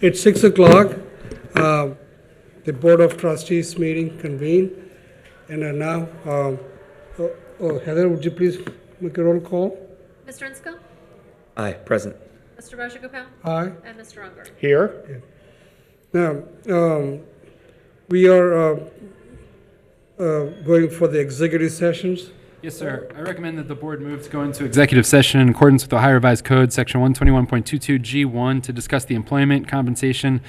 It's 6 o'clock. The Board of Trustees meeting convened. And now, Heather, would you please make a roll call? Mr. Insko? Aye, present. Mr. Rajagopal? Aye. And Mr. Unger? Here. Now, we are going for the executive sessions. Yes, sir. I recommend that the board move to go into executive session in accordance with Ohio Revised Code, Section 121.22G1, to discuss the employment, compensation,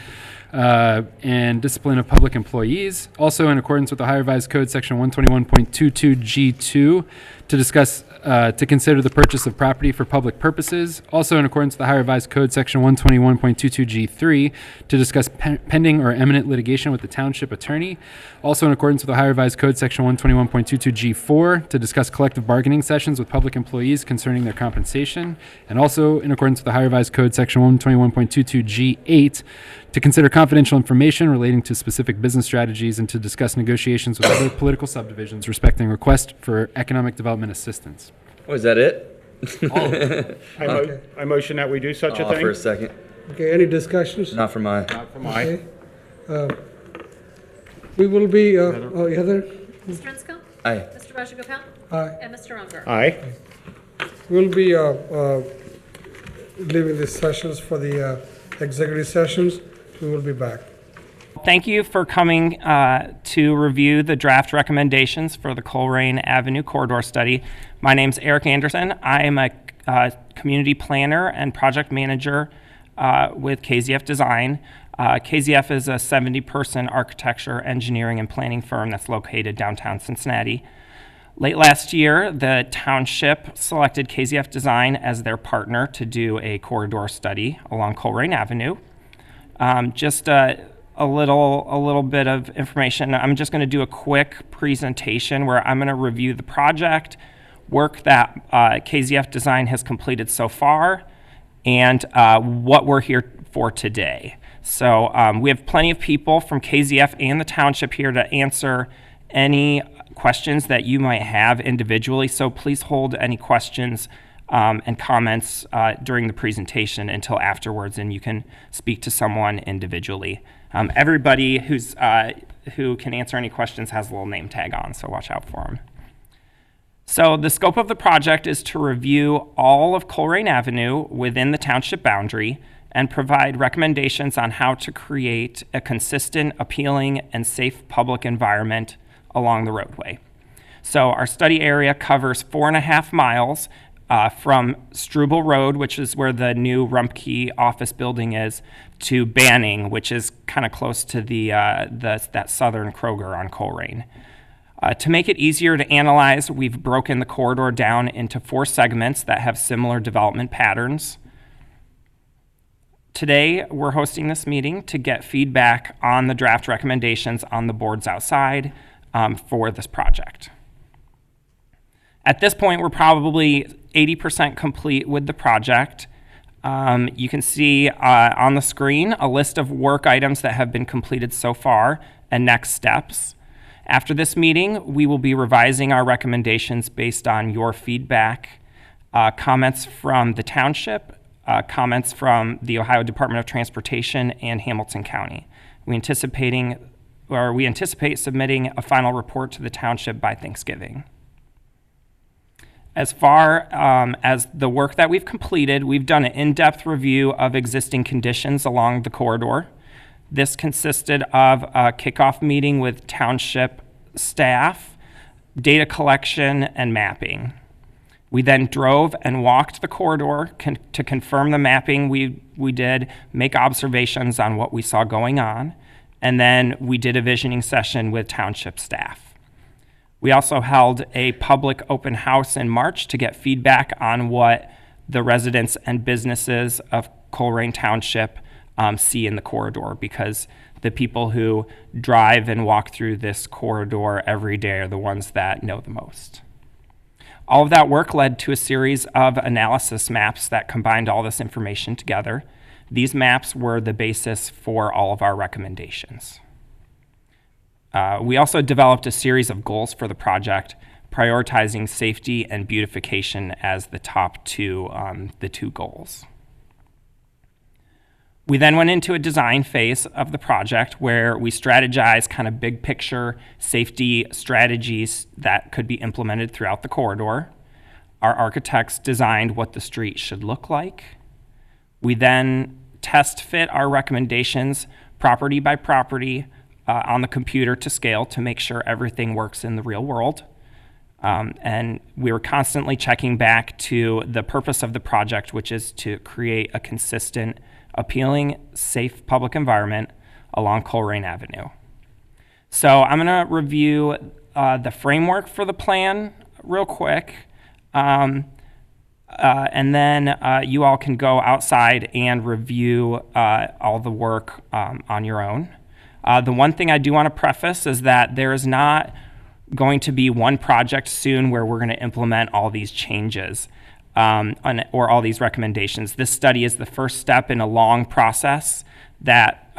and discipline of public employees. Also, in accordance with Ohio Revised Code, Section 121.22G2, to discuss, to consider the purchase of property for public purposes. Also, in accordance with the Ohio Revised Code, Section 121.22G3, to discuss pending or imminent litigation with the township attorney. Also, in accordance with the Ohio Revised Code, Section 121.22G4, to discuss collective bargaining sessions with public employees concerning their compensation. And also, in accordance with the Ohio Revised Code, Section 121.22G8, to consider confidential information relating to specific business strategies and to discuss negotiations with other political subdivisions respecting request for economic development assistance. Oh, is that it? I motion that we do such a I'll thing. for a second. Okay, any discussions? Not for my. Not for my. Okay. We will be, Heather? Mr. Insko? Aye. Mr. Rajagopal? Aye. And Mr. Unger? Aye. We'll be leaving the sessions for the executive sessions. We will be back. Thank you for coming to review the draft recommendations for the Colerain Avenue Corridor Study. My name's Eric Anderson. I am a community planner and project manager with KZF Design. KZF is a 70-person architecture, engineering, and planning firm that's located downtown Cincinnati. Late last year, the township selected KZF Design as their partner to do a corridor study along Colerain Avenue. Just a little bit of information. I'm just going to do a quick presentation where I'm going to review the project, work that KZF Design has completed so far, and what we're here for today. So we have plenty of people from KZF and the township here to answer any questions that you might have individually. So please hold any questions and comments during the presentation until afterwards, and you can speak to someone individually. Everybody who can answer any questions has a little name tag on, so watch out for them. So the scope of the project is to review all of Colerain Avenue within the township boundary and provide recommendations on how to create a consistent, appealing, and safe public environment along the roadway. So our study area covers 4.5 miles from Struble Road, which is where the new Rumpke office building is, to Banning, which is kind of close to that southern Kroger on Colerain. To make it easier to analyze, we've broken the corridor down into 4 segments that have similar development patterns. Today, we're hosting this meeting to get feedback on the draft recommendations on the boards outside for this project. At this point, we're probably 80% complete with the project. You can see on the screen a list of work items that have been completed so far and next steps. After this meeting, we will be revising our recommendations based on your feedback, comments from the township, comments from the Ohio Department of Transportation and Hamilton County. We anticipate submitting a final report to the township by Thanksgiving. As far as the work that we've completed, we've done an in-depth review of existing conditions along the corridor. This consisted of a kickoff meeting with township staff, data collection, and mapping. We then drove and walked the corridor to confirm the mapping we did, make observations on what we saw going on, and then we did a visioning session with township staff. We also held a public open house in March to get feedback on what the residents and businesses of Colerain Township see in the corridor, because the people who drive and walk through this corridor every day are the ones that know the most. All of that work led to a series of analysis maps that combined all this information together. These maps were the basis for all of our recommendations. We also developed a series of goals for the project, prioritizing safety and beautification as the top two goals. We then went into a design phase of the project where we strategized kind of big picture safety strategies that could be implemented throughout the corridor. Our architects designed what the street should look like. We then test fit our recommendations property by property on the computer to scale to make sure everything works in the real world. And we were constantly checking back to the purpose of the project, which is to create a consistent, appealing, safe public environment along Colerain Avenue. So I'm going to review the framework for the plan real quick. And then you all can go outside and review all the work on your own. The one thing I do want to preface is that there is not going to be one project soon where we're going to implement all these changes or all these recommendations. This study is the first step in a long process that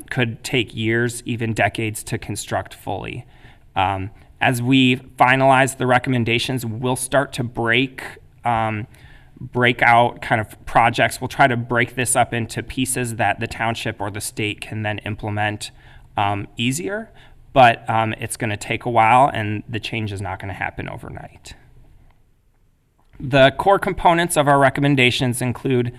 could take years, even decades, to construct fully. As we finalize the recommendations, we'll start to break out kind of projects. We'll try to break this up into pieces that the township or the state can then implement easier, but it's going to take a while and the change is not going to happen overnight. The core components of our recommendations include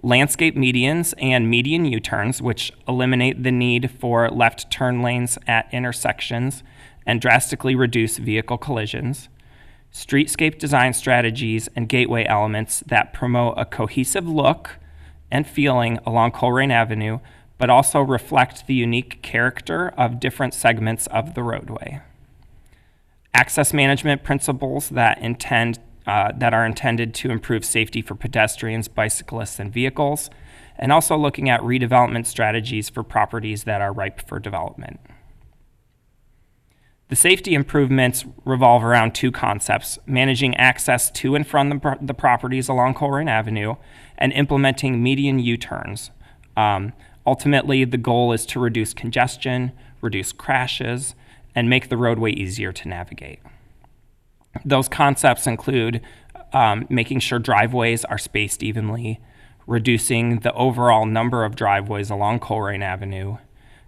landscape medians and median U-turns, which eliminate the need for left turn lanes at intersections and drastically reduce vehicle collisions, streetscape design strategies and gateway elements that promote a cohesive look and feeling along Colerain Avenue, but also reflect the unique character of different segments of the roadway. Access management principles that are intended to improve safety for pedestrians, bicyclists, and vehicles, and also looking at redevelopment strategies for properties that are ripe for development. The safety improvements revolve around two concepts: managing access to and from the properties along Colerain Avenue and implementing median U-turns. Ultimately, the goal is to reduce congestion, reduce crashes, and make the roadway easier to navigate. Those concepts include making sure driveways are spaced evenly, reducing the overall number of driveways along Colerain Avenue,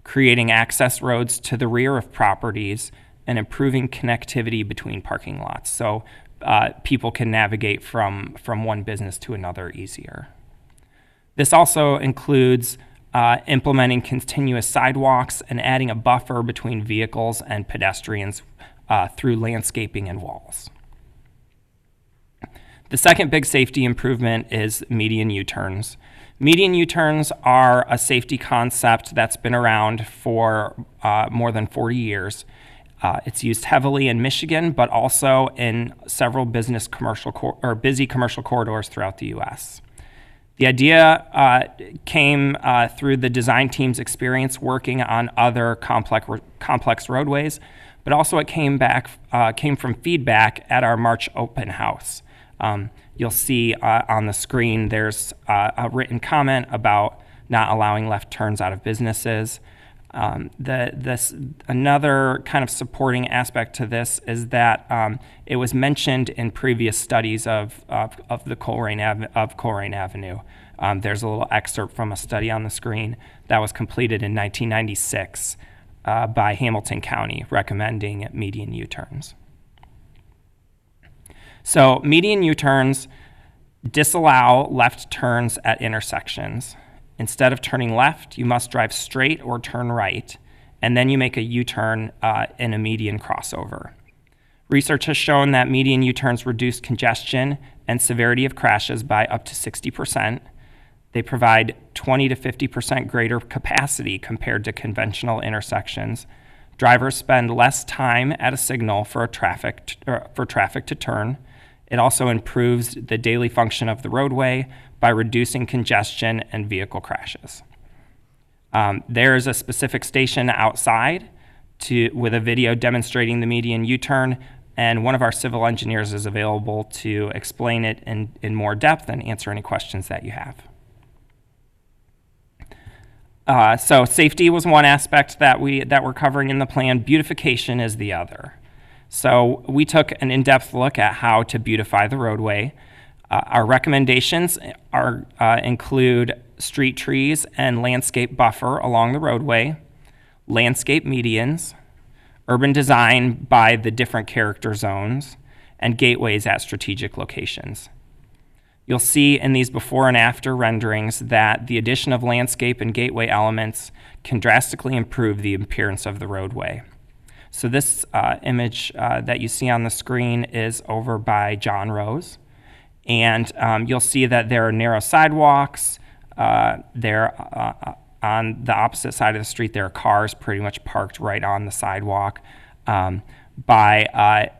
creating access roads to the rear of properties, and improving connectivity between parking lots so people can navigate from one business to another easier. This also includes implementing continuous sidewalks and adding a buffer between vehicles and pedestrians through landscaping and walls. The second big safety improvement is median U-turns. Median U-turns are a safety concept that's been around for more than 40 years. It's used heavily in Michigan, but also in several busy commercial corridors throughout the U.S. The idea came through the design team's experience working on other complex roadways, but also it came from feedback at our March open house. You'll see on the screen there's a written comment about not allowing left turns out of businesses. Another kind of supporting aspect to this is that it was mentioned in previous studies of Colerain Avenue. There's a little excerpt from a study on the screen that was completed in 1996 by Hamilton County recommending median U-turns. So median U-turns disallow left turns at intersections. Instead of turning left, you must drive straight or turn right, and then you make a U-turn in a median crossover. Research has shown that median U-turns reduce congestion and severity of crashes by up to 60%. They provide 20 to 50% greater capacity compared to conventional intersections. Drivers spend less time at a signal for traffic to turn. It also improves the daily function of the roadway by reducing congestion and vehicle crashes. There is a specific station outside with a video demonstrating the median U-turn, and one of our civil engineers is available to explain it in more depth and answer any questions that you have. So safety was one aspect that we're covering in the plan. Beautification is the other. So we took an in-depth look at how to beautify the roadway. Our recommendations include street trees and landscape buffer along the roadway, landscape medians, urban design by the different character zones, and gateways at strategic locations. You'll see in these before and after renderings that the addition of landscape and gateway elements can drastically improve the appearance of the roadway. So this image that you see on the screen is over by John Rose. And you'll see that there are narrow sidewalks. On the opposite side of the street, there are cars pretty much parked right on the sidewalk. By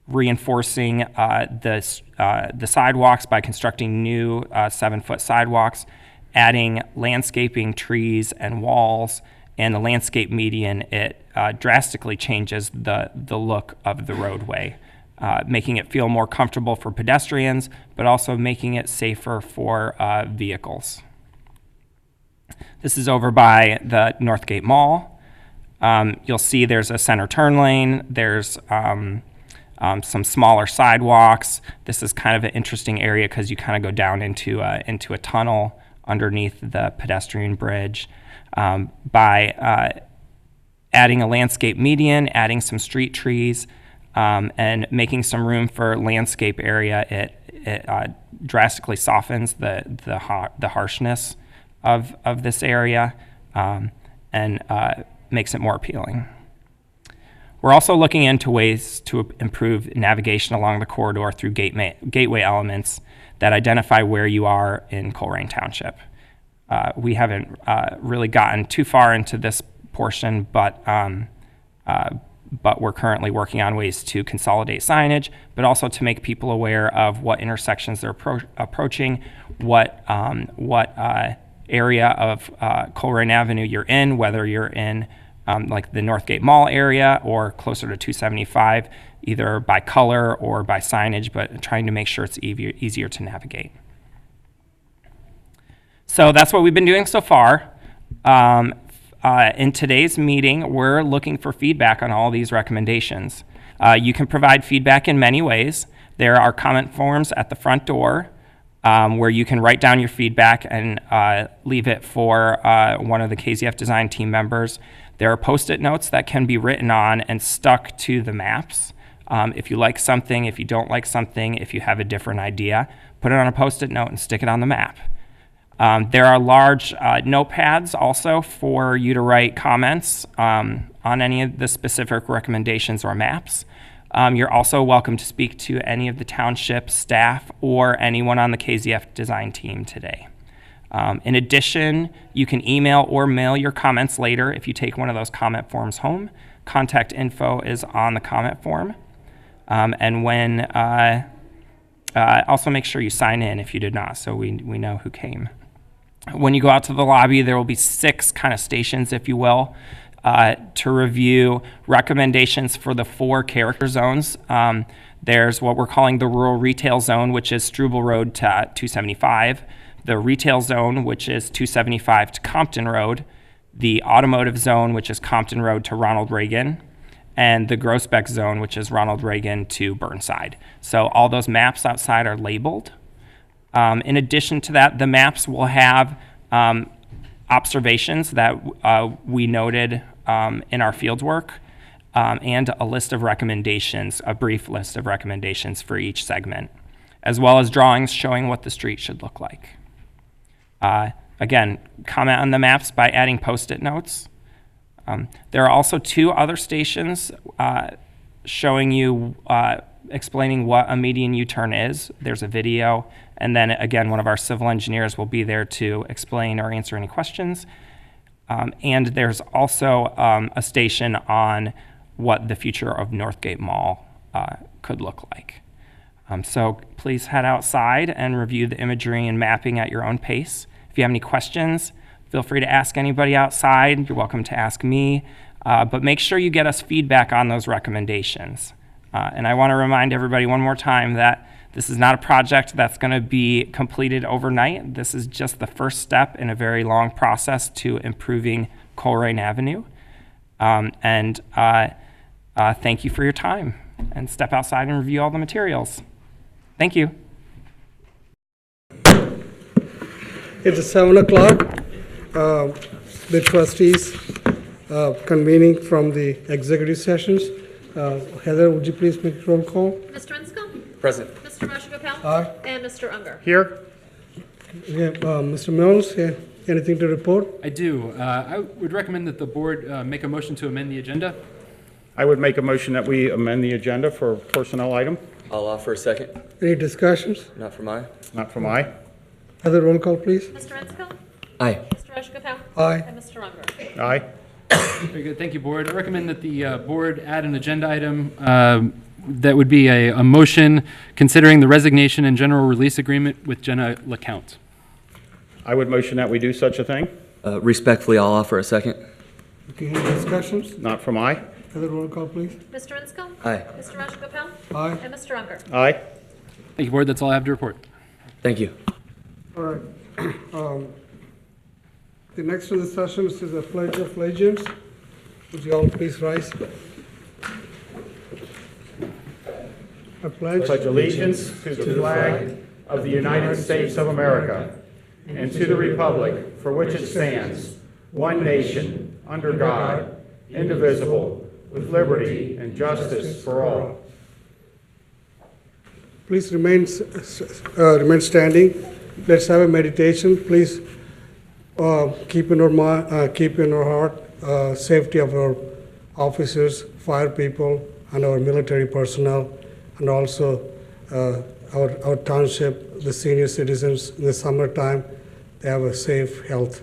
reinforcing the sidewalks by constructing new 7-foot sidewalks, adding landscaping, trees, and walls, and the landscape median, it drastically changes the look of the roadway, making it feel more comfortable for pedestrians, but also making it safer for vehicles. This is over by the Northgate Mall. You'll see there's a center turn lane. There's some smaller sidewalks. This is kind of an interesting area because you kind of go down into a tunnel underneath the pedestrian bridge. By adding a landscape median, adding some street trees, and making some room for landscape area, it drastically softens the harshness of this area and makes it more appealing. We're also looking into ways to improve navigation along the corridor through gateway elements that identify where you are in Colerain Township. We haven't really gotten too far into this portion, but we're currently working on ways to consolidate signage, but also to make people aware of what intersections they're approaching, what area of Colerain Avenue you're in, whether you're in like the Northgate Mall area or closer to 275, either by color or by signage, but trying to make sure it's easier to navigate. So that's what we've been doing so far. In today's meeting, we're looking for feedback on all these recommendations. You can provide feedback in many ways. There are comment forms at the front door where you can write down your feedback and leave it for one of the KZF Design team members. There are Post-it notes that can be written on and stuck to the maps. If you like something, if you don't like something, if you have a different idea, put it on a Post-it note and stick it on the map. There are large notepads also for you to write comments on any of the specific recommendations or maps. You're also welcome to speak to any of the township staff or anyone on the KZF Design team today. In addition, you can email or mail your comments later if you take one of those comment forms home. Contact info is on the comment form. And when also make sure you sign in if you did not, so we know who came. When you go out to the lobby, there will be 6 kind of stations, if you will, to review recommendations for the 4 character zones. There's what we're calling the rural retail zone, which is Struble Road to 275, the retail zone, which is 275 to Compton Road, the automotive zone, which is Compton Road to Ronald Reagan, and the Groesbeck zone, which is Ronald Reagan to Burnside. So all those maps outside are labeled. In addition to that, the maps will have observations that we noted in our field work, and a list of recommendations, a brief list of recommendations for each segment, as well as drawings showing what the street should look like. Again, comment on the maps by adding Post-it notes. There are also 2 other stations showing you, explaining what a median U-turn is. There's a video, and then again, one of our civil engineers will be there to explain or answer any questions. And there's also a station on what the future of Northgate Mall could look like. So please head outside and review the imagery and mapping at your own pace. If you have any questions, feel free to ask anybody outside. You're welcome to ask me, but make sure you get us feedback on those recommendations. And I want to remind everybody one more time that this is not a project that's going to be completed overnight. This is just the first step in a very long process to improving Colerain Avenue. Thank you for your time, and step outside and review all the materials. Thank you. It's 7 o'clock. The trustees convening from the executive sessions. Heather, would you please make roll call? Mr. Inscombe? Present. Mr. Rajagopal? Aye. And Mr. Unger? Here? Yeah, Mr. Mills, yeah, anything to report? I do. I would recommend that the board make a motion to amend the agenda. I would make a motion that we amend the agenda for a personnel item, I'll offer a second. Any discussions? Not for mine. not from I. Heather, roll call, please. Mr. Inscombe? Aye. Mr. Rajagopal? Aye. And Mr. Unger? Aye. Very good. Thank you, board. I recommend that the board add an agenda item that would be a motion considering the resignation and general release agreement with Jenna LeCount. I would motion that we do such a thing, Respectfully, I'll offer a second. Okay, any discussions? not from I. Heather, roll call, please. Mr. Inscombe? Aye. Mr. Rajagopal? Aye. And Mr. Unger? Aye. Thank you, board. That's all I have to report. Thank you. All right. The next of the sessions is the Pledge of Allegiance. Would you all please rise? I pledge Pledge allegiance to the flag of the United States of America and to the republic for which it stands, one nation, under God, indivisible, with liberty and justice for all. Please remain standing. Let's have a meditation. Please keep in our heart safety of our officers, fire people, and our military personnel, and also our township, the senior citizens in the summertime. They have a safe health.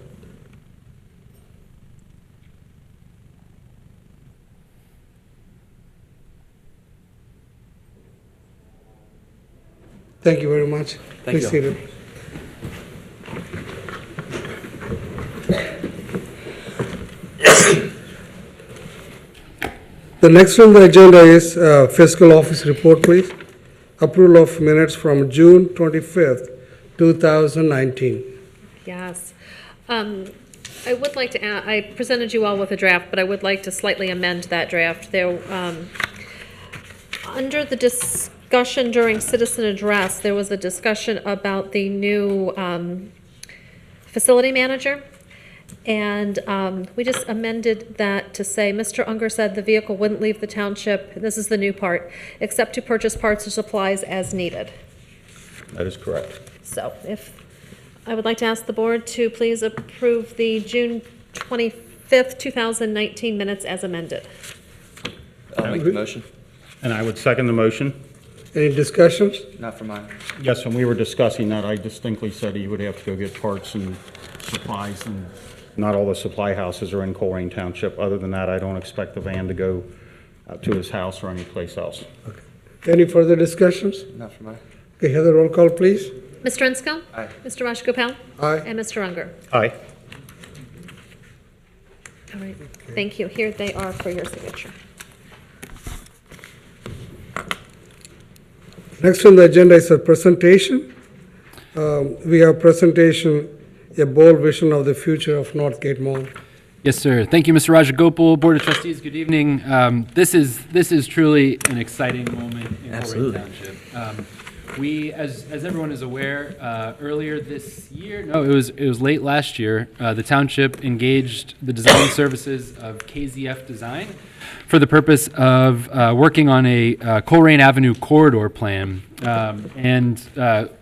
Thank you very much. Thank Please you. sit down. The next on the agenda is fiscal office report, please. Approval of minutes from June 25th, 2019. Yes. I would like to add, I presented you all with a draft, but I would like to slightly amend that draft. There, under the discussion during citizen address, there was a discussion about the new facility manager. And we just amended that to say, Mr. Unger said the vehicle wouldn't leave the township, this is the new part, except to purchase parts or supplies as needed. That is correct. So if, I would like to ask the board to please approve the June 25th, 2019 minutes as amended. I'll make the motion. And I would second the motion. Any discussions? Not for mine. Yes, when we were discussing that, I distinctly said he would have to go get parts and supplies, and not all the supply houses are in Colerain Township. Other than that, I don't expect the van to go to his house or anyplace else. Any further discussions? Not for mine. Okay, Heather, roll call, please. Mr. Inscombe? Aye. Mr. Rajagopal? Aye. And Mr. Unger? Aye. All right, thank you. Here they are for your signature. Next on the agenda is a presentation. We have presentation, a bold vision of the future of Northgate Mall. Yes, sir. Thank you, Mr. Rajagopal. Board of Trustees, good evening. This is truly an exciting moment in Colerain Absolutely. Township. We, as everyone is aware, earlier this year, no, it was late last year, the township engaged the design services of KZF Design for the purpose of working on a Colerain Avenue Corridor plan. And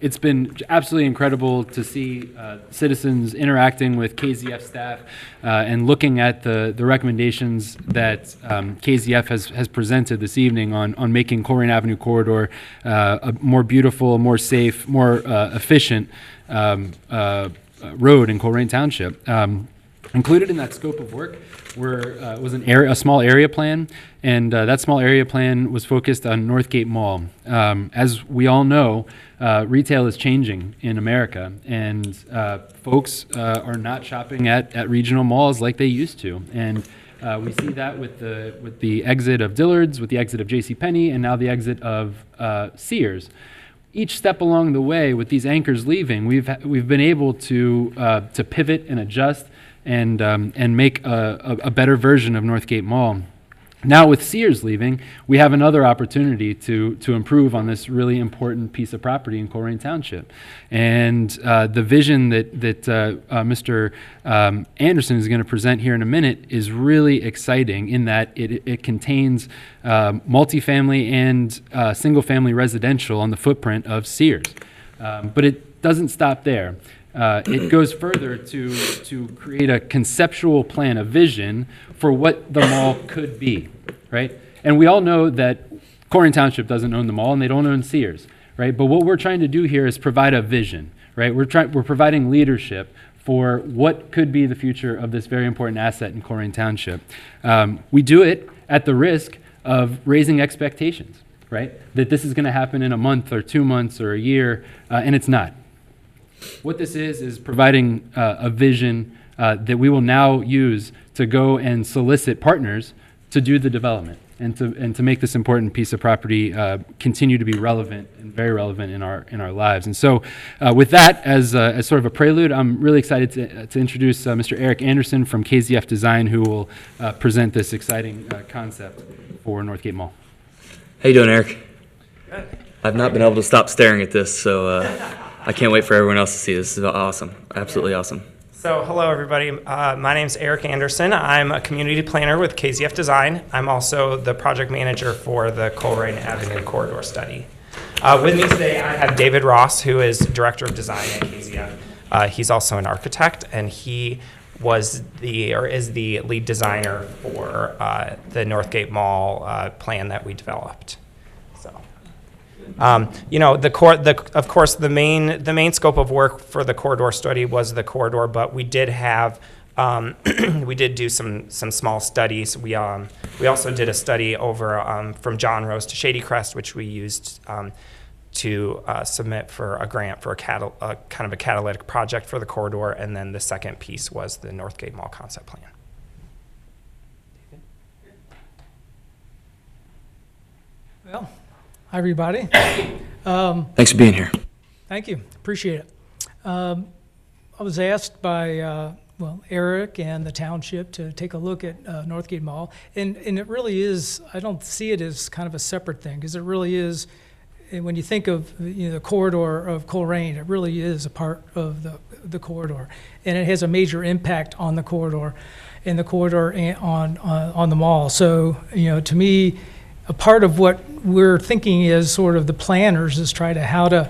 it's been absolutely incredible to see citizens interacting with KZF staff and looking at the recommendations that KZF has presented this evening on making Colerain Avenue Corridor a more beautiful, more safe, more efficient road in Colerain Township. Included in that scope of work was a small area plan, and that small area plan was focused on Northgate Mall. As we all know, retail is changing in America, and folks are not shopping at regional malls like they used to. And we see that with the exit of Dillard's, with the exit of JCPenney, and now the exit of Sears. Each step along the way, with these anchors leaving, we've been able to pivot and adjust and make a better version of Northgate Mall. Now with Sears leaving, we have another opportunity to improve on this really important piece of property in Colerain Township. And the vision that Mr. Anderson is going to present here in a minute is really exciting in that it contains multifamily and single-family residential on the footprint of Sears. But it doesn't stop there. It goes further to create a conceptual plan, a vision for what the mall could be, right? And we all know that Colerain Township doesn't own the mall and they don't own Sears, right? But what we're trying to do here is provide a vision, right? We're providing leadership for what could be the future of this very important asset in Colerain Township. We do it at the risk of raising expectations, right? That this is going to happen in a month or 2 months or a year, and it's not. What this is providing a vision that we will now use to go and solicit partners to do the development and to make this important piece of property continue to be relevant and very relevant in our lives. And so with that as sort of a prelude, I'm really excited to introduce Mr. Eric Anderson from KZF Design, who will present this exciting concept for Northgate Mall. How you doing, Eric? I've not been able to stop staring at this, so I can't wait for everyone else to see this. This is awesome. Absolutely awesome. So hello, everybody. My name's Eric Anderson. I'm a community planner with KZF Design. I'm also the project manager for the Colerain Avenue Corridor Study. With me today, I have David Ross, who is Director of Design at KZF. He's also an architect, and he is the lead designer for the Northgate Mall plan that we developed. Of course, the main scope of work for the corridor study was the corridor, but we did have we did do some small studies. We also did a study over from John Rose to Shady Crest, which we used to submit for a grant for a kind of a catalytic project for the corridor, and then the second piece was the Northgate Mall concept plan. Well, hi, everybody. Thanks for being here. Thank you. Appreciate it. I was asked by Eric and the township to take a look at Northgate Mall, and it really is. I don't see it as kind of a separate thing, because it really is. And when you think of the corridor of Colerain, it really is a part of the corridor, and it has a major impact on the corridor, and the corridor on the mall. So to me, a part of what we're thinking is sort of the planners is try to how to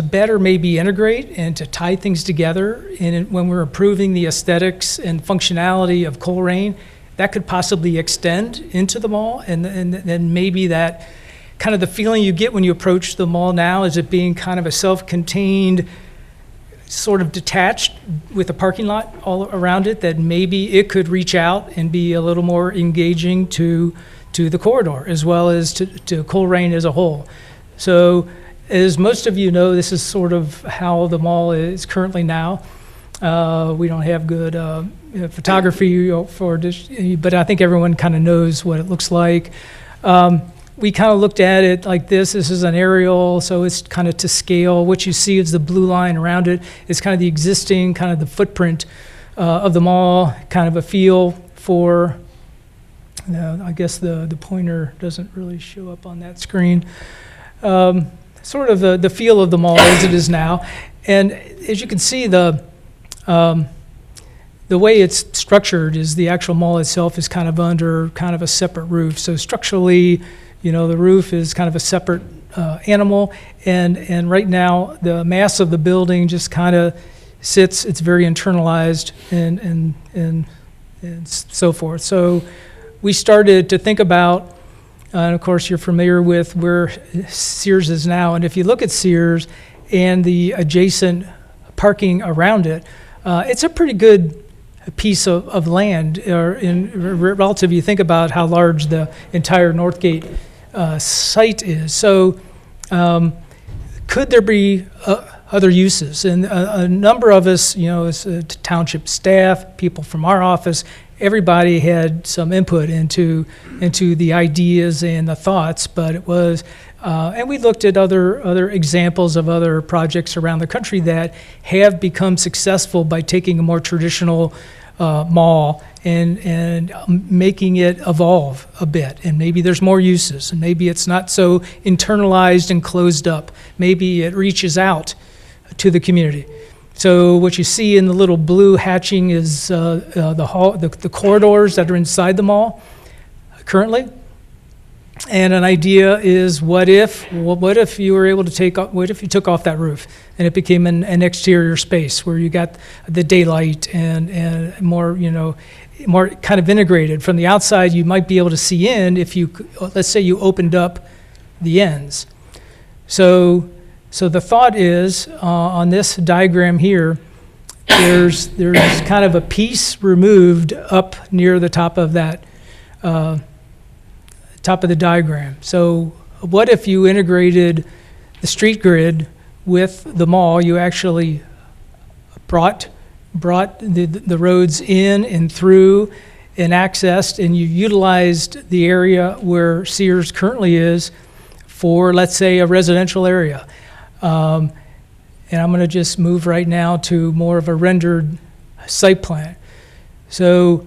better maybe integrate and to tie things together. And when we're improving the aesthetics and functionality of Colerain, that could possibly extend into the mall, and then maybe that kind of the feeling you get when you approach the mall now is it being kind of a self-contained, sort of detached with a parking lot all around it, that maybe it could reach out and be a little more engaging to the corridor as well as to Colerain as a whole. So as most of you know, this is sort of how the mall is currently now. We don't have good photography for this, but I think everyone kind of knows what it looks like. We kind of looked at it like this. This is an aerial, so it's kind of to scale. What you see is the blue line around it. It's kind of the existing, kind of the footprint of the mall, kind of a feel for, I guess the pointer doesn't really show up on that screen. Sort of the feel of the mall as it is now. And as you can see, the way it's structured is the actual mall itself is kind of under kind of a separate roof. So structurally, the roof is kind of a separate animal, and right now the mass of the building just kind of sits. It's very internalized and so forth. So we started to think about, and of course you're familiar with where Sears is now, and if you look at Sears and the adjacent parking around it, it's a pretty good piece of land, or in relative, you think about how large the entire Northgate site is. So could there be other uses? And a number of us, as township staff, people from our office, everybody had some input into the ideas and the thoughts, but it was And we looked at other examples of other projects around the country that have become successful by taking a more traditional mall and making it evolve a bit. And maybe there's more uses, and maybe it's not so internalized and closed up. Maybe it reaches out to the community. So what you see in the little blue hatching is the corridors that are inside the mall currently. And an idea is, what if you were able to what if you took off that roof and it became an exterior space where you got the daylight and more, more kind of integrated. From the outside, you might be able to see in if you, let's say you opened up the ends. So the thought is, on this diagram here, there's kind of a piece removed up near the top of that, top of the diagram. So what if you integrated the street grid with the mall? You actually brought the roads in and through and accessed, and you utilized the area where Sears currently is for, let's say, a residential area. And I'm going to just move right now to more of a rendered site plan. So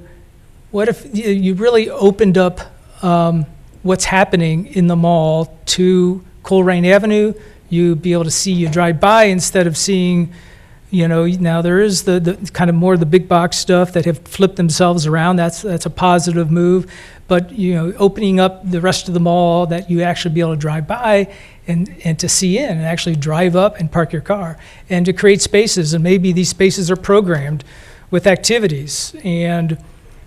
what if you really opened up what's happening in the mall to Colerain Avenue? You'd be able to see, you drive by instead of seeing, now there is the kind of more the big box stuff that have flipped themselves around. That's a positive move. But, opening up the rest of the mall that you actually be able to drive by and to see in and actually drive up and park your car, and to create spaces. And maybe these spaces are programmed with activities and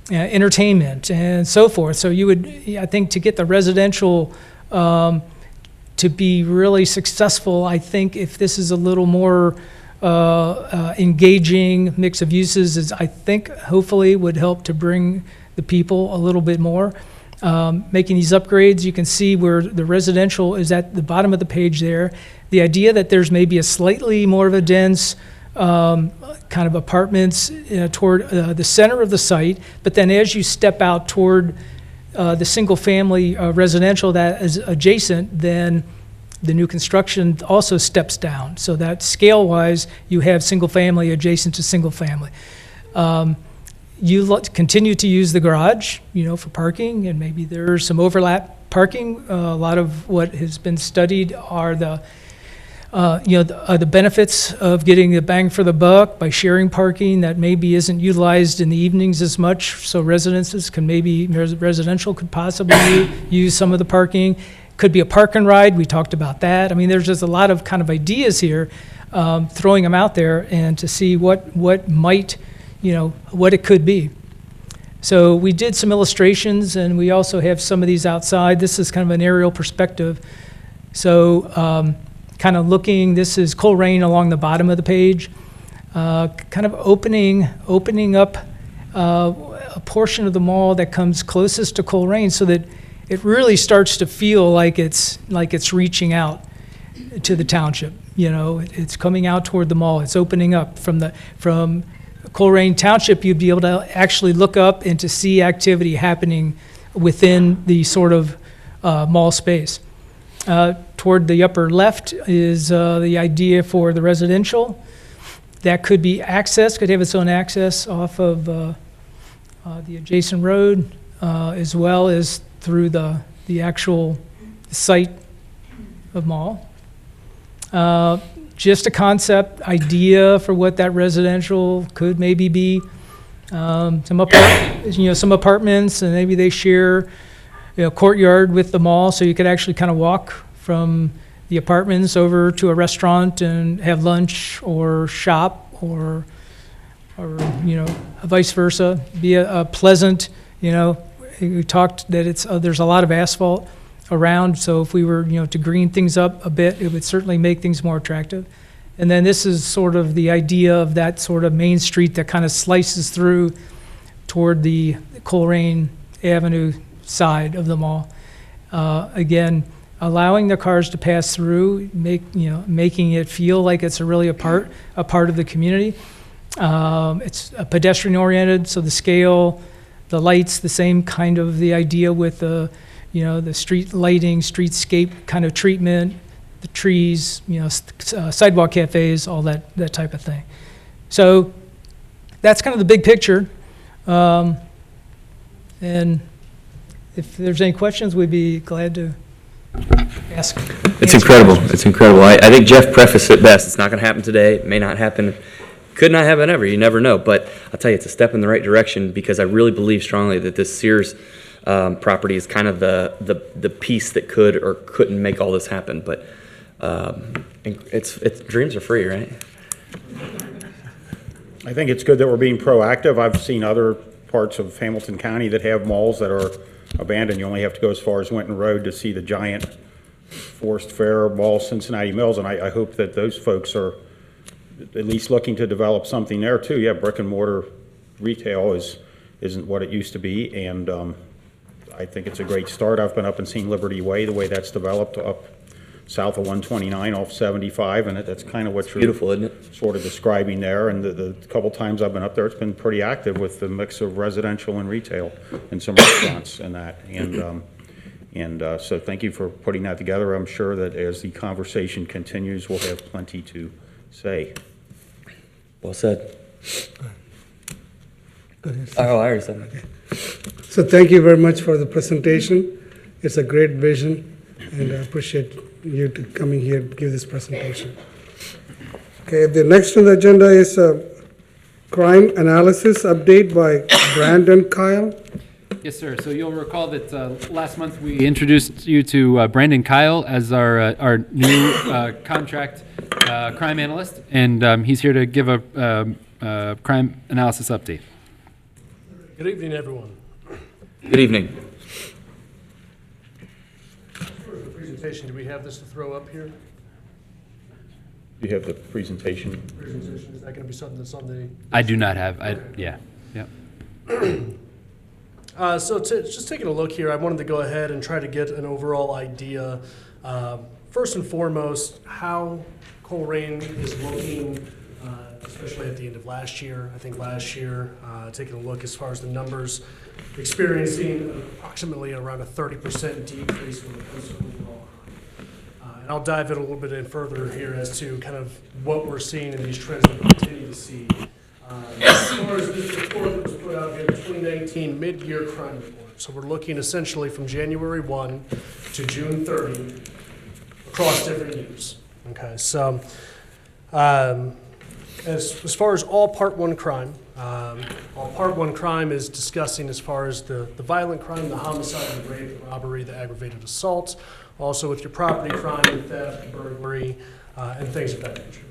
entertainment and so forth. So you would, I think, to get the residential to be really successful, I think if this is a little more engaging mix of uses, is, I think, hopefully would help to bring the people a little bit more. Making these upgrades, you can see where the residential is at the bottom of the page there. The idea that there's maybe a slightly more of a dense kind of apartments toward the center of the site, but then as you step out toward the single-family residential that is adjacent, then the new construction also steps down, so that scale-wise you have single-family adjacent to single-family. You continue to use the garage, for parking, and maybe there's some overlap parking. A lot of what has been studied are the benefits of getting the bang for the buck by sharing parking that maybe isn't utilized in the evenings as much. So residential could possibly use some of the parking. Could be a park and ride. We talked about that. I mean, there's just a lot of kind of ideas here, throwing them out there and to see what might, what it could be. So we did some illustrations, and we also have some of these outside. This is kind of an aerial perspective. So kind of looking, this is Colerain along the bottom of the page, kind of opening up a portion of the mall that comes closest to Colerain, so that it really starts to feel like it's reaching out to the township. It's coming out toward the mall. It's opening up from Colerain Township. You'd be able to actually look up and to see activity happening within the sort of mall space. Toward the upper left is the idea for the residential. That could be access, could have its own access off of the adjacent road, as well as through the actual site of mall. Just a concept idea for what that residential could maybe be. Some apartments, and maybe they share courtyard with the mall, so you could actually kind of walk from the apartments over to a restaurant and have lunch or shop, or vice versa. Be a pleasant, we talked that there's a lot of asphalt around, so if we were to green things up a bit, it would certainly make things more attractive. And then this is sort of the idea of that sort of main street that kind of slices through toward the Colerain Avenue side of the mall. Again, allowing the cars to pass through, making it feel like it's really a part of the community. It's pedestrian oriented, so the scale, the lights, the same kind of the idea with the you know, the street lighting, streetscape kind of treatment, the trees, you know, sidewalk cafes, all that type of thing. So that's kind of the big picture. And if there's any questions, we'd be glad to ask. It's answer incredible. questions. It's incredible. I think Jeff prefaced it best. It's not going to happen today. It may not happen. Could not happen ever. You never know. But I'll tell you, it's a step in the right direction because I really believe strongly that this Sears property is kind of the piece that could or couldn't make all this happen. But it's dreams are free, right? I think it's good that we're being proactive. I've seen other parts of Hamilton County that have malls that are abandoned. You only have to go as far as Winton Road to see the giant Forest Fair Mall, Cincinnati Mills, and I hope that those folks are at least looking to develop something there too. Yeah, brick and mortar retail isn't what it used to be, and I think it's a great start. I've been up and seen Liberty Way, the way that's developed up south of 129 off 75, and that's kind of what you're Beautiful, isn't it? sort of describing there. And the couple times I've been up there, it's been pretty active with the mix of residential and retail and some restaurants and that. And so thank you for putting that together. I'm sure that as the conversation continues, we'll have plenty to say. Well said. Oh, I already said that. So thank you very much for the presentation. It's a great vision, and I appreciate you to coming here to give this presentation. Okay, the next on the agenda is a crime analysis update by Brandon Kyle. Yes, sir. So you'll recall that last month we introduced you to Brandon Kyle as our new contract crime analyst, and he's here to give a crime analysis update. Good evening, everyone. Good evening. For the presentation, do we have this to throw up here? You have the presentation. Presentation, is that going to be something that's on the? I do not have. Yeah. So just taking a look here, I wanted to go ahead and try to get an overall idea. First and foremost, how Colerain is looking, especially at the end of last year. I think last year, taking a look as far as the numbers, experiencing approximately around a 30% decrease when it comes to overall crime. And I'll dive in a little bit in further here as to kind of what we're seeing in these trends that we continue to see. As far as this report that was put out here, the 2019 mid-year crime report. So we're looking essentially from January 1 to June 30 across different years. Okay, so as far as all Part 1 crime, all Part 1 crime is discussing as far as the violent crime, the homicide, the rape, the robbery, the aggravated assault, also with your property crime, theft, burglary, and things of that nature.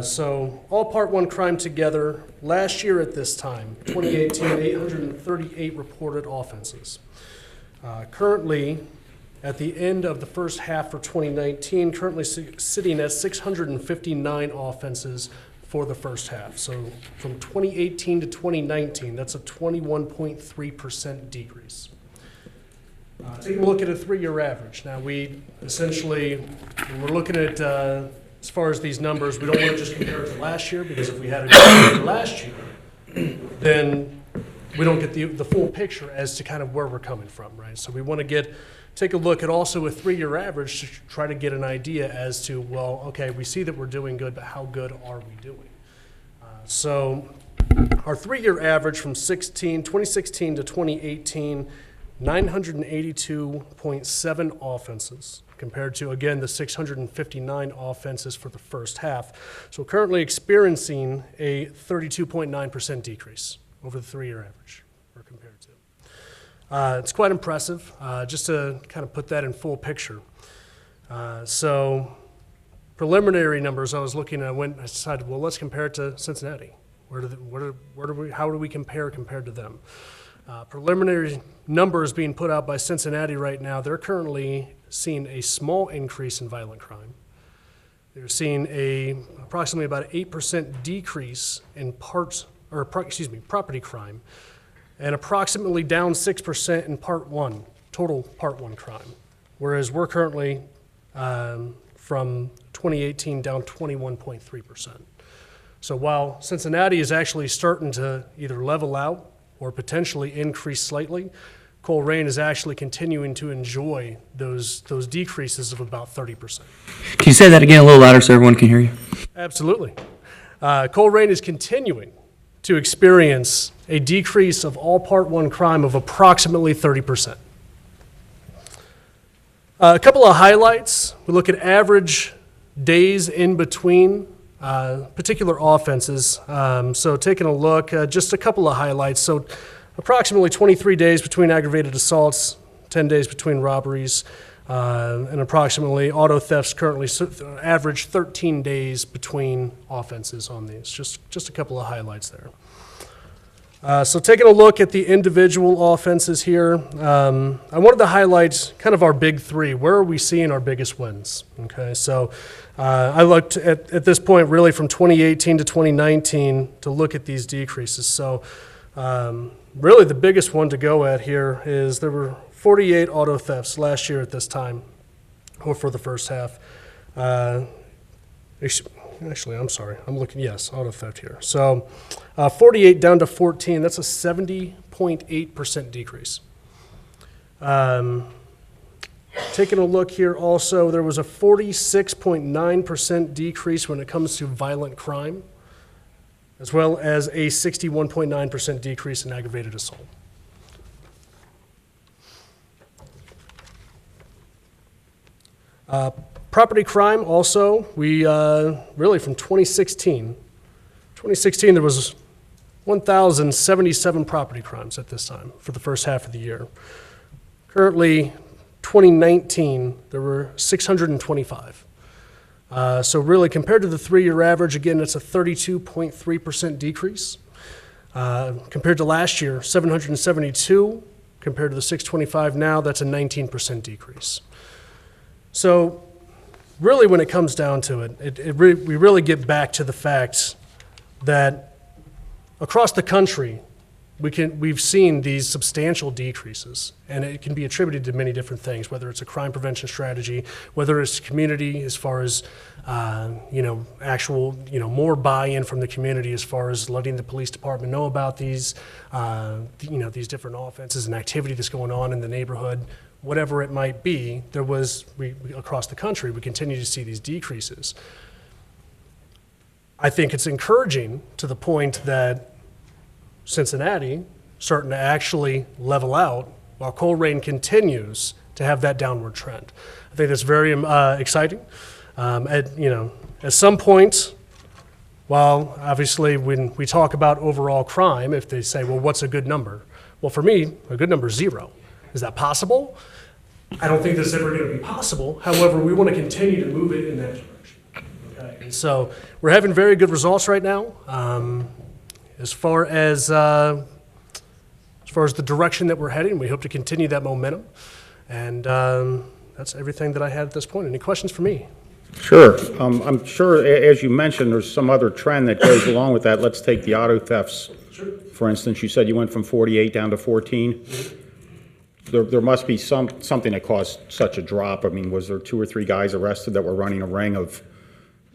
So all Part 1 crime together, last year at this time, 2018, 838 reported offenses. Currently, at the end of the first half for 2019, currently sitting at 659 offenses for the first half. So from 2018 to 2019, that's a 21.3% decrease. Taking a look at a 3-year average. Now we essentially, when we're looking at as far as these numbers, we don't want to just compare it to last year, because if we had it compared to last year, then we don't get the full picture as to kind of where we're coming from, right? So we want to take a look at also a 3-year average to try to get an idea as to, well, okay, we see that we're doing good, but how good are we doing? So our 3-year average from 2016 to 2018, 982.7 offenses, compared to, again, the 659 offenses for the first half. So currently experiencing a 32.9% decrease over the 3-year average we're compared to. It's quite impressive, just to kind of put that in full picture. So preliminary numbers, I was looking, I decided, well, let's compare it to Cincinnati. How do we compare compared to them? Preliminary numbers being put out by Cincinnati right now, they're currently seeing a small increase in violent crime. They're seeing approximately about 8% decrease in property crime, and approximately down 6% in total Part 1 crime. Whereas we're currently from 2018 down 21.3%. So while Cincinnati is actually starting to either level out or potentially increase slightly, Colerain is actually continuing to enjoy those decreases of about 30%. Can you say that again a little louder so everyone can hear you? Absolutely. Colerain is continuing to experience a decrease of all Part 1 crime of approximately 30%. A couple of highlights. We look at average days in between particular offenses. So taking a look, just a couple of highlights. So approximately 23 days between aggravated assaults, 10 days between robberies, and approximately auto thefts currently average 13 days between offenses on these. Just a couple of highlights there. So taking a look at the individual offenses here, I wanted to highlight kind of our big three. Where are we seeing our biggest wins? Okay, so I looked at this point really from 2018 to 2019 to look at these decreases. So really the biggest one to go at here is there were 48 auto thefts last year at this time, or for the first half. Actually, I'm sorry. I'm looking, yes, auto theft here. So 48 down to 14, that's a 70.8% decrease. Taking a look here also, there was a 46.9% decrease when it comes to violent crime, as well as a 61.9% decrease in aggravated assault. Property crime also, we really from 2016 there was 1,077 property crimes at this time for the first half of the year. Currently, 2019, there were 625. So really compared to the 3-year average, again, that's a 32.3% decrease. Compared to last year, 772, compared to the 625 now, that's a 19% decrease. So really when it comes down to it, we really get back to the fact that across the country, we've seen these substantial decreases, and it can be attributed to many different things, whether it's a crime prevention strategy, whether it's community as far as, actual, more buy-in from the community as far as letting the police department know about these, these different offenses and activity that's going on in the neighborhood. Whatever it might be, across the country, we continue to see these decreases. I think it's encouraging to the point that Cincinnati starting to actually level out while Colerain continues to have that downward trend. I think that's very exciting. At some point, while obviously when we talk about overall crime, if they say, well, what's a good number? Well, for me, a good number is 0. Is that possible? I don't think that's ever going to be possible. However, we want to continue to move it in that direction. Okay? And so we're having very good results right now. As far as the direction that we're heading, we hope to continue that momentum. And that's everything that I had at this point. Any questions for me? Sure. I'm sure, as you mentioned, there's some other trend that goes along with that. Let's take the auto thefts. Sure. For instance, you said you went from 48 down to 14. Mm-hmm. There must be something that caused such a drop. I mean, was there 2 or 3 guys arrested that were running a ring of?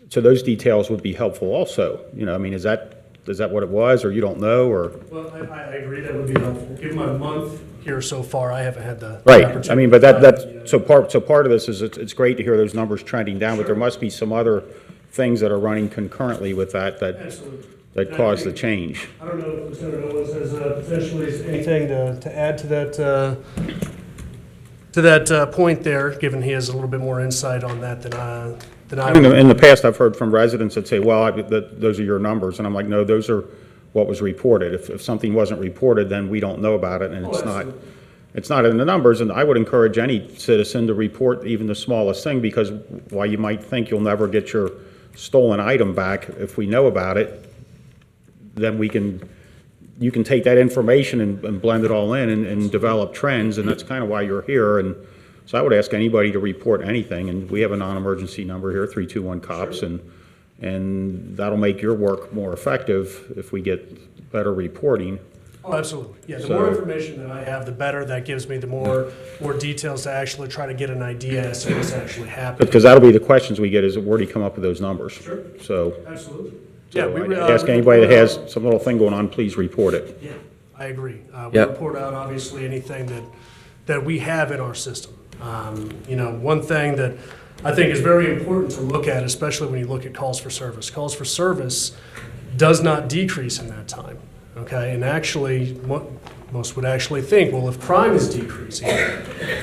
So those details would be helpful also. I mean, is that what it was, or you don't know, or? Well, I agree that would be helpful. Given my month here so far, I haven't had the right. opportunity. I mean, but that's so part of this is it's great to hear those numbers trending down, but there must be some other things that are running concurrently with that Absolutely. that caused the change. I don't know if Lieutenant Owens has potentially anything to add to that point there, given he has a little bit more insight on that than I do. In the past, I've heard from residents that say, well, those are your numbers. And I'm like, no, those are what was reported. If something wasn't reported, then we don't know about it, and it's not in the numbers. And I would encourage any citizen to report even the smallest thing, because while you might think you'll never get your stolen item back, if we know about it, then you can take that information and blend it all in and develop trends, and that's kind of why you're here. And so I would ask anybody to report anything, and we have a non-emergency number here, 321 COPS, and that'll make your work more effective if we get better reporting. Oh, absolutely. Yeah, the more information that I have, the better. That gives me the more details to actually try to get an idea as to what's actually happening. Because that'll be the questions we get is, where do you come up with those numbers? Sure. So absolutely. yeah, I'd ask anybody that has some little thing going on, please report it. Yeah, I agree. We Yep. report out obviously anything that we have in our system. One thing that I think is very important to look at, especially when you look at calls for service. Calls for service does not decrease in that time, okay? And actually, what most would actually think, well, if crime is decreasing,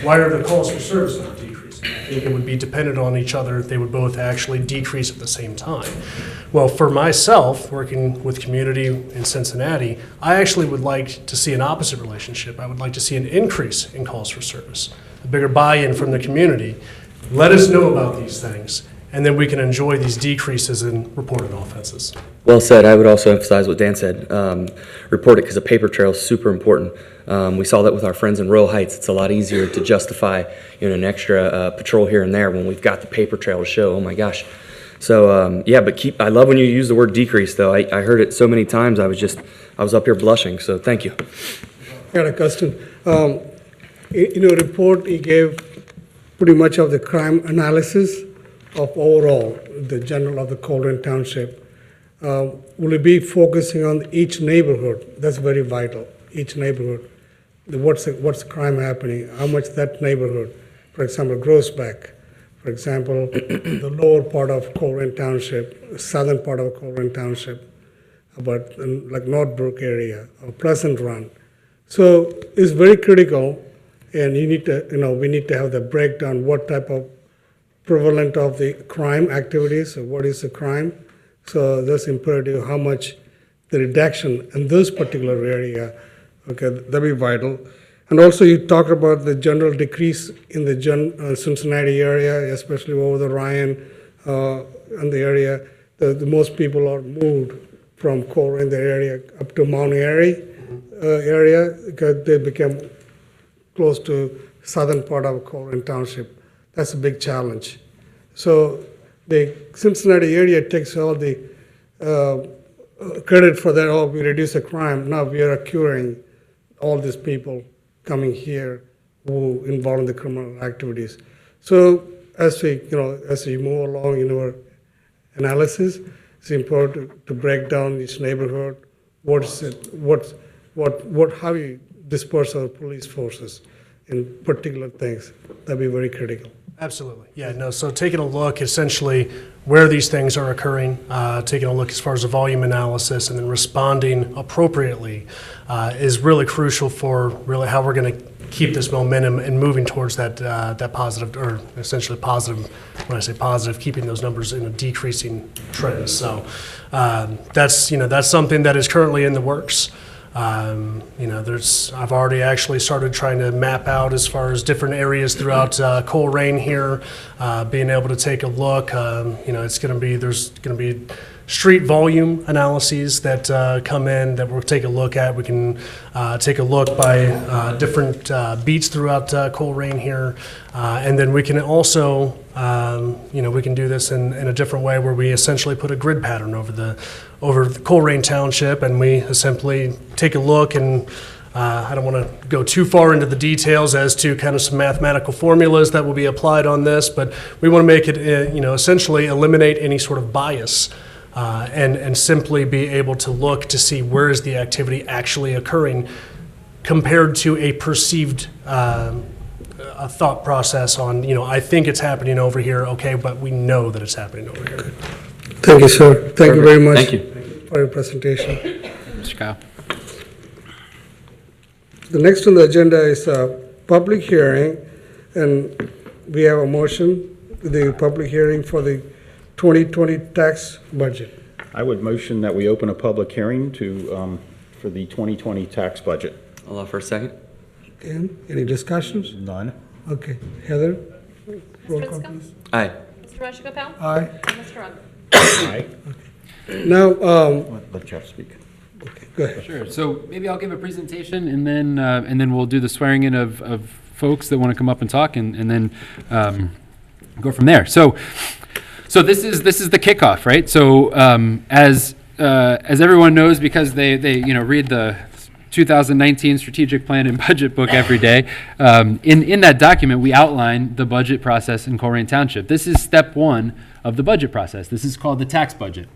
why are the calls for service not decreasing? I think it would be dependent on each other. They would both actually decrease at the same time. Well, for myself, working with community in Cincinnati, I actually would like to see an opposite relationship. I would like to see an increase in calls for service, a bigger buy-in from the community. Let us know about these things, and then we can enjoy these decreases in reported offenses. Well said. I would also emphasize what Dan said. Report it because a paper trail is super important. We saw that with our friends in Royal Heights. It's a lot easier to justify an extra patrol here and there when we've got the paper trail to show. Oh my gosh. So yeah, but I love when you use the word decrease though. I heard it so many times. I was up here blushing. So thank you. I got a question. Report he gave pretty much of the crime analysis of overall, the general of the Colerain Township. Will it be focusing on each neighborhood? That's very vital, each neighborhood. What's the crime happening? How much that neighborhood, for example, Groesbeck, for example, the lower part of Colerain Township, southern part of Colerain Township, but like Northbrook area or Pleasant Run. So it's very critical, and we need to have the breakdown, what type of prevalent of the crime activities, or what is the crime. So that's imperative, how much the reduction in this particular area, okay, that'll be vital. And also you talked about the general decrease in the Cincinnati area, especially over the Ryan and the area. The most people are moved from Colerain, the area, up to Mount Airy area, because they become close to southern part of Colerain Township. That's a big challenge. So the Cincinnati area takes all the credit for that. Oh, we reduce the crime. Now we are curing all these people coming here who involved in the criminal activities. So as we move along in our analysis, it's important to break down each neighborhood. How you disperse our police forces in particular things. That'd be very critical. Absolutely. Yeah, no, so taking a look essentially where these things are occurring, taking a look as far as the volume analysis, and then responding appropriately is really crucial for really how we're going to keep this momentum and moving towards that positive, or essentially positive, when I say positive, keeping those numbers in a decreasing trend. So that's something that is currently in the works. I've already actually started trying to map out as far as different areas throughout Colerain here, being able to take a look. There's going to be street volume analyses that come in that we'll take a look at. We can take a look by different beats throughout Colerain here, and then we can also we can do this in a different way where we essentially put a grid pattern over the Colerain Township, and we simply take a look, and I don't want to go too far into the details as to kind of some mathematical formulas that will be applied on this, but we want to make it essentially eliminate any sort of bias and simply be able to look to see where is the activity actually occurring compared to a perceived a thought process on, I think it's happening over here, okay, but we know that it's happening over here. Thank you, sir. Thank you very much. Thank you. For your presentation. Mr. Kyle. The next on the agenda is a public hearing, and we have a motion, the public hearing for the 2020 tax budget. I would motion that we open a public hearing for the 2020 tax budget. I'll offer a second. Dan, any discussions? None. Okay, Heather? Roll call, Prisco? please. Aye. Mr. Rajagopal? Aye. And Mr. Rugg? Aye. Now, Let Jeff speak. okay, go ahead. Sure. So maybe I'll give a presentation, and then we'll do the swearing in of folks that want to come up and talk, and then go from there. So this is the kickoff, right? So as everyone knows, because they read the 2019 strategic plan and budget book every day. In that document, we outline the budget process in Colerain Township. This is step one of the budget process. This is called the tax budget.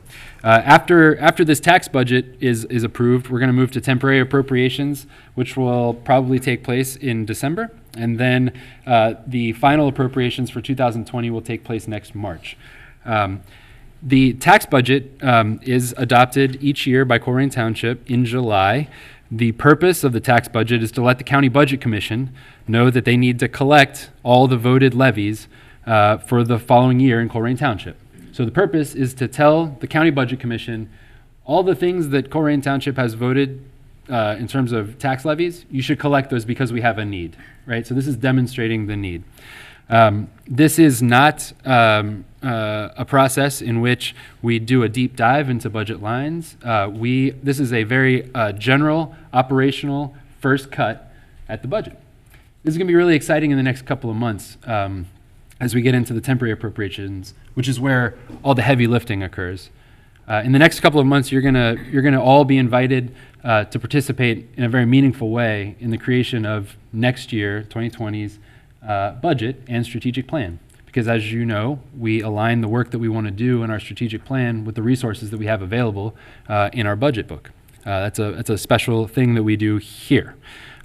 After this tax budget is approved, we're going to move to temporary appropriations, which will probably take place in December. And then the final appropriations for 2020 will take place next March. The tax budget is adopted each year by Colerain Township in July. The purpose of the tax budget is to let the County Budget Commission know that they need to collect all the voted levies for the following year in Colerain Township. So the purpose is to tell the County Budget Commission all the things that Colerain Township has voted in terms of tax levies, you should collect those because we have a need, right? So this is demonstrating the need. This is not a process in which we do a deep dive into budget lines. This is a very general, operational first cut at the budget. This is going to be really exciting in the next couple of months as we get into the temporary appropriations, which is where all the heavy lifting occurs. In the next couple of months, you're gonna all be invited to participate in a very meaningful way in the creation of next year, 2020's budget and strategic plan. Because as you know, we align the work that we want to do in our strategic plan with the resources that we have available in our budget book. That's a special thing that we do here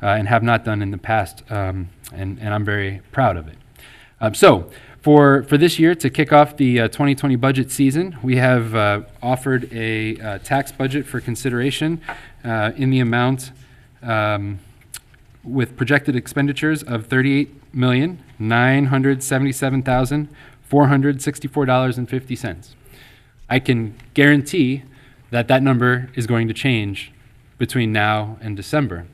and have not done in the past, and I'm very proud of it. So for this year, to kick off the 2020 budget season, we have offered a tax budget for consideration in the amount with projected expenditures of $38,977,464.50. I can guarantee that that number is going to change between now and December,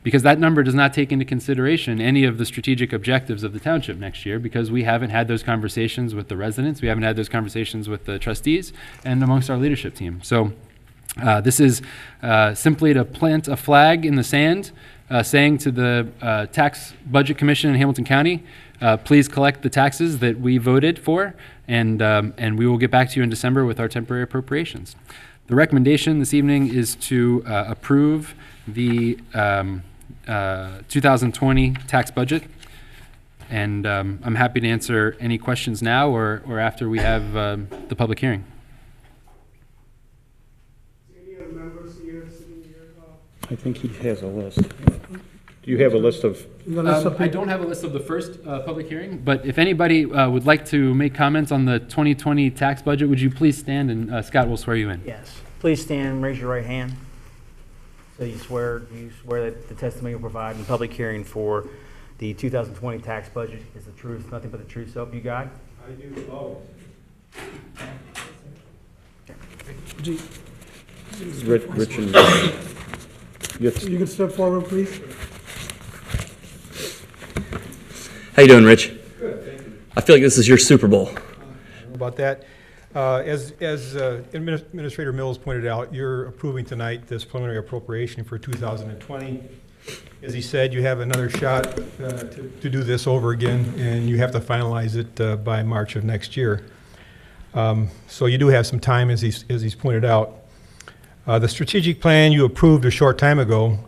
because that number does not take into consideration any of the strategic objectives of the township next year, because we haven't had those conversations with the residents, we haven't had those conversations with the trustees and amongst our leadership team. So this is simply to plant a flag in the sand, saying to the Tax Budget Commission in Hamilton County, please collect the taxes that we voted for, and we will get back to you in December with our temporary appropriations. The recommendation this evening is to approve the 2020 tax budget, and I'm happy to answer any questions now or after we have the public hearing. Any other members here sitting here? I think he has a list. Do you have a list of? I don't have a list of the first public hearing, but if anybody would like to make comments on the 2020 tax budget, would you please stand, and Scott will swear you in. Yes. Please stand and raise your right hand. So you swear that the testimony you provide in public hearing for the 2020 tax budget is the truth, nothing but the truth, so help you God? I do always. Rich and You can step forward, please. How you doing, Rich? Good, thank you. I feel like this is your Super Bowl. About that. As Administrator Mills pointed out, you're approving tonight this preliminary appropriation for 2020. As he said, you have another shot to do this over again, and you have to finalize it by March of next year. So you do have some time, as he's pointed out. The strategic plan you approved a short time ago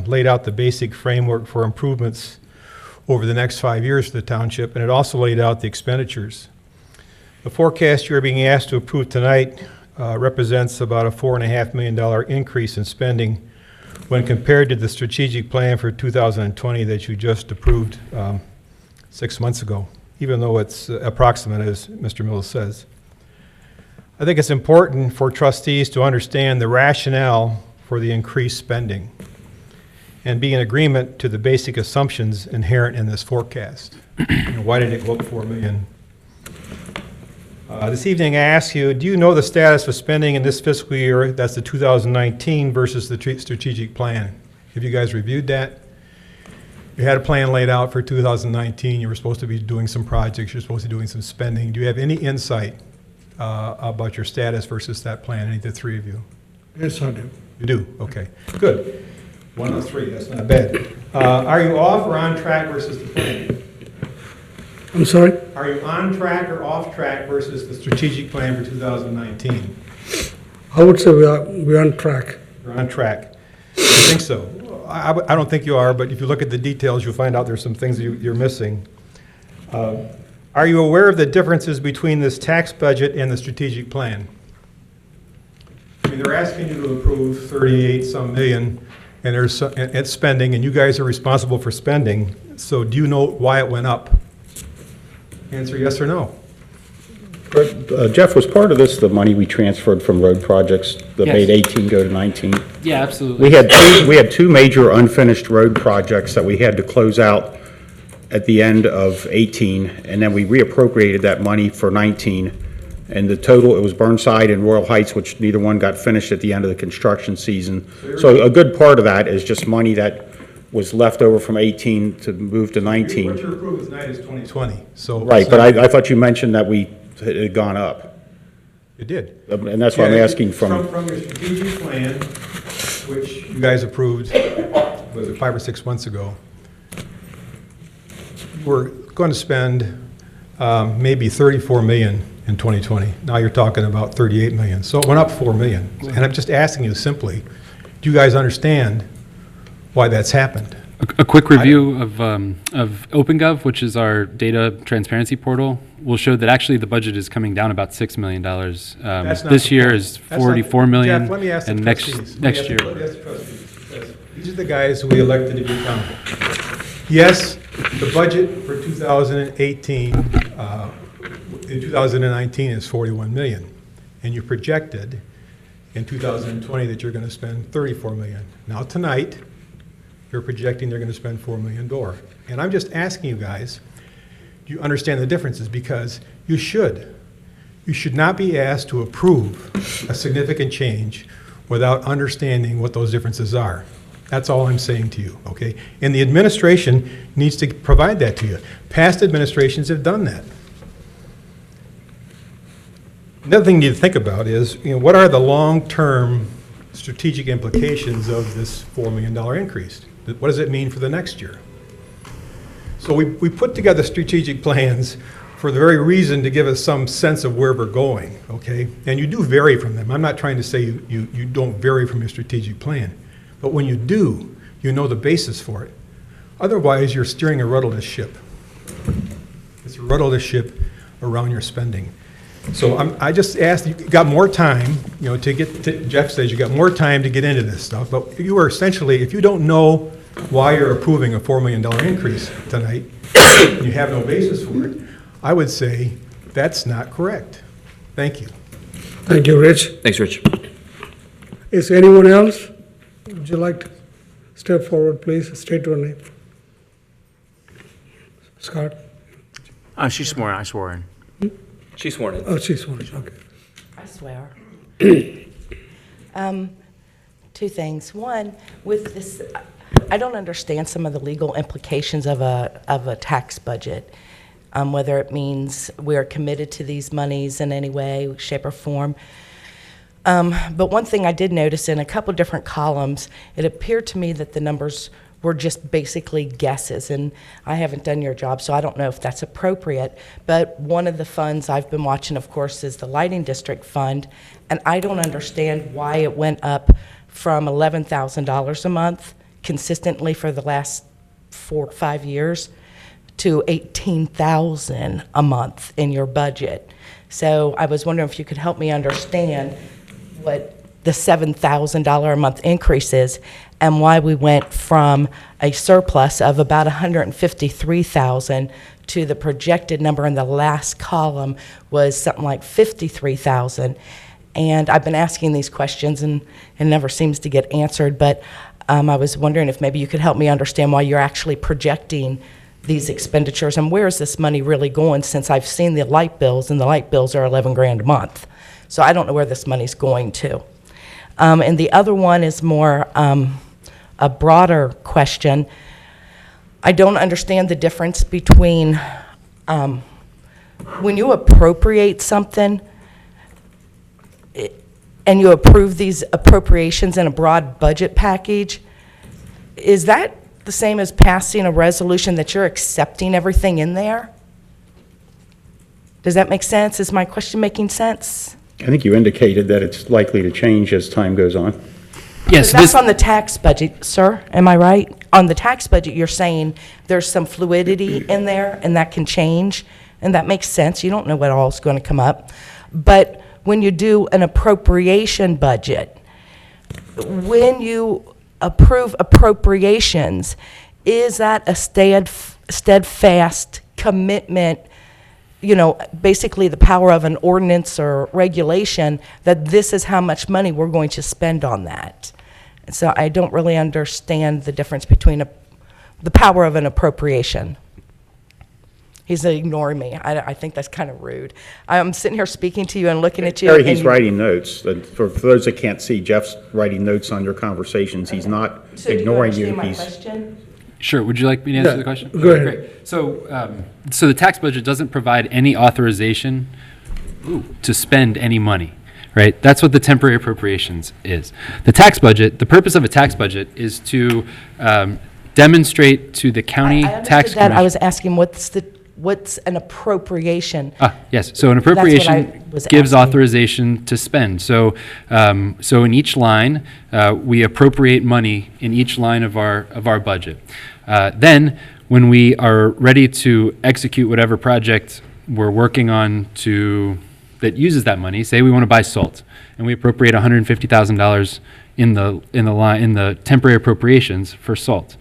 laid out the basic framework for improvements over the next 5 years for the township, and it also laid out the expenditures. The forecast you're being asked to approve tonight represents about a $4.5 million increase in spending when compared to the strategic plan for 2020 that you just approved 6 months ago, even though it's approximate, as Mr. Mills says. I think it's important for trustees to understand the rationale for the increased spending and be in agreement to the basic assumptions inherent in this forecast. Why did it go up $4 million? This evening I ask you, do you know the status of spending in this fiscal year, that's the 2019 versus the strategic plan? Have you guys reviewed that? You had a plan laid out for 2019, you were supposed to be doing some projects, you're supposed to be doing some spending. Do you have any insight about your status versus that plan, any of the three of you? Yes, I do. You do? Okay, good. 1 of 3, that's not bad. Are you off or on track versus the plan? I'm sorry? Are you on track or off track versus the strategic plan for 2019? I would say we're on track. You're on track. I think so. I don't think you are, but if you look at the details, you'll find out there's some things you're missing. Are you aware of the differences between this tax budget and the strategic plan? I mean, they're asking you to approve 38 some million, and it's spending, and you guys are responsible for spending. So do you know why it went up? Answer yes or no. Jeff, was part of this the money we transferred from road projects that Yes. made 18 go to 19? Yeah, absolutely. We had two major unfinished road projects that we had to close out at the end of 18, and then we reappropriated that money for 19. And the total, it was Burnside and Royal Heights, which neither one got finished at the end of the construction season. So a good part of that is just money that was left over from 18 to move to 19. What you're approving tonight is 2020, so. Right, but I thought you mentioned that it had gone up. It did. And that's why I'm Yeah, asking from, From your strategic plan, which you guys approved, was it 5 or 6 months ago, we're going to spend maybe 34 million in 2020. Now you're talking about 38 million. So it went up 4 million. And I'm just asking you simply, do you guys understand why that's happened? A quick review of OpenGov, which is our data transparency portal, will show that actually the budget is coming down about $6 million. That's not This the year point. is That's not- 44 million, Jeff, let me ask the and trustees. next Let me ask year. the trustees, because these are the guys who we elected to be accountable. Yes, the budget for 2018, in 2019 is 41 million, and you projected in 2020 that you're going to spend 34 million. Now tonight, you're projecting they're going to spend 4 million more. And I'm just asking you guys, do you understand the differences? Because you should. You should not be asked to approve a significant change without understanding what those differences are. That's all I'm saying to you, okay? And the administration needs to provide that to you. Past administrations have done that. Another thing you need to think about is, what are the long-term strategic implications of this $4 million increase? What does it mean for the next year? So we put together strategic plans for the very reason to give us some sense of where we're going, okay? And you do vary from them. I'm not trying to say you don't vary from your strategic plan. But when you do, you know the basis for it. Otherwise, you're steering a rudderless ship. It's a rudderless ship around your spending. So I just asked, you got more time, to get to, Jeff says you got more time to get into this stuff, but you are essentially, if you don't know why you're approving a $4 million increase tonight, and you have no basis for it, I would say that's not correct. Thank you. Thank you, Rich. Thanks, Rich. Is anyone else? Would you like to step forward, please? State your name. Scott? She's sworn. I swore in. She's sworn in. Oh, she's one, okay. I swear. Two things. One, with this, I don't understand some of the legal implications of a tax budget, whether it means we're committed to these monies in any way, shape, or form. But one thing I did notice in a couple different columns, it appeared to me that the numbers were just basically guesses, and I haven't done your job, so I don't know if that's appropriate. But one of the funds I've been watching, of course, is the Lighting District Fund, and I don't understand why it went up from $11,000 a month consistently for the last 4 to 5 years to $18,000 a month in your budget. So I was wondering if you could help me understand what the $7,000 a month increase is, and why we went from a surplus of about $153,000 to the projected number in the last column was something like $53,000. And I've been asking these questions and it never seems to get answered, but I was wondering if maybe you could help me understand why you're actually projecting these expenditures, and where is this money really going, since I've seen the light bills, and the light bills are 11 grand a month. So I don't know where this money's going to. And the other one is more a broader question. I don't understand the difference between when you appropriate something and you approve these appropriations in a broad budget package, is that the same as passing a resolution that you're accepting everything in there? Does that make sense? Is my question making sense? I think you indicated that it's likely to change as time goes on. Yes, That's on the tax budget, sir, am I right? On the tax budget, you're saying there's some fluidity in there, and that can change, and that makes sense. You don't know what all is going to come up. But when you do an appropriation budget, when you approve appropriations, is that a steadfast commitment, you know, basically the power of an ordinance or regulation, that this is how much money we're going to spend on that? And so I don't really understand the difference between the power of an appropriation. He's ignoring me. I think that's kind of rude. I'm sitting here speaking to you and looking at you. Terry, he's and- writing notes. And for those that can't see, Jeff's writing notes on your conversations. He's not So do you ignoring you. understand my He's question? Sure. Would you like me to answer Yeah, the question? go Okay, ahead. Great. So the tax budget doesn't provide any authorization to spend any money, right? That's what the temporary appropriations is. The tax budget, the purpose of a tax budget is to demonstrate to the county I tax understood that. I commission. was asking what's an appropriation? Yes, so an That's what I appropriation was gives asking. authorization to spend. So in each line, we appropriate money in each line of our budget. Then, when we are ready to execute whatever project we're working on that uses that money, say we want to buy salt, and we appropriate $150,000 in the temporary appropriations for salt.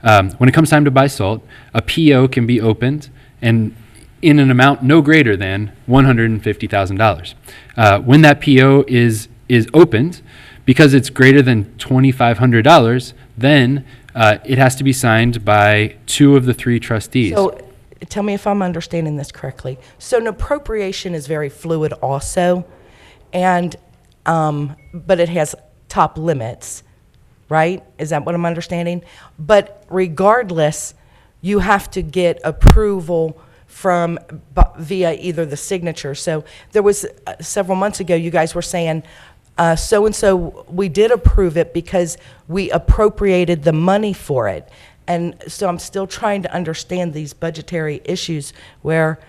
When it comes time to buy salt, a PO can be opened and in an amount no greater than $150,000. When that PO is opened, because it's greater than $2,500, then it has to be signed by 2 of the 3 trustees. So tell me if I'm understanding this correctly. So an appropriation is very fluid also, and but it has top limits, right? Is that what I'm understanding? But regardless, you have to get approval via either the signature. So there was several months ago, you guys were saying, so-and-so, we did approve it because we appropriated the money for it. And so I'm still trying to understand these budgetary issues where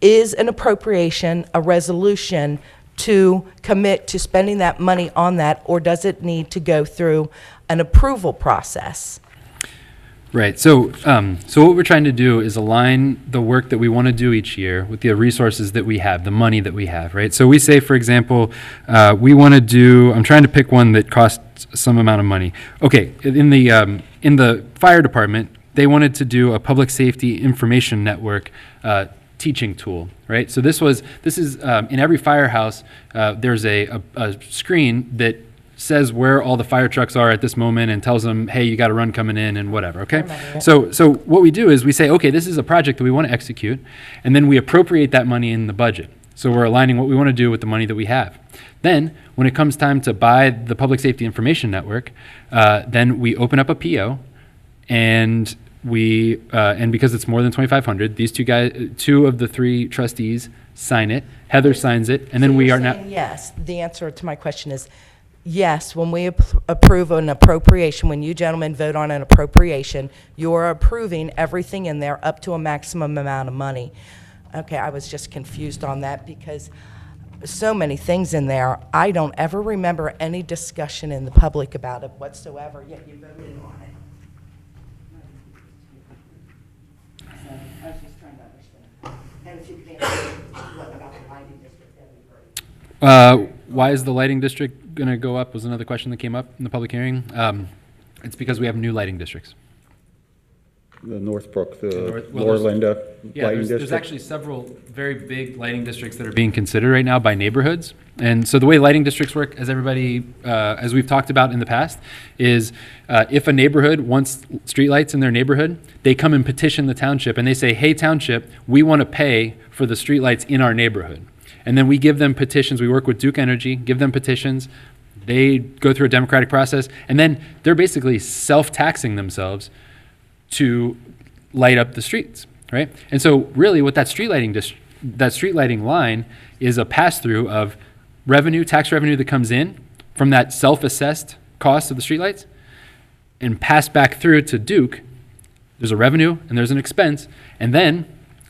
is an appropriation a resolution to commit to spending that money on that, or does it need to go through an approval process? Right. So what we're trying to do is align the work that we want to do each year with the resources that we have, the money that we have, right? So we say, for example, we want to do, I'm trying to pick one that costs some amount of money. Okay, in the fire department, they wanted to do a public safety information network teaching tool, right? So this is in every firehouse, there's a screen that says where all the fire trucks are at this moment and tells them, hey, you got a run coming in and whatever, okay? So what we do is we say, okay, this is a project that we want to execute, and then we appropriate that money in the budget. So we're aligning what we want to do with the money that we have. Then, when it comes time to buy the Public Safety Information Network, then we open up a PO, and and because it's more than 2,500, these 2 of the 3 trustees sign it. Heather signs it, and then So we you're are now. saying yes. The answer to my question is yes. When we approve an appropriation, when you gentlemen vote on an appropriation, you are approving everything in there up to a maximum amount of money. Okay, I was just confused on that because so many things in there. I don't ever remember any discussion in the public about it whatsoever, yet you voted on it. So I was just trying to understand. And if you could answer what about the lighting district, that'd be great. Why is the lighting district going to go up was another question that came up in the public hearing. It's because we have new lighting districts. the Northbrook, the Well, Lower there's- Linda Yeah, lighting there's district. actually several very big lighting districts that are being considered right now by neighborhoods. And so the way lighting districts work, as everybody, as we've talked about in the past, is if a neighborhood wants streetlights in their neighborhood, they come and petition the township and they say, hey, township, we want to pay for the streetlights in our neighborhood. And then we give them petitions. We work with Duke Energy, give them petitions. They go through a democratic process, and then they're basically self-taxing themselves to light up the streets, right? And so really what that street lighting line is a pass-through of revenue, tax revenue that comes in from that self-assessed cost of the streetlights and passed back through to Duke. There's a revenue and there's an expense, and then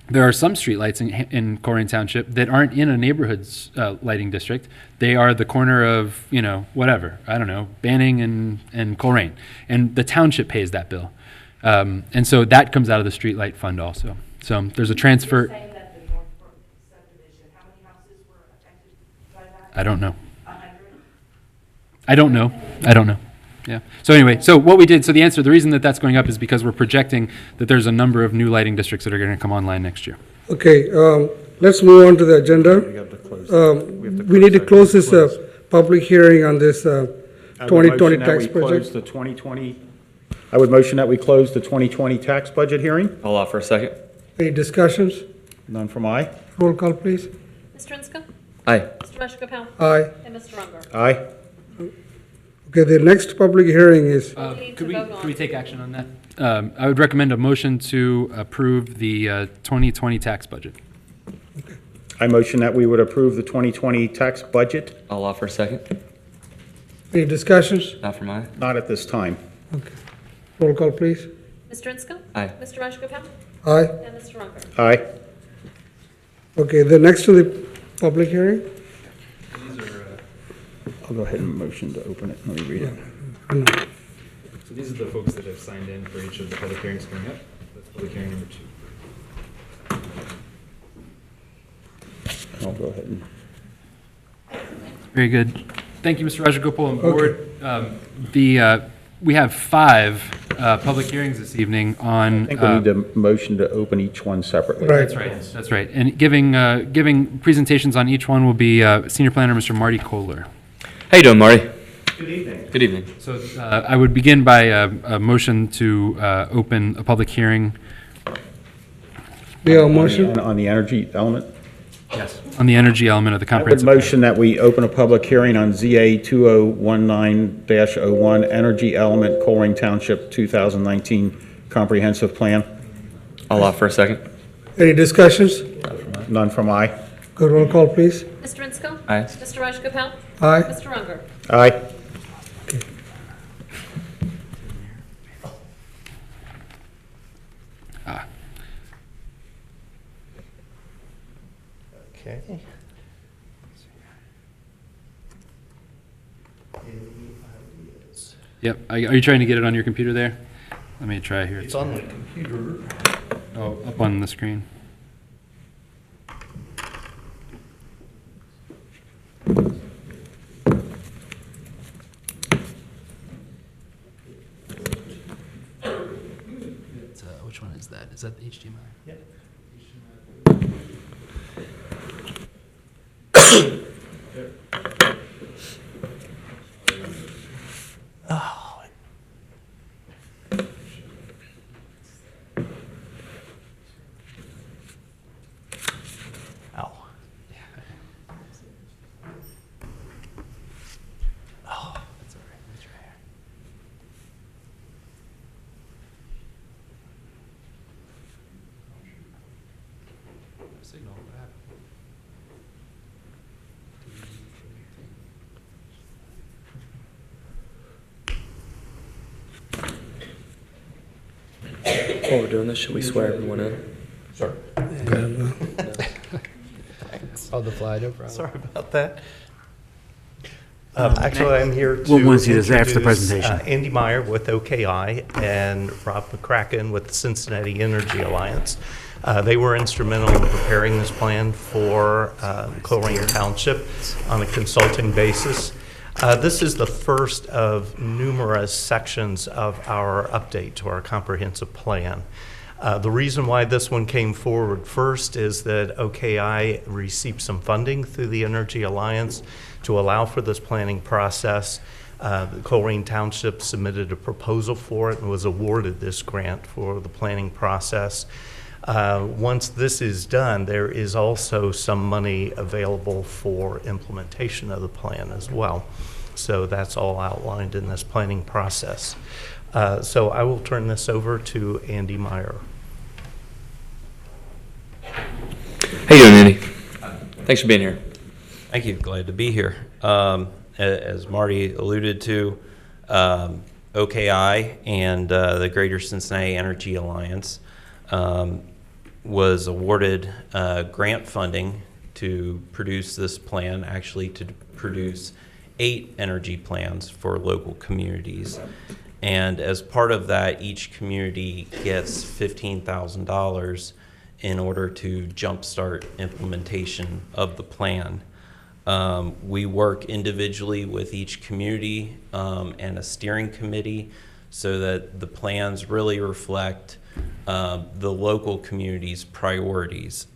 there are some streetlights in Colerain Township that aren't in a neighborhood's lighting district. They are the corner of, whatever, I don't know, Banning and Colerain. And the township pays that bill. And so that comes out of the streetlight fund also. So there's a transfer. Saying that the Northbrook subdivision, how many houses were affected by that? I don't know. 100? I don't know. Yeah. So anyway, so what we did, so the reason that that's going up is because we're projecting that there's a number of new lighting districts that are going to come online next year. Okay, let's move on to the agenda. We need to close this public hearing on this 2020 tax project. I would motion that we close the 2020 tax budget hearing. I'll offer a second. Any discussions? None from I. Roll call, please. Mr. Enscombe? Aye. Mr. Rajagopal? Aye. And Mr. Unger? Aye. Okay, the next public hearing is, Could we take action on that? I would recommend a motion to approve the 2020 tax budget. I motion that we would approve the 2020 tax budget. I'll offer a second. any discussions? Not for mine. Not at this time. Okay. Roll call, please. Mr. Enscombe? Aye. Mr. Rajagopal? Aye. And Mr. Unger? Aye. Okay, the next to the public hearing? I'll go ahead and motion to open it. Let me read it. So these are the folks that have signed in for each of the public hearings coming up. That's public hearing number 2. I'll go ahead and. Very good. Thank you, Mr. Rajagopal and board. We have 5 public hearings this evening on. I think we need to motion to open each one separately. Right. That's right. That's right. And giving presentations on each one will be Senior Planner Mr. Marty Kohler. How you doing, Marty? Good evening. Good evening. So I would begin by a motion to open a public hearing. We have a motion? On the energy element? Yes. On the energy element of the I would comprehensive plan. motion that we open a public hearing on ZA 2019-01 Energy Element Colerain Township 2019 Comprehensive Plan. I'll offer a second. Any discussions? None from I. Good, roll call, please. Mr. Enscombe? Aye. Mr. Rajagopal? Aye. Mr. Unger? Aye. Okay. Yep. Are you trying to get it on your computer there? Let me try here. It's on the computer. Oh, up on the screen. Which one is that? Is that the HDMI? Yep. Oh. Ow. Oh, that's all right. That's right here. Signal. What happened? While we're doing this, should we swear everyone in? Sorry. On the fly, no problem. Sorry about that. Actually, I'm here to We'll see this after the introduce, presentation. Andy Meyer with OKI and Rob McCracken with the Cincinnati Energy Alliance. They were instrumental in preparing this plan for Colerain Township on a consulting basis. This is the first of numerous sections of our update to our comprehensive plan. The reason why this one came forward first is that OKI received some funding through the Energy Alliance to allow for this planning process. Colerain Township submitted a proposal for it and was awarded this grant for the planning process. Once this is done, there is also some money available for implementation of the plan as well. So that's all outlined in this planning process. So I will turn this over to Andy Meyer. How you doing, Andy? Thanks for being here. Thank you. Glad to be here. As Marty alluded to, OKI and the Greater Cincinnati Energy Alliance was awarded grant funding to produce this plan, actually to produce 8 energy plans for local communities. And as part of that, each community gets $15,000 in order to jumpstart implementation of the plan. We work individually with each community and a steering committee so that the plans really reflect the local community's priorities.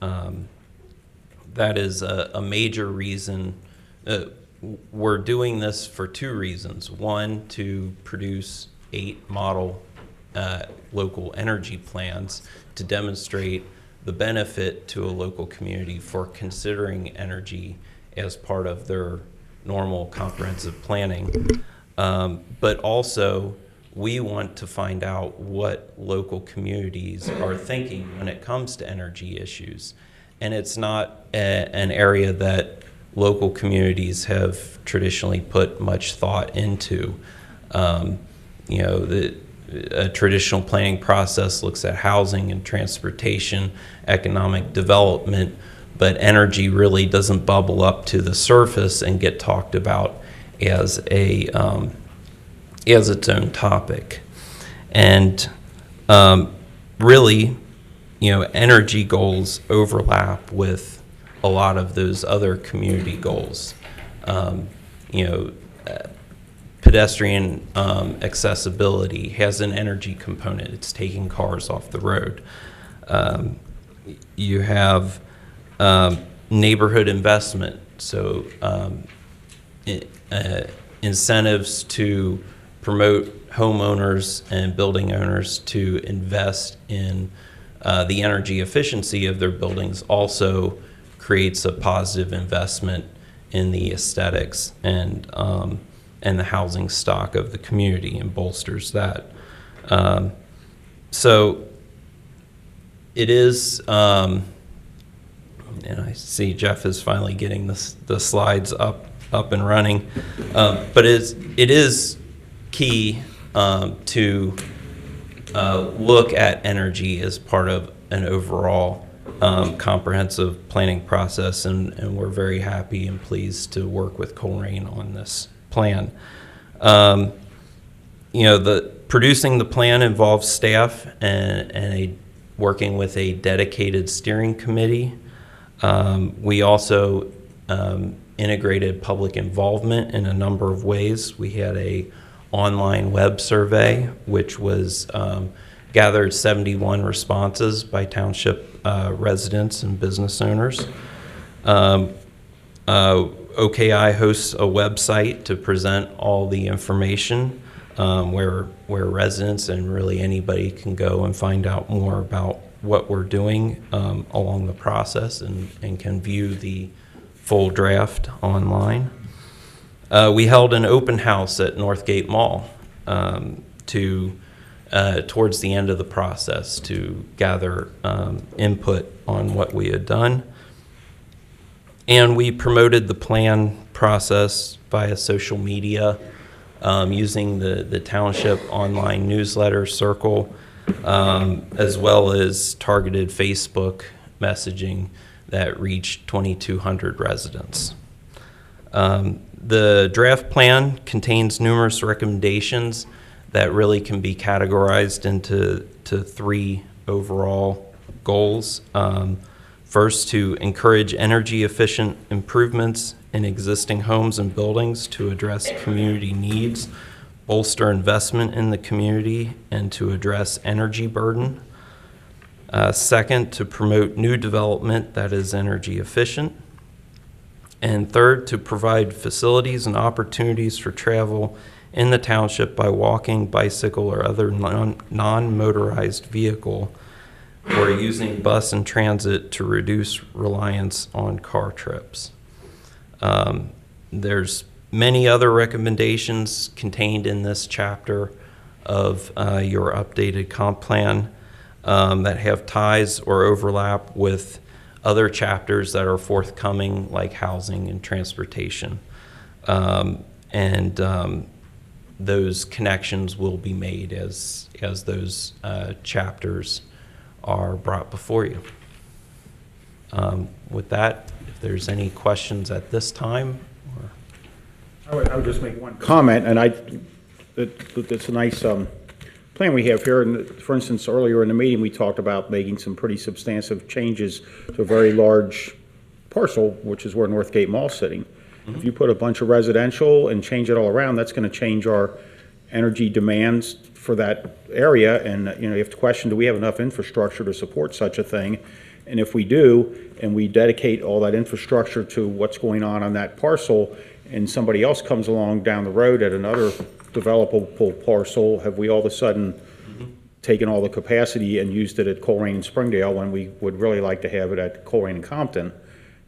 That is a major reason. We're doing this for 2 reasons. One, to produce 8 model local energy plans to demonstrate the benefit to a local community for considering energy as part of their normal comprehensive planning. But also, we want to find out what local communities are thinking when it comes to energy issues. And it's not an area that local communities have traditionally put much thought into. You know, a traditional planning process looks at housing and transportation, economic development, but energy really doesn't bubble up to the surface and get talked about as its own topic. And really, you know, energy goals overlap with a lot of those other community goals. You know, pedestrian accessibility has an energy component. It's taking cars off the road. You have neighborhood investment, so incentives to promote homeowners and building owners to invest in the energy efficiency of their buildings also creates a positive investment in the aesthetics and the housing stock of the community and bolsters that. So it is, and I see Jeff is finally getting the slides up and running, but it is key to look at energy as part of an overall comprehensive planning process, and we're very happy and pleased to work with Colerain on this plan. You know, producing the plan involves staff and working with a dedicated steering committee. We also integrated public involvement in a number of ways. We had a online web survey, which was gathered 71 responses by township residents and business owners. OKI hosts a website to present all the information where residents and really anybody can go and find out more about what we're doing along the process and can view the full draft online. We held an open house at Northgate Mall towards the end of the process to gather input on what we had done. And we promoted the plan process via social media using the township online newsletter circle, as well as targeted Facebook messaging that reached 2,200 residents. The draft plan contains numerous recommendations that really can be categorized into 3 overall goals. First, to encourage energy efficient improvements in existing homes and buildings to address community needs, bolster investment in the community, and to address energy burden. Second, to promote new development that is energy efficient. And third, to provide facilities and opportunities for travel in the township by walking, bicycle, or other non-motorized vehicle, or using bus and transit to reduce reliance on car trips. There's many other recommendations contained in this chapter of your updated comp plan that have ties or overlap with other chapters that are forthcoming, like housing and transportation. Those connections will be made as those chapters are brought before you. With that, if there's any questions at this time, or I would just make one comment, and it's a nice plan we have here. And for instance, earlier in the meeting, we talked about making some pretty substantive changes to a very large parcel, which is where Northgate Mall's sitting. If you put a bunch of residential and change it all around, that's going to change our energy demands for that area. And you have to question, do we have enough infrastructure to support such a thing? And if we do, and we dedicate all that infrastructure to what's going on that parcel, and somebody else comes along down the road at another developable parcel, have we all of a sudden taken all the capacity and used it at Colerain and Springdale when we would really like to have it at Colerain and Compton?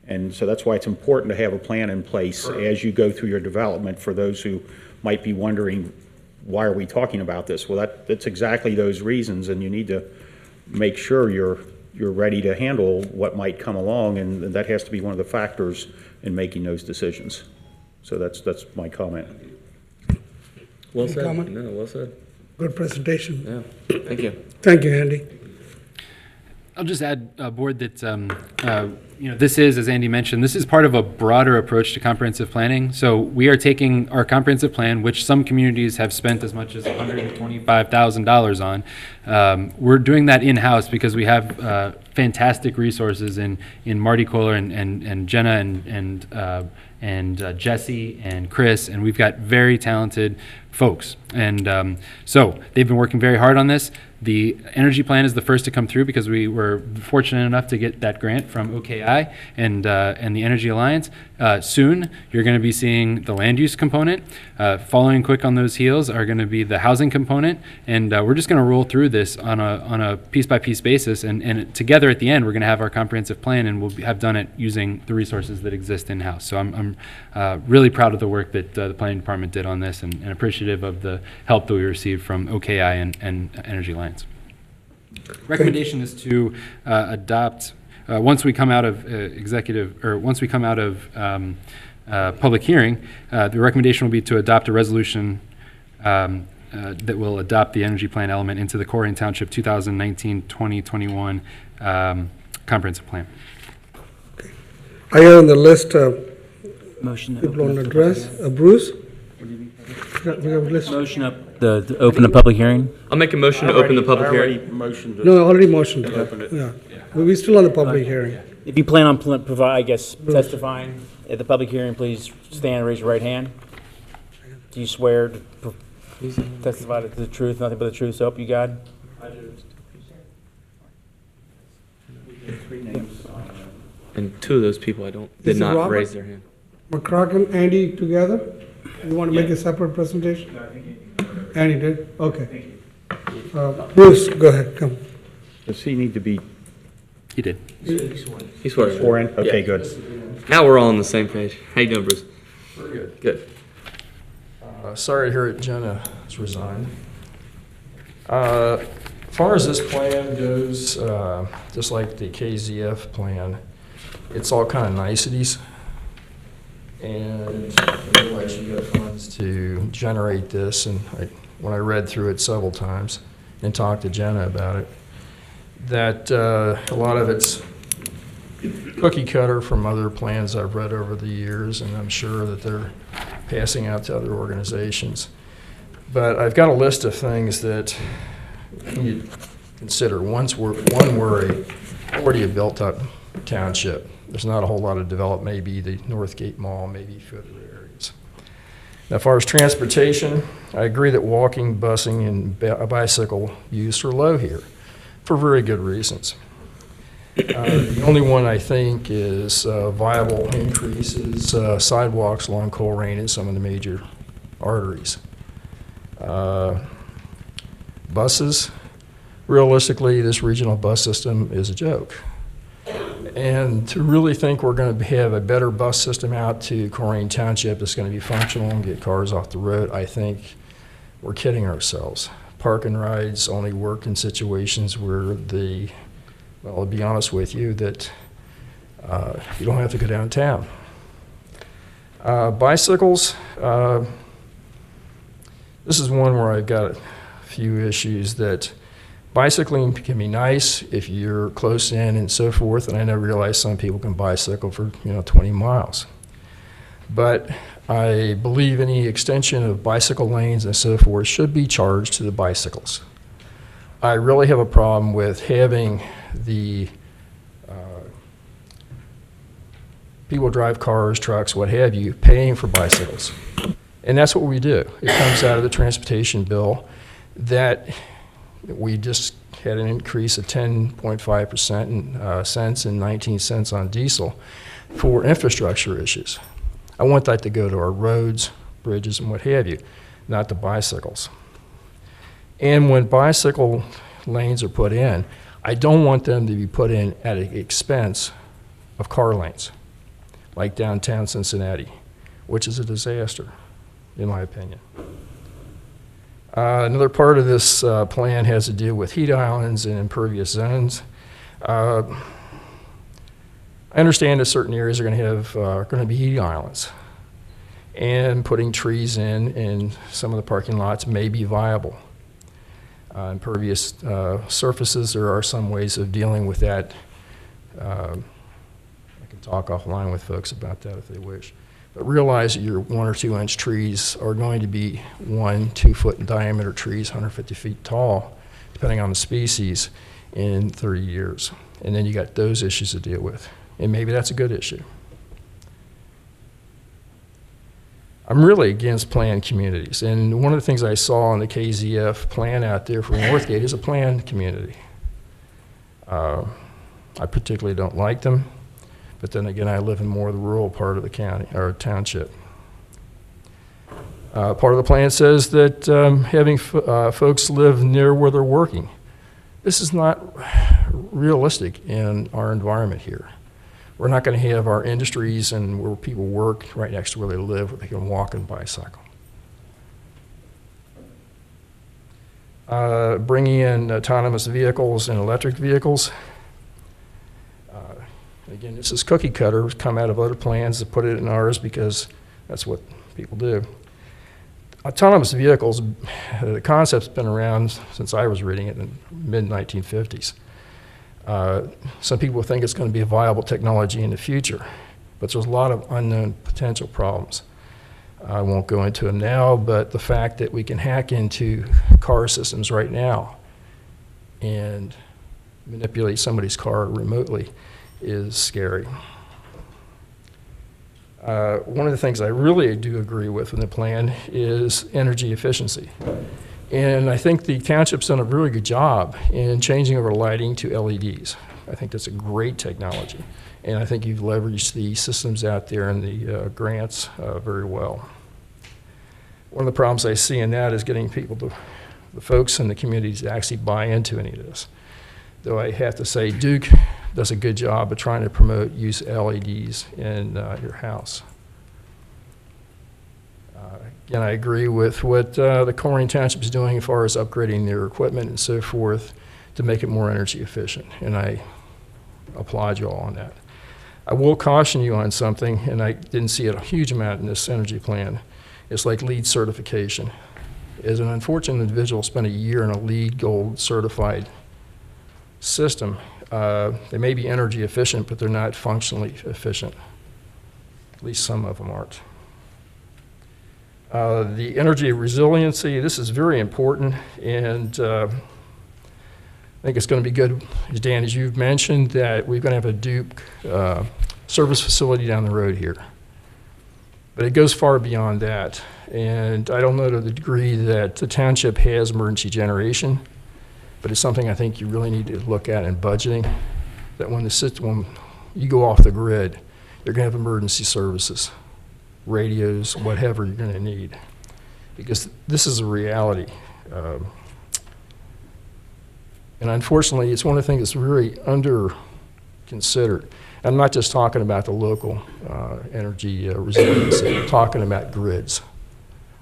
And so that's why it's important to have a plan in place as you go through your development. For those who might be wondering, why are we talking about this? Well, that's exactly those reasons, and you need to make sure you're ready to handle what might come along, and that has to be one of the factors in making those decisions. So that's my comment. Well Any said. comment? No, well said. Good presentation. Yeah, thank you. Thank you, Andy. I'll just add, Board, that this is, as Andy mentioned, this is part of a broader approach to comprehensive planning. So we are taking our comprehensive plan, which some communities have spent as much as $125,000 on. We're doing that in-house because we have fantastic resources in Marty Kohler and Jenna and Jesse and Chris, and we've got very talented folks. And so they've been working very hard on this. The energy plan is the first to come through because we were fortunate enough to get that grant from OKI and the Energy Alliance. Soon, you're going to be seeing the land use component. Following quick on those heels are going to be the housing component, and we're just going to roll through this on a piece-by-piece basis, and together at the end, we're going to have our comprehensive plan, and we'll have done it using the resources that exist in-house. So I'm really proud of the work that the planning department did on this, and appreciative of the help that we received from OKI and Energy Alliance. Recommendation is to adopt, once we come out of public hearing, the recommendation will be to adopt a resolution that will adopt the energy plan element into the Colerain Township 2019-2021 comprehensive plan. Are you on the list? Motion to People open on up address? Bruce? We have a list. Motion up to open the public hearing. I'll make a motion to open the public hearing. No, I already motioned to open it. Yeah. We're still on the public hearing. If you plan on testifying at the public hearing, please stand and raise your right hand. Do you swear to testify to the truth, nothing but the truth, so help you God? I do. And two of those people did Is it not Robert? raise their hand. McCracken, Andy together? You want to make a separate presentation? Andy did? Okay. Bruce, go ahead, come. Does he need to be He did. He swore. sworn in? Okay, Yeah. good. Now we're all on the same page. How you doing, Bruce? Very good. Good. Sorry to hear that Jenna has resigned. As far as this plan goes, just like the KZF plan, it's all kind of niceties. And I realize you got funds to generate this, and when I read through it several times and talked to Jenna about it, that a lot of it's cookie cutter from other plans I've read over the years, and I'm sure that they're passing out to other organizations. But I've got a list of things that you consider. One, we're already a built-up township. There's not a whole lot of development, maybe the Northgate Mall, maybe a few other areas. Now, as far as transportation, I agree that walking, busing, and bicycle use are low here for very good reasons. The only one I think is viable increase is sidewalks along Colerain and some of the major arteries. Buses, realistically, this regional bus system is a joke. And to really think we're going to have a better bus system out to Colerain Township that's going to be functional and get cars off the road, I think we're kidding ourselves. Park and rides only work in situations where well, I'll be honest with you, that you don't have to go downtown. Bicycles, this is one where I've got a few issues that Bicycling can be nice if you're close in and so forth, and I never realized some people can bicycle for 20 miles. But I believe any extension of bicycle lanes and so forth should be charged to the bicycles. I really have a problem with having the people drive cars, trucks, what have you, paying for bicycles. And that's what we do. It comes out of the transportation bill that we just had an increase of 10.5% in cents and 19 cents on diesel for infrastructure issues. I want that to go to our roads, bridges, and what have you, not the bicycles. And when bicycle lanes are put in, I don't want them to be put in at the expense of car lanes, like downtown Cincinnati, which is a disaster, in my opinion. Another part of this plan has to do with heat islands and impervious zones. I understand that certain areas are going to be heat islands, and putting trees in some of the parking lots may be viable. Impervious surfaces, there are some ways of dealing with that. I can talk offline with folks about that if they wish. But realize that your 1 or 2 inch trees are going to be 1, 2 foot in diameter trees, 150 feet tall, depending on the species, in 30 years. And then you got those issues to deal with. And maybe that's a good issue. I'm really against planned communities. And one of the things I saw in the KZF plan out there for Northgate is a planned community. I particularly don't like them. But then again, I live in more of the rural part of the county, or township. Part of the plan says that having folks live near where they're working. This is not realistic in our environment here. We're not going to have our industries and where people work right next to where they live, where they can walk and bicycle. Bringing in autonomous vehicles and electric vehicles. Again, this is cookie cutter. It's come out of other plans to put it in ours because that's what people do. Autonomous vehicles, the concept's been around since I was reading it in the mid-1950s. Some people think it's going to be a viable technology in the future, but there's a lot of unknown potential problems. I won't go into them now, but the fact that we can hack into car systems right now and manipulate somebody's car remotely is scary. One of the things I really do agree with in the plan is energy efficiency. And I think the township's done a really good job in changing over lighting to LEDs. I think that's a great technology. And I think you've leveraged the systems out there and the grants very well. One of the problems I see in that is getting people the folks in the communities to actually buy into any of this. Though I have to say Duke does a good job of trying to promote use of LEDs in your house. Again, I agree with what the Colerain Township is doing as far as upgrading their equipment and so forth to make it more energy efficient, and I applaud you all on that. I will caution you on something, and I didn't see it a huge amount in this energy plan. It's like LEED certification. As an unfortunate individual, spent a year in a LEED Gold certified system. They may be energy efficient, but they're not functionally efficient. At least some of them aren't. The energy resiliency, this is very important, and I think it's going to be good, Dan, as you've mentioned, that we're going to have a Duke service facility down the road here. But it goes far beyond that, and I don't know to the degree that the township has emergency generation, but it's something I think you really need to look at in budgeting, that when you go off the grid, you're going to have emergency services, radios, whatever you're going to need, because this is a reality. And unfortunately, it's one of the things that's really under-considered. I'm not just talking about the local energy resiliency, I'm talking about grids.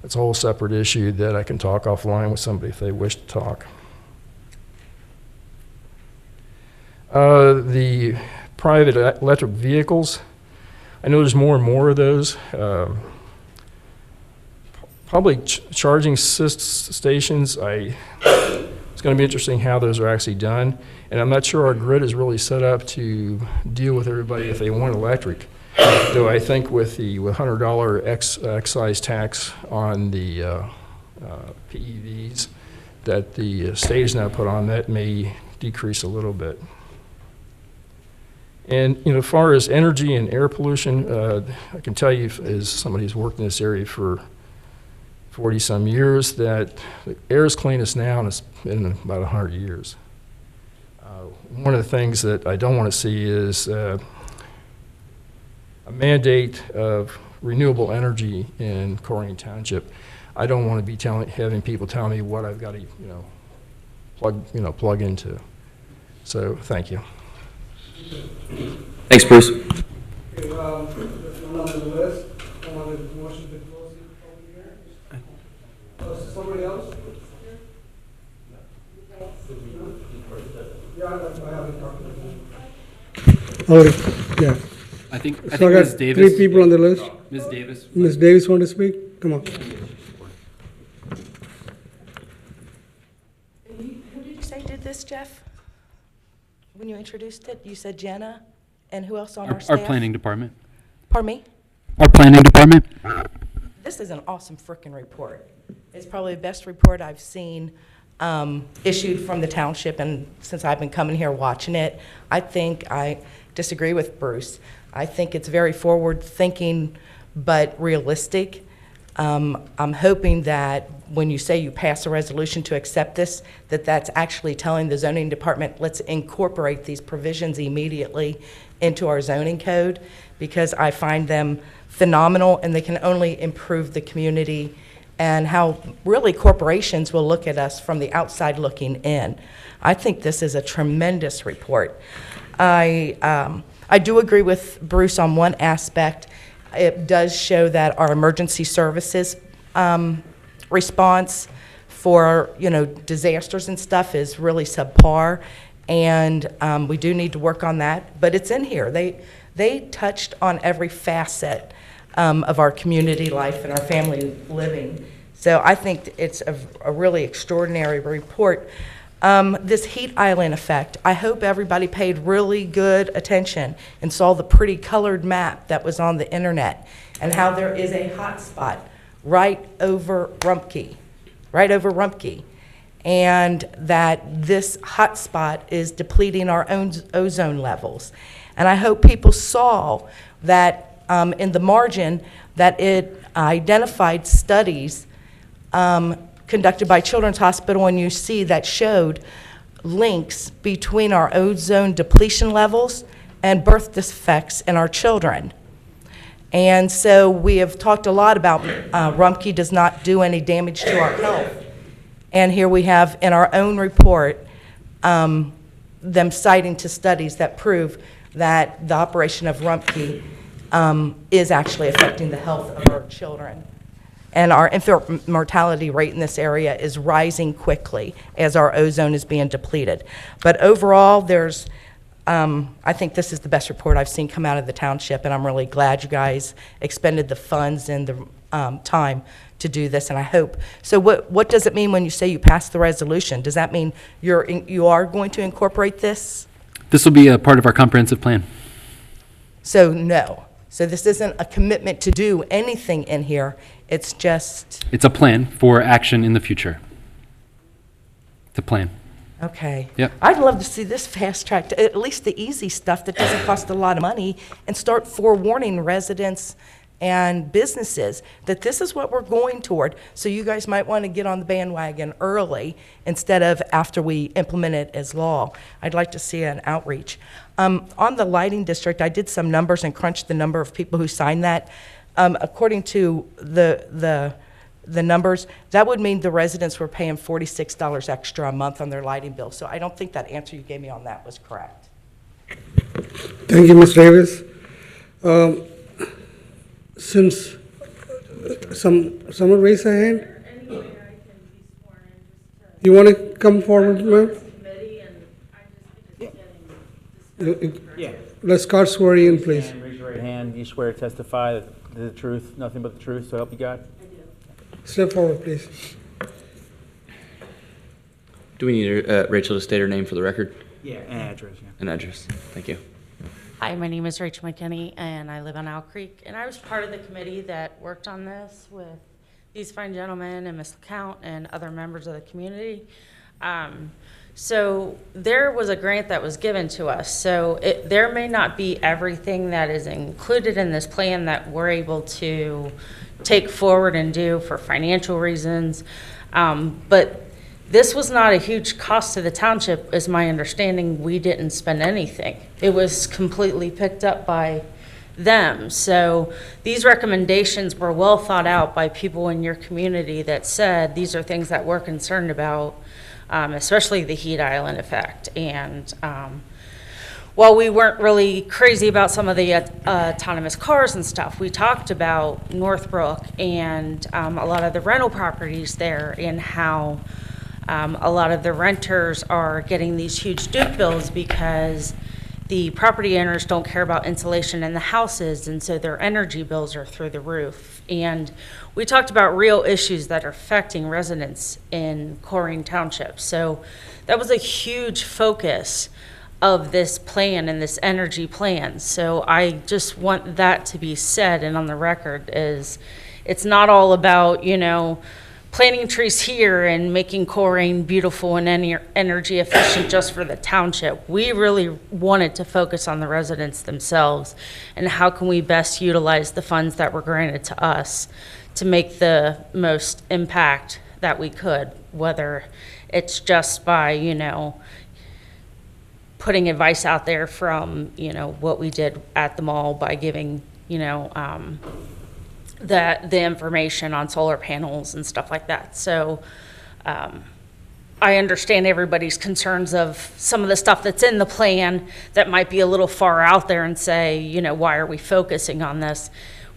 It's a whole separate issue that I can talk offline with somebody if they wish to talk. The private electric vehicles, I know there's more and more of those. Public charging stations, I It's going to be interesting how those are actually done. And I'm not sure our grid is really set up to deal with everybody if they want electric. Though I think with the $100 excise tax on the PEVs that the state has now put on, that may decrease a little bit. And, you know, as far as energy and air pollution, I can tell you as somebody who's worked in this area for 40-some years that the air is cleanest now and it's been about 100 years. One of the things that I don't want to see is a mandate of renewable energy in Colerain Township. I don't want to be having people tell me what I've got to, plug into. So, thank you. Thanks, Bruce. Okay, there's one on the list. I want to motion to close it over here. Somebody else? Yeah, I haven't talked to them. Oh, yeah. I think So I got Ms. Davis. 3 people on the list. Ms. Davis. Ms. Davis want to speak? Come on. Who did you say did this, Jeff? When you introduced it, you said Jenna, and who else on our staff? Our planning department. Pardon me? Our planning department. This is an awesome frickin' report. It's probably the best report I've seen issued from the township, and since I've been coming here watching it, I think I disagree with Bruce. I think it's very forward-thinking but realistic. I'm hoping that when you say you pass a resolution to accept this, that's actually telling the zoning department, let's incorporate these provisions immediately into our zoning code, because I find them phenomenal and they can only improve the community and how really corporations will look at us from the outside looking in. I think this is a tremendous report. I do agree with Bruce on one aspect. It does show that our emergency services response for disasters and stuff is really subpar, and we do need to work on that. But it's in here. They touched on every facet of our community life and our family living. So I think it's a really extraordinary report. This heat island effect, I hope everybody paid really good attention and saw the pretty colored map that was on the internet and how there is a hot spot right over Rumpke, and that this hot spot is depleting our own ozone levels. And I hope people saw that in the margin that it identified studies conducted by Children's Hospital and UC that showed links between our ozone depletion levels and birth defects in our children. And so we have talked a lot about Rumpke does not do any damage to our health. And here we have in our own report them citing to studies that prove that the operation of Rumpke is actually affecting the health of our children. And our infant mortality rate in this area is rising quickly as our ozone is being depleted. But overall, I think this is the best report I've seen come out of the township, and I'm really glad you guys expended the funds and the time to do this, and I hope. So what does it mean when you say you passed the resolution? Does that mean you are going to incorporate this? This will be a part of our comprehensive plan. So no. So this isn't a commitment to do anything in here. It's just... It's a plan for action in the future. It's a plan. Okay. Yep. I'd love to see this fast-tracked, at least the easy stuff that doesn't cost a lot of money, and start forewarning residents and businesses that this is what we're going toward. So you guys might want to get on the bandwagon early instead of after we implement it as law. I'd like to see an outreach. On the lighting district, I did some numbers and crunched the number of people who signed that. According to the numbers, that would mean the residents were paying $46 extra a month on their lighting bill. So I don't think that answer you gave me on that was correct. Thank you, Ms. Davis. Since someone raised their hand, you want to come forward, ma'am? Yeah. Let's start swearing in, please. Raise your right hand. You swear to testify the truth, nothing but the truth, so help you God? Step forward, please. Do we need Rachel to state her name for the record? Yeah, and address, yeah. An address. Thank you. Hi, my name is Rachel McKinney, and I live on Owl Creek. And I was part of the committee that worked on this with these fine gentlemen and Ms. LeCount and other members of the community. So there was a grant that was given to us. So there may not be everything that is included in this plan that we're able to take forward and do for financial reasons. But this was not a huge cost to the township, is my understanding. We didn't spend anything. It was completely picked up by them. So these recommendations were well thought out by people in your community that said these are things that we're concerned about, especially the heat island effect. And while we weren't really crazy about some of the autonomous cars and stuff, we talked about Northbrook and a lot of the rental properties there and how a lot of the renters are getting these huge dupe bills because the property owners don't care about insulation in the houses, and so their energy bills are through the roof. And we talked about real issues that are affecting residents in Colerain Township. So that was a huge focus of this plan and this energy plan. So I just want that to be said and on the record is it's not all about, you know, planting trees here and making Colerain beautiful and energy efficient just for the township. We really wanted to focus on the residents themselves and how can we best utilize the funds that were granted to us to make the most impact that we could, whether it's just by, you know, putting advice out there from, you know, what we did at the mall by giving, you know, the information on solar panels and stuff like that. So I understand everybody's concerns of some of the stuff that's in the plan that might be a little far out there and say, you know, why are we focusing on this?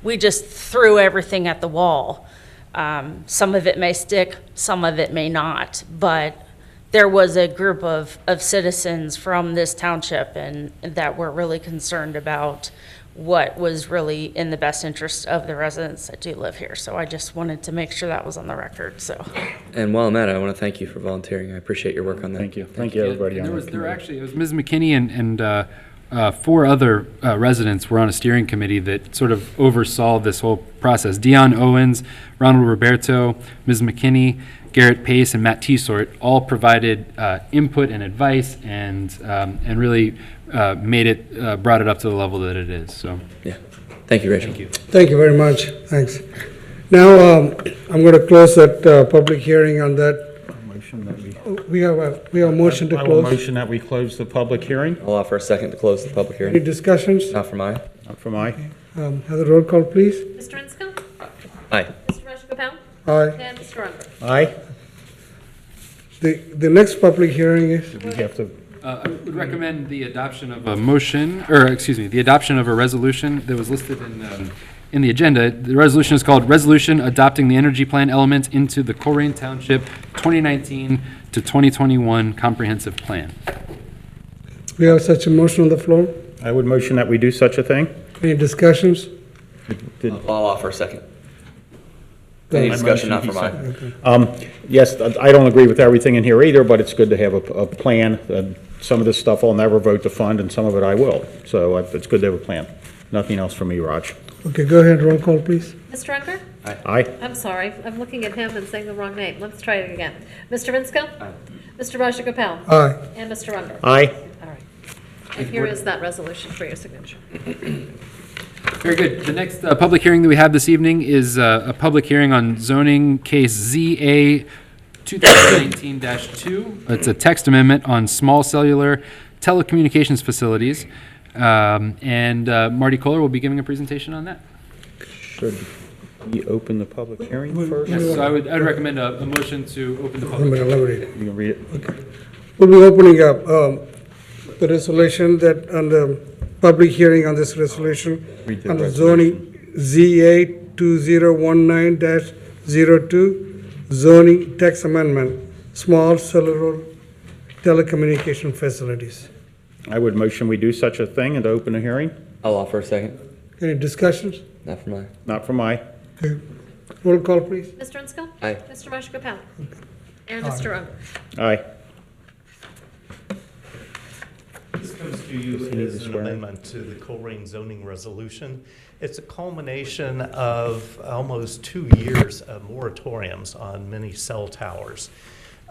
We just threw everything at the wall. Some of it may stick, some of it may not, but there was a group of citizens from this township and that were really concerned about what was really in the best interest of the residents that do live here. So I just wanted to make sure that was on the record, so. And while I'm at it, I want to thank you for volunteering. I appreciate your work on that. Thank you. Thank you, everybody. And it was Ms. McKinney and 4 other residents were on a steering committee that sort of oversaw this whole process. Dion Owens, Ronald Roberto, Ms. McKinney, Garrett Pace, and Matt Tsort all provided input and advice and really brought it up to the level that it is. So yeah, thank you, Rachel. Thank you. Thank you very much. Thanks. Now I'm going to close that public hearing on that. Motion that We have a motion to I will close. motion that we close the public hearing. I'll offer a second to close the public Any hearing. discussions? Not from I. Not from I. Have the roll call, please. Mr. Enscombe? Aye. Mr. Rajagopal? Aye. And Mr. Unger? Aye. The next public hearing is. We have to. I would recommend the adoption of a motion, or excuse me, the adoption of a resolution that was listed in the agenda. The resolution is called Resolution Adopting the Energy Plan Elements into the Colerain Township 2019 to 2021 Comprehensive Plan. We have such a motion on the floor. I would motion that we do such a thing. Any discussions? I'll offer a second. Any discussion, not from I. Okay. Yes, I don't agree with everything in here either, but it's good to have a plan. Some of this stuff I'll never vote to fund, and some of it I will. So it's good to have a plan. Nothing else from me, Raj. Okay, go ahead, roll call, please. Mr. Unger? Aye. I'm sorry, I'm looking at him and saying the wrong name. Let's try it again. Mr. Enscombe? Aye. Mr. Rajagopal? Aye. And Mr. Unger? Aye. All right. And here is that resolution for your signature. Very good. The next public hearing that we have this evening is a public hearing on zoning case ZA 2019-2. It's a text amendment on small cellular telecommunications facilities. And Marty Kohler will be giving a presentation on that. Should we open the public hearing first? Yes, so I'd recommend a motion to open the I'm public going to hearing. elaborate it. You can read it. Okay. We'll be opening up the resolution that on the public hearing on this resolution Read the on the resolution. zoning ZA 2019-02 zoning text amendment, small cellular telecommunication facilities. I would motion we do such a thing and open a hearing. I'll offer a second. Any discussions? Not from I. Not from I. Okay. Roll call, please. Mr. Enscombe? Aye. Mr. Rajagopal? And Mr. Unger? Aye. comes to you is an amendment to the Colerain zoning resolution. It's a culmination of almost 2 years of moratoriums on many cell towers.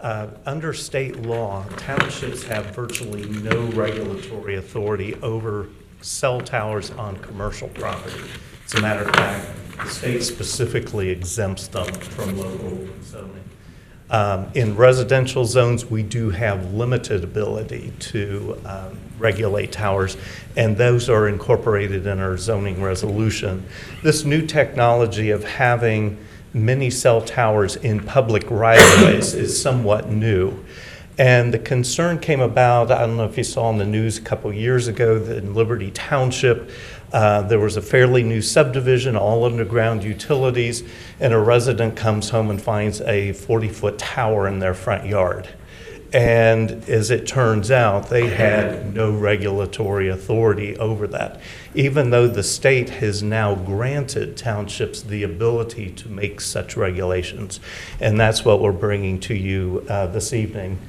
Under state law, townships have virtually no regulatory authority over cell towers on commercial property. As a matter of fact, the state specifically exempts them from local zoning. In residential zones, we do have limited ability to regulate towers, and those are incorporated in our zoning resolution. This new technology of having many cell towers in public right-of-ways is somewhat new. And the concern came about, I don't know if you saw in the news a couple years ago that in Liberty Township, there was a fairly new subdivision, all underground utilities, and a resident comes home and finds a 40-foot tower in their front yard. And as it turns out, they had no regulatory authority over that, even though the state has now granted townships the ability to make such regulations. And that's what we're bringing to you this evening.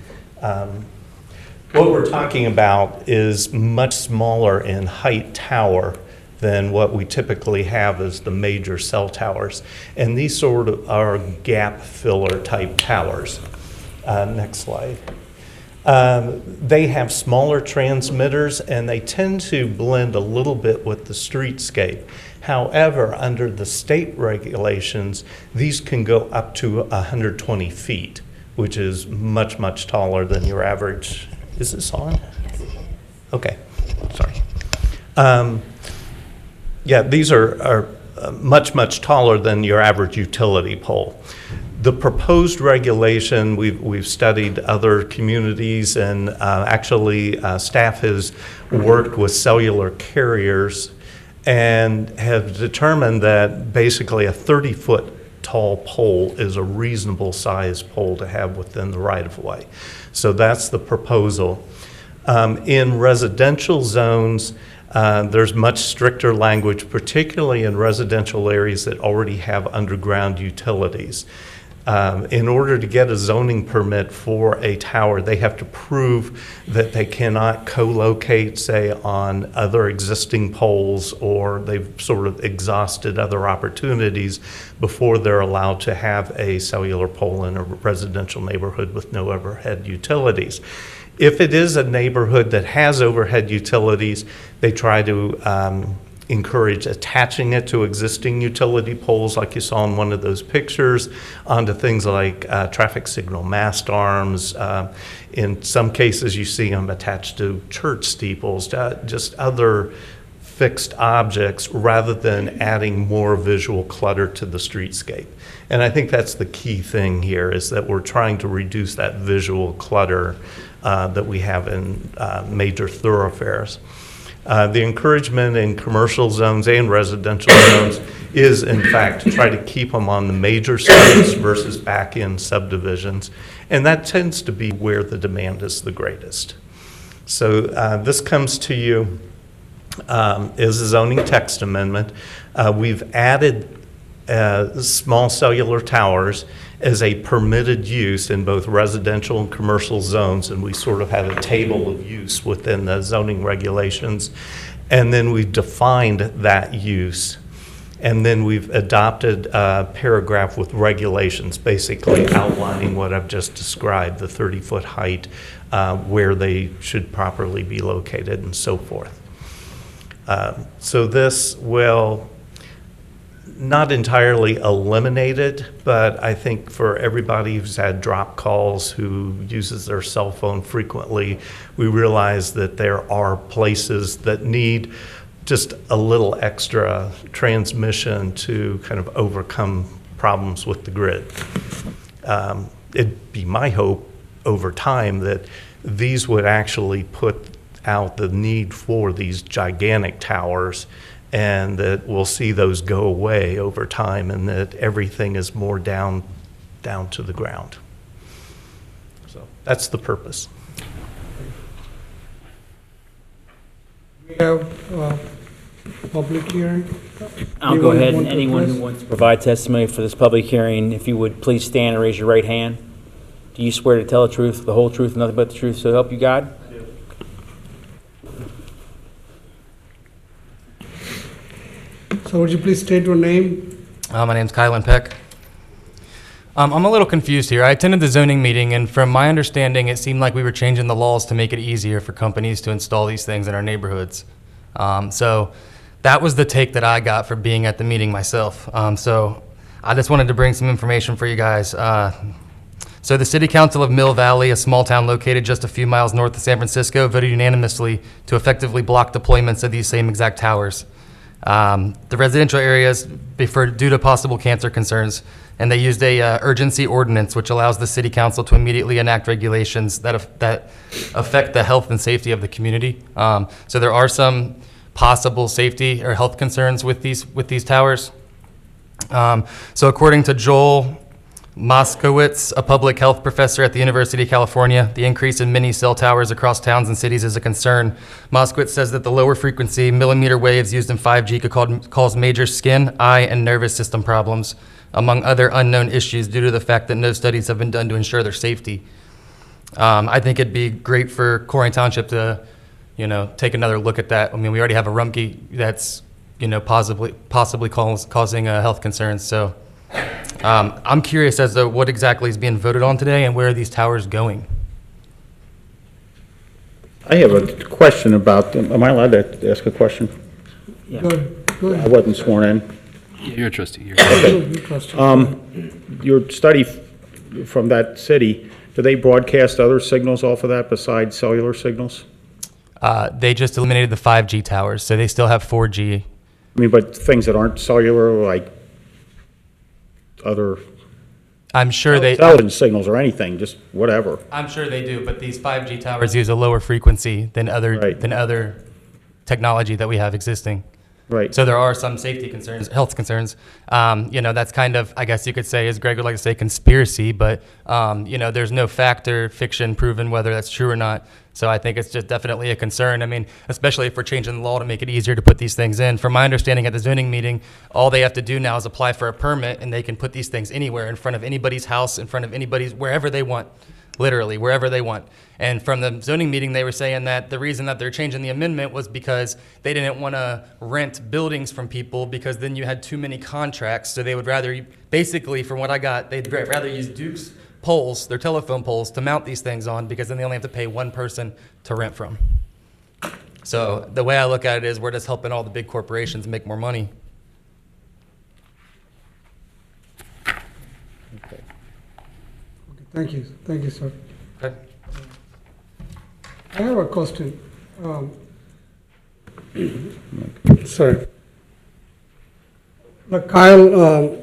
What we're talking about is much smaller in height tower than what we typically have as the major cell towers. And these sort of are gap filler type towers. Next slide. They have smaller transmitters and they tend to blend a little bit with the streetscape. However, under the state regulations, these can go up to 120 feet, which is much, much taller than your average. Is this on? Okay, sorry. Yeah, these are much, much taller than your average utility pole. The proposed regulation, we've studied other communities, and actually staff has worked with cellular carriers and have determined that basically a 30-foot tall pole is a reasonable size pole to have within the right-of-way. So that's the proposal. In residential zones, there's much stricter language, particularly in residential areas that already have underground utilities. In order to get a zoning permit for a tower, they have to prove that they cannot co-locate, say, on other existing poles, or they've sort of exhausted other opportunities before they're allowed to have a cellular pole in a residential neighborhood with no overhead utilities. If it is a neighborhood that has overhead utilities, they try to encourage attaching it to existing utility poles, like you saw in one of those pictures, onto things like traffic signal mast arms. In some cases, you see them attached to church steeples, just other fixed objects, rather than adding more visual clutter to the streetscape. And I think that's the key thing here, is that we're trying to reduce that visual clutter that we have in major thoroughfares. The encouragement in commercial zones and residential zones is, in fact, to try to keep them on the major streets versus back in subdivisions. And that tends to be where the demand is the greatest. So this comes to you as a zoning text amendment. We've added small cellular towers as a permitted use in both residential and commercial zones, and we sort of have a table of use within the zoning regulations. And then we've defined that use, and then we've adopted a paragraph with regulations, basically outlining what I've just described, the 30-foot height, where they should properly be located, and so forth. So this will not entirely eliminated, but I think for everybody who's had drop calls, who uses their cell phone frequently, we realize that there are places that need just a little extra transmission to kind of overcome problems with the grid. It'd be my hope over time that these would actually put out the need for these gigantic towers, and that we'll see those go away over time, and that everything is more down to the ground. So that's the purpose. We have public hearing. I'll go ahead, and anyone who wants to provide testimony for this public hearing, if you would please stand and raise your right hand. Do you swear to tell the truth, the whole truth, and nothing but the truth, so help you God? So would you please state your name? My name's Kylan Peck. I'm a little confused here. I attended the zoning meeting, and from my understanding, it seemed like we were changing the laws to make it easier for companies to install these things in our neighborhoods. So that was the take that I got from being at the meeting myself. So I just wanted to bring some information for you guys. So the City Council of Mill Valley, a small town located just a few miles north of San Francisco, voted unanimously to effectively block deployments of these same exact towers. The residential areas deferred due to possible cancer concerns, and they used a urgency ordinance, which allows the City Council to immediately enact regulations that affect the health and safety of the community. So there are some possible safety or health concerns with these towers. So according to Joel Moskowitz, a public health professor at the University of California, the increase in many cell towers across towns and cities is a concern. Moskowitz says that the lower frequency millimeter waves used in 5G could cause major skin, eye, and nervous system problems, among other unknown issues due to the fact that no studies have been done to ensure their safety. I think it'd be great for Colerain Township to, take another look at that. I mean, we already have a Rumpke that's, possibly causing health concerns. So I'm curious as to what exactly is being voted on today and where are these towers going? I have a question about, am I allowed to ask a question? Go ahead. I wasn't sworn in. You're a trustee. Your study from that city, do they broadcast other signals off of that besides cellular signals? They just eliminated the 5G towers, so they still have 4G. I mean, but things that aren't cellular, like other I'm sure television signals or anything, just whatever. I'm sure they do, but these 5G towers use a lower frequency than other technology that we have existing. Right. So there are some safety concerns, health concerns. That's kind of, I guess you could say, as Greg would like to say, conspiracy, but, there's no fact or fiction proven whether that's true or not. So I think it's just definitely a concern. I mean, especially if we're changing the law to make it easier to put these things in. From my understanding at the zoning meeting, all they have to do now is apply for a permit, and they can put these things anywhere, in front of anybody's house, in front of anybody's, wherever they want. Literally, wherever they want. And from the zoning meeting, they were saying that the reason that they're changing the amendment was because they didn't want to rent buildings from people, because then you had too many contracts. So they would rather, basically, from what I got, they'd rather use Duke's poles, their telephone poles, to mount these things on, because then they only have to pay one person to rent from. So the way I look at it is we're just helping all the big corporations make more money. Thank you, sir. Okay. I have a question. Sorry. But Kyle,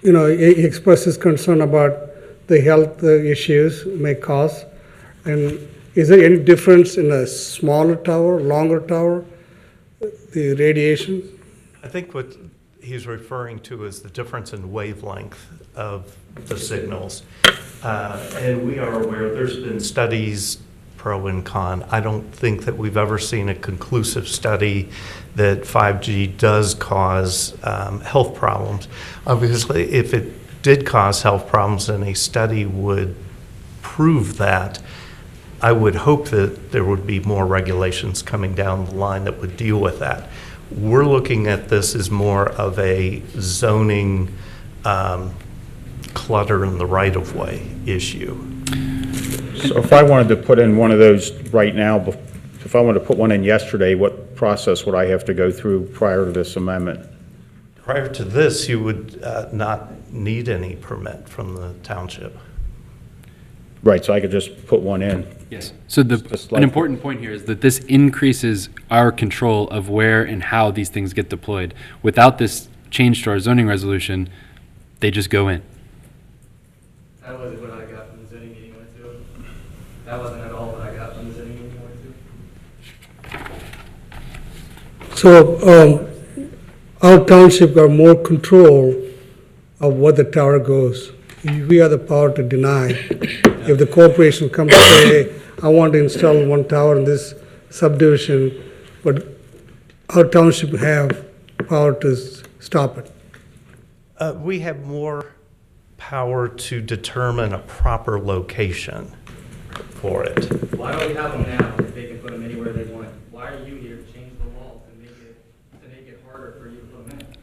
he expresses concern about the health issues may cause. And is there any difference in a smaller tower, longer tower, the radiation? I think what he's referring to is the difference in wavelength of the signals. And we are aware there's been studies pro and con. I don't think that we've ever seen a conclusive study that 5G does cause health problems. Obviously, if it did cause health problems and a study would prove that, I would hope that there would be more regulations coming down the line that would deal with that. We're looking at this as more of a zoning clutter in the right-of-way issue. So if I wanted to put in one of those right now, if I wanted to put one in yesterday, what process would I have to go through prior to this amendment? Prior to this, you would not need any permit from the township. Right, so I could just put one in. Yes. So an important point here is that this increases our control of where and how these things get deployed. Without this change to our zoning resolution, they just go in. That wasn't what I got from the zoning meeting I went to. That wasn't at all what I got from the zoning meeting I went to. So our township got more control of where the tower goes. We have the power to deny. If the corporation comes to say, hey, I want to install one tower in this subdivision, but our township have power to stop it. We have more power to determine a proper location for it. Why don't we have them now if they can put them anywhere they want? Why are you here to change the law to make it harder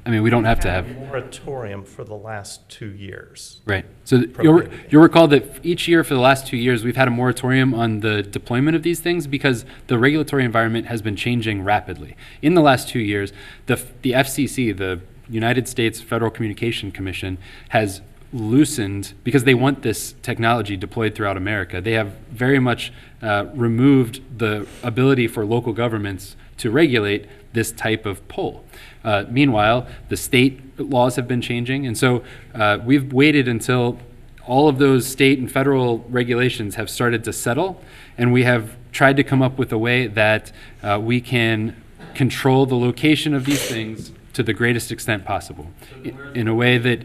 I mean, we don't have to have. Moratorium for the last 2 years. Right. So you'll recall that each year for the last 2 years, we've had a moratorium on the deployment of these things because the regulatory environment has been changing rapidly. In the last 2 years, the FCC, the United States Federal Communication Commission, has loosened, because they want this technology deployed throughout America, they have very much removed the ability for local governments to regulate this type of pole. Meanwhile, the state laws have been changing, and so we've waited until all of those state and federal regulations have started to settle, and we have tried to come up with a way that we can control the location of these things to the greatest extent possible, in a way that,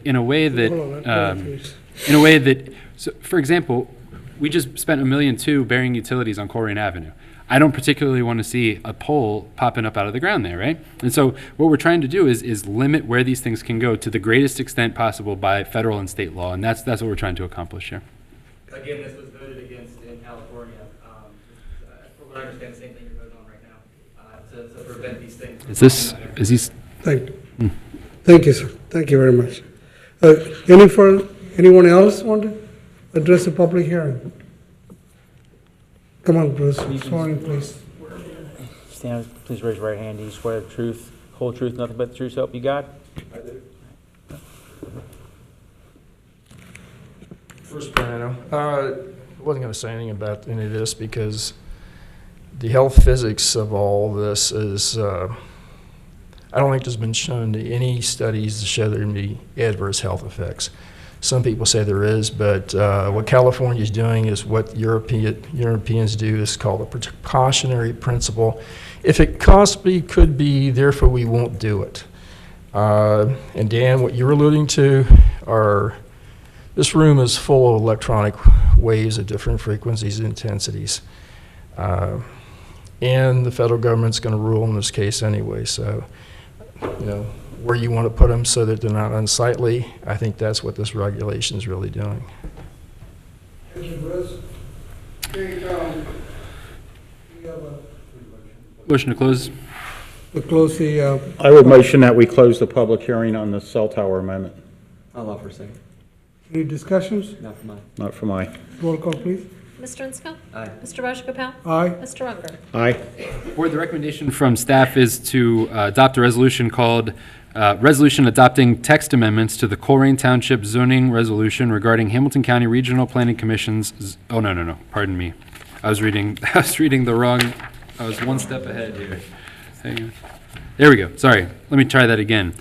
so for example, we just spent $1.2 million burying utilities on Colerain Avenue. I don't particularly want to see a pole popping up out of the ground there, right? And so what we're trying to do is limit where these things can go to the greatest extent possible by federal and state law, and that's what we're trying to accomplish here. Again, this was voted against in California. From what I understand, the same thing you're voting on right now, to prevent these things. Thank you, sir. Thank you very much. Anyone else want to address the public hearing? Come on, Bruce. Swear in, please. Stand, please raise your right hand. Do you swear the truth, whole truth, nothing but the truth, so help you God? I do. First, Brian, I wasn't going to say anything about any of this because the health physics of all this is, I don't think there's been shown to any studies to show there can be adverse health effects. Some people say there is, but what California is doing is what Europeans do. Is called a precautionary principle. If it possibly could be, therefore we won't do it. And Dan, what you're alluding to are, this room is full of electronic waves of different frequencies and intensities. And the federal government's going to rule in this case anyway, so, you know, where you want to put them so that they're not unsightly, I think that's what this regulation is really doing. Thank you, Bruce. Motion to close. To close the. I would motion that we close the public hearing on the cell tower amendment. I'll offer a second. Any discussions? Not for mine. Not for my. Roll call, please. Mr. Insco? Aye. Mr. Rajagopal? Aye. Mr. Unger? Aye. Board, the recommendation from staff is to adopt a resolution called Resolution Adopting Text Amendments to the Colerain Township Zoning Resolution regarding Hamilton County Regional Planning Commission's, oh, no, pardon me. I was reading the wrong, I was one step ahead here. Hang on. There we go, sorry, let me try that again.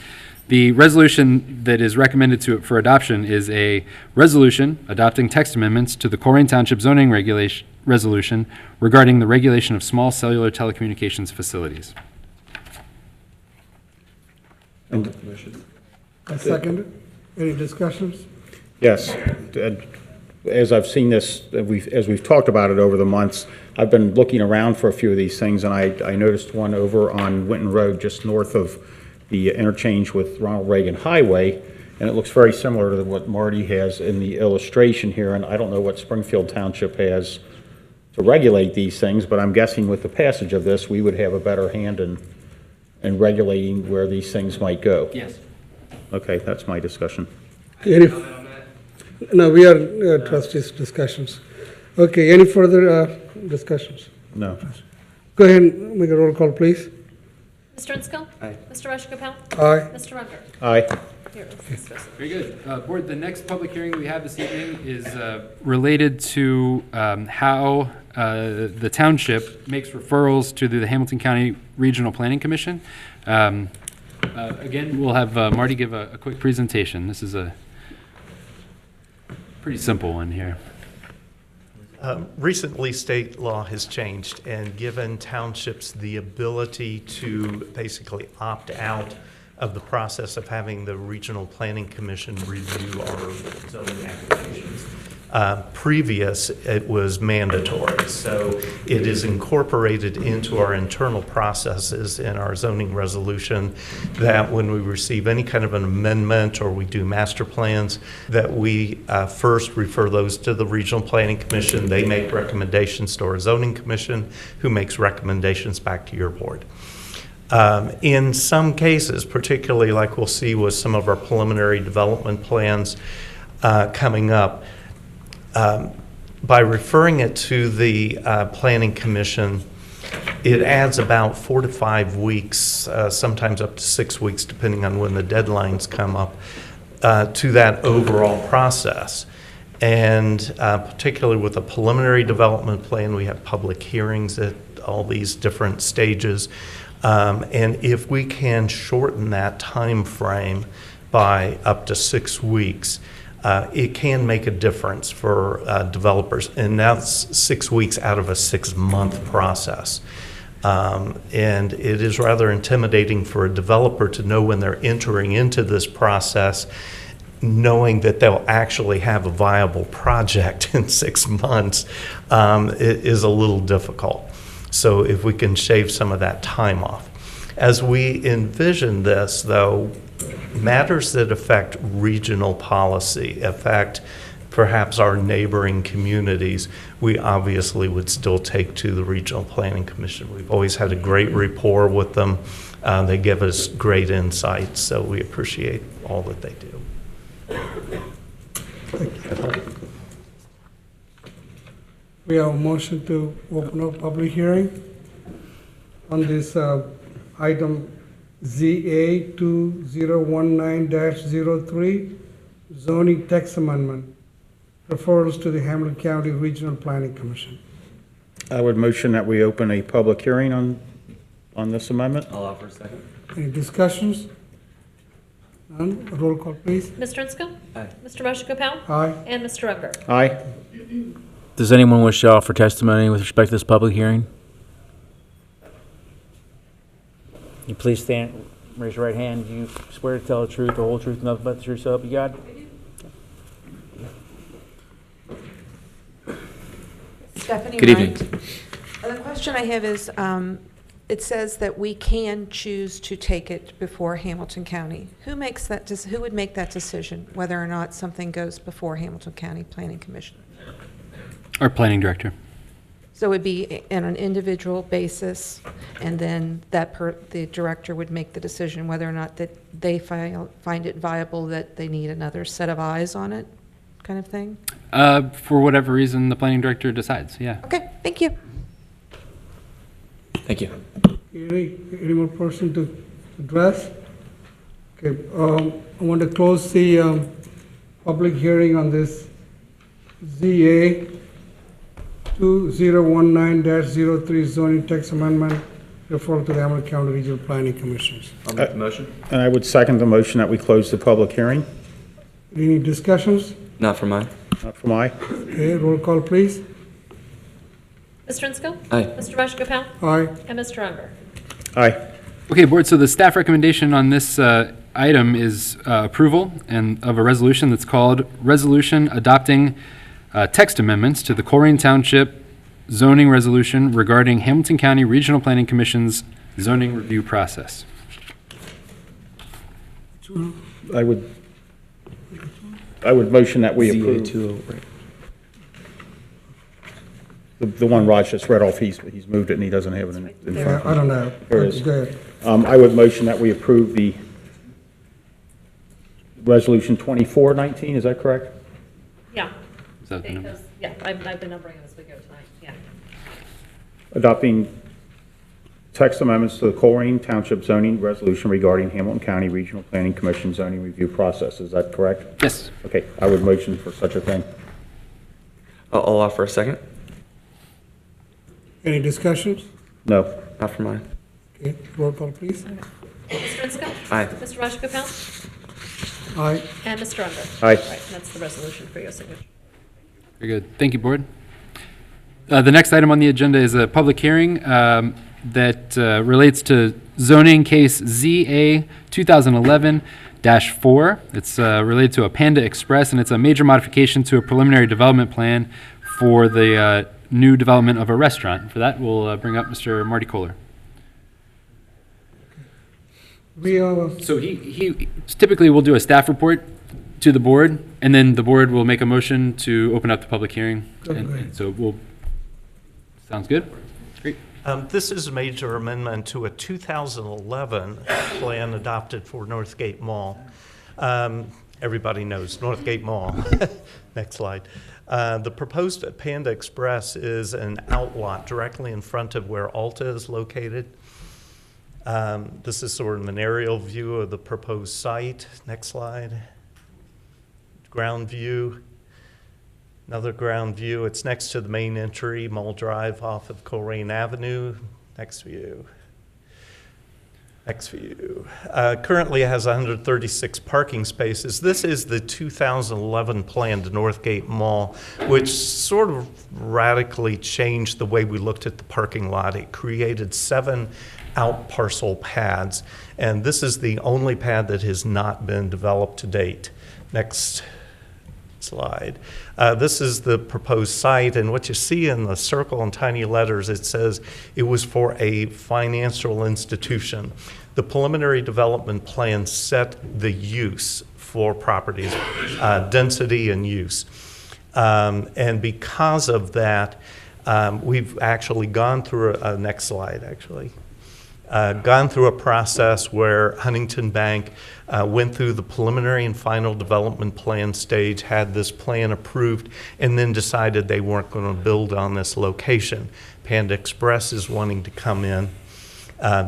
The resolution that is recommended for adoption is a resolution adopting text amendments to the Colerain Township Zoning Resolution regarding the regulation of small cellular telecommunications facilities. I second it. Any discussions? Yes. As I've seen this, as we've talked about it over the months, I've been looking around for a few of these things, and I noticed one over on Winton Road, just north of the interchange with Ronald Reagan Highway, and it looks very similar to what Marty has in the illustration here, and I don't know what Springfield Township has to regulate these things, but I'm guessing with the passage of this, we would have a better hand in regulating where these things might go. Yes. Okay, that's my discussion. No, we are trustees' discussions. Okay, any further discussions? No. Go ahead and make a roll call, please. Mr. Insco? Aye. Mr. Rajagopal? Aye. Mr. Unger? Aye. Very good. Board, the next public hearing we have this evening is related to how the township makes referrals to the Hamilton County Regional Planning Commission. Again, we'll have Marty give a quick presentation. This is a pretty simple one here. Recently, state law has changed and given townships the ability to basically opt out of the process of having the Regional Planning Commission review our zoning applications. Previous, it was mandatory, so it is incorporated into our internal processes in our zoning resolution that when we receive any kind of an amendment or we do master plans, that we first refer those to the Regional Planning Commission. They make recommendations to our zoning commission, who makes recommendations back to your board. In some cases, particularly like we'll see with some of our preliminary development plans coming up, by referring it to the Planning Commission, it adds about 4 to 5 weeks, sometimes up to 6 weeks, depending on when the deadlines come up, to that overall process. And particularly with a preliminary development plan, we have public hearings at all these different stages. And if we can shorten that time frame by up to 6 weeks, it can make a difference for developers. And that's 6 weeks out of a 6-month process. And it is rather intimidating for a developer to know when they're entering into this process, knowing that they'll actually have a viable project in 6 months, it is a little difficult. So if we can shave some of that time off. As we envision this, though, matters that affect regional policy, affect perhaps our neighboring communities, we obviously would still take to the Regional Planning Commission. We've always had a great rapport with them. They give us great insights, so we appreciate all that they do. We have a motion to open up public hearing on this item ZA 2019-03, zoning text amendment, referrals to the Hamilton County Regional Planning Commission. I would motion that we open a public hearing on this amendment. I'll offer a second. Any discussions? None? Roll call, please. Mr. Ensco? Aye. Mr. Rajagopal? Aye. And Mr. Unger? Aye. Does anyone wish to offer testimony with respect to this public hearing? You please stand, raise your right hand. Do you swear to tell the truth, the whole truth, and nothing but the truth, so help you God? Stephanie Good evening. The question I have is, it says that we can choose to take it before Hamilton County. Who makes that? Who would make that decision whether or not something goes before Hamilton County Planning Commission? Our planning director. So it would be on an individual basis, and then the director would make the decision whether or not that they find it viable, that they need another set of eyes on it, kind of thing? For whatever reason, the planning director decides, yeah. Okay, thank you. Thank you. Any more person to address? Okay, I want to close the public hearing on this ZA 2019-03 zoning text amendment referred to the Hamilton County Regional Planning Commissions. I'll make the motion. And I would second the motion that we close the public hearing. Any discussions? Not for mine. Not for my. Okay, roll call, please. Mr. Ensco? Aye. Mr. Rajagopal? Aye. And Mr. Unger? Aye. Okay, board, so the staff recommendation on this item is approval of a resolution that's called Resolution Adopting Text Amendments to the Colerain Township Zoning Resolution regarding Hamilton County Regional Planning Commission's zoning review process. I would motion that we approve. The one Raj just read off, he's moved it and he doesn't have it in front of him. I don't know. There it is. Go ahead. I would motion that we approve the Resolution 2419, is that correct? Yeah. Is that the number? Because, yeah, I've been numbering them as we go tonight, yeah. Adopting text amendments to the Colerain Township zoning resolution regarding Hamilton County Regional Planning Commission zoning review process, is that correct? Yes. Okay, I would motion for such a thing. I'll offer a second. Any discussions? No. Not for mine. Okay, roll call, please. Mr. Ensco? Aye. Mr. Rajagopal? Aye. And Mr. Unger? Aye. Right, that's the resolution for your signature. Very good. Thank you, board. The next item on the agenda is a public hearing that relates to zoning case ZA 2011-4. It's related to a Panda Express, and it's a major modification to a preliminary development plan for the new development of a restaurant. For that, we'll bring up Mr. Marty Kohler. So he typically will do a staff report to the board, and then the board will make a motion to open up the public hearing. And so sounds good? This is a major amendment to a 2011 plan adopted for Northgate Mall. Everybody knows Northgate Mall. Next slide. The proposed Panda Express is an outlot directly in front of where Alta is located. This is sort of an aerial view of the proposed site. Next slide. Ground view. Another ground view. It's next to the main entry, Mall Drive off of Colerain Avenue. Next view. Next view. Currently it has 136 parking spaces. This is the 2011 plan to Northgate Mall, which sort of radically changed the way we looked at the parking lot. It created 7 out parcel pads, and this is the only pad that has not been developed to date. Next slide. This is the proposed site, and what you see in the circle in tiny letters, it says it was for a financial institution. The preliminary development plan set the use for properties, density and use. And because of that, we've actually gone through next slide, actually. Gone through a process where Huntington Bank went through the preliminary and final development plan stage, had this plan approved, and then decided they weren't going to build on this location. Panda Express is wanting to come in.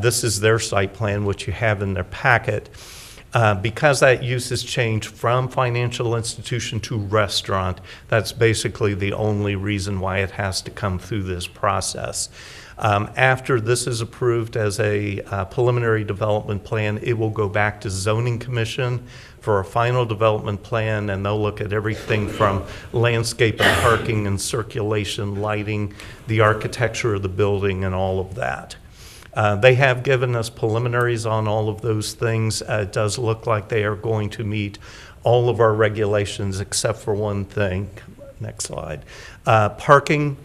This is their site plan, which you have in their packet. Because that use has changed from financial institution to restaurant, that's basically the only reason why it has to come through this process. After this is approved as a preliminary development plan, it will go back to Zoning Commission for a final development plan, and they'll look at everything from landscape and parking and circulation, lighting, the architecture of the building, and all of that. They have given us preliminaries on all of those things. It does look like they are going to meet all of our regulations except for one thing. Next slide. Parking.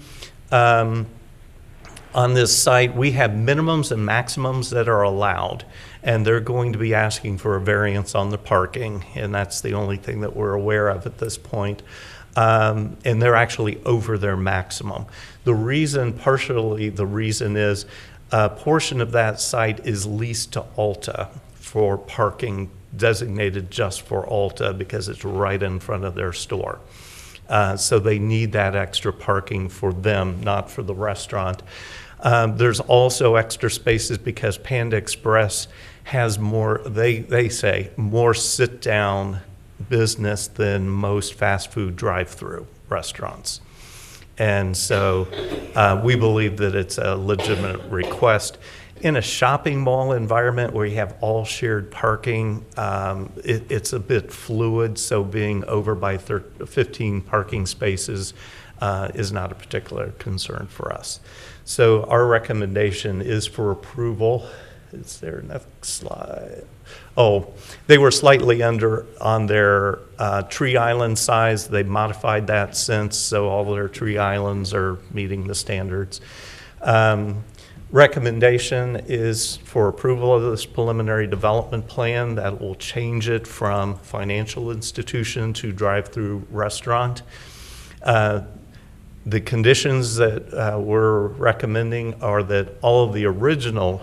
On this site, we have minimums and maximums that are allowed, and they're going to be asking for a variance on the parking, and that's the only thing that we're aware of at this point. And they're actually over their maximum. The reason, partially the reason is a portion of that site is leased to Alta for parking designated just for Alta because it's right in front of their store. So they need that extra parking for them, not for the restaurant. There's also extra spaces because Panda Express has more, they say, more sit-down business than most fast food drive-through restaurants. And so we believe that it's a legitimate request. In a shopping mall environment where you have all shared parking, it's a bit fluid, so being over by 15 parking spaces is not a particular concern for us. So our recommendation is for approval. Is there next slide? Oh, they were slightly under on their tree island size. They modified that since, so all their tree islands are meeting the standards. Recommendation is for approval of this preliminary development plan that will change it from financial institution to drive-through restaurant. The conditions that we're recommending are that all of the original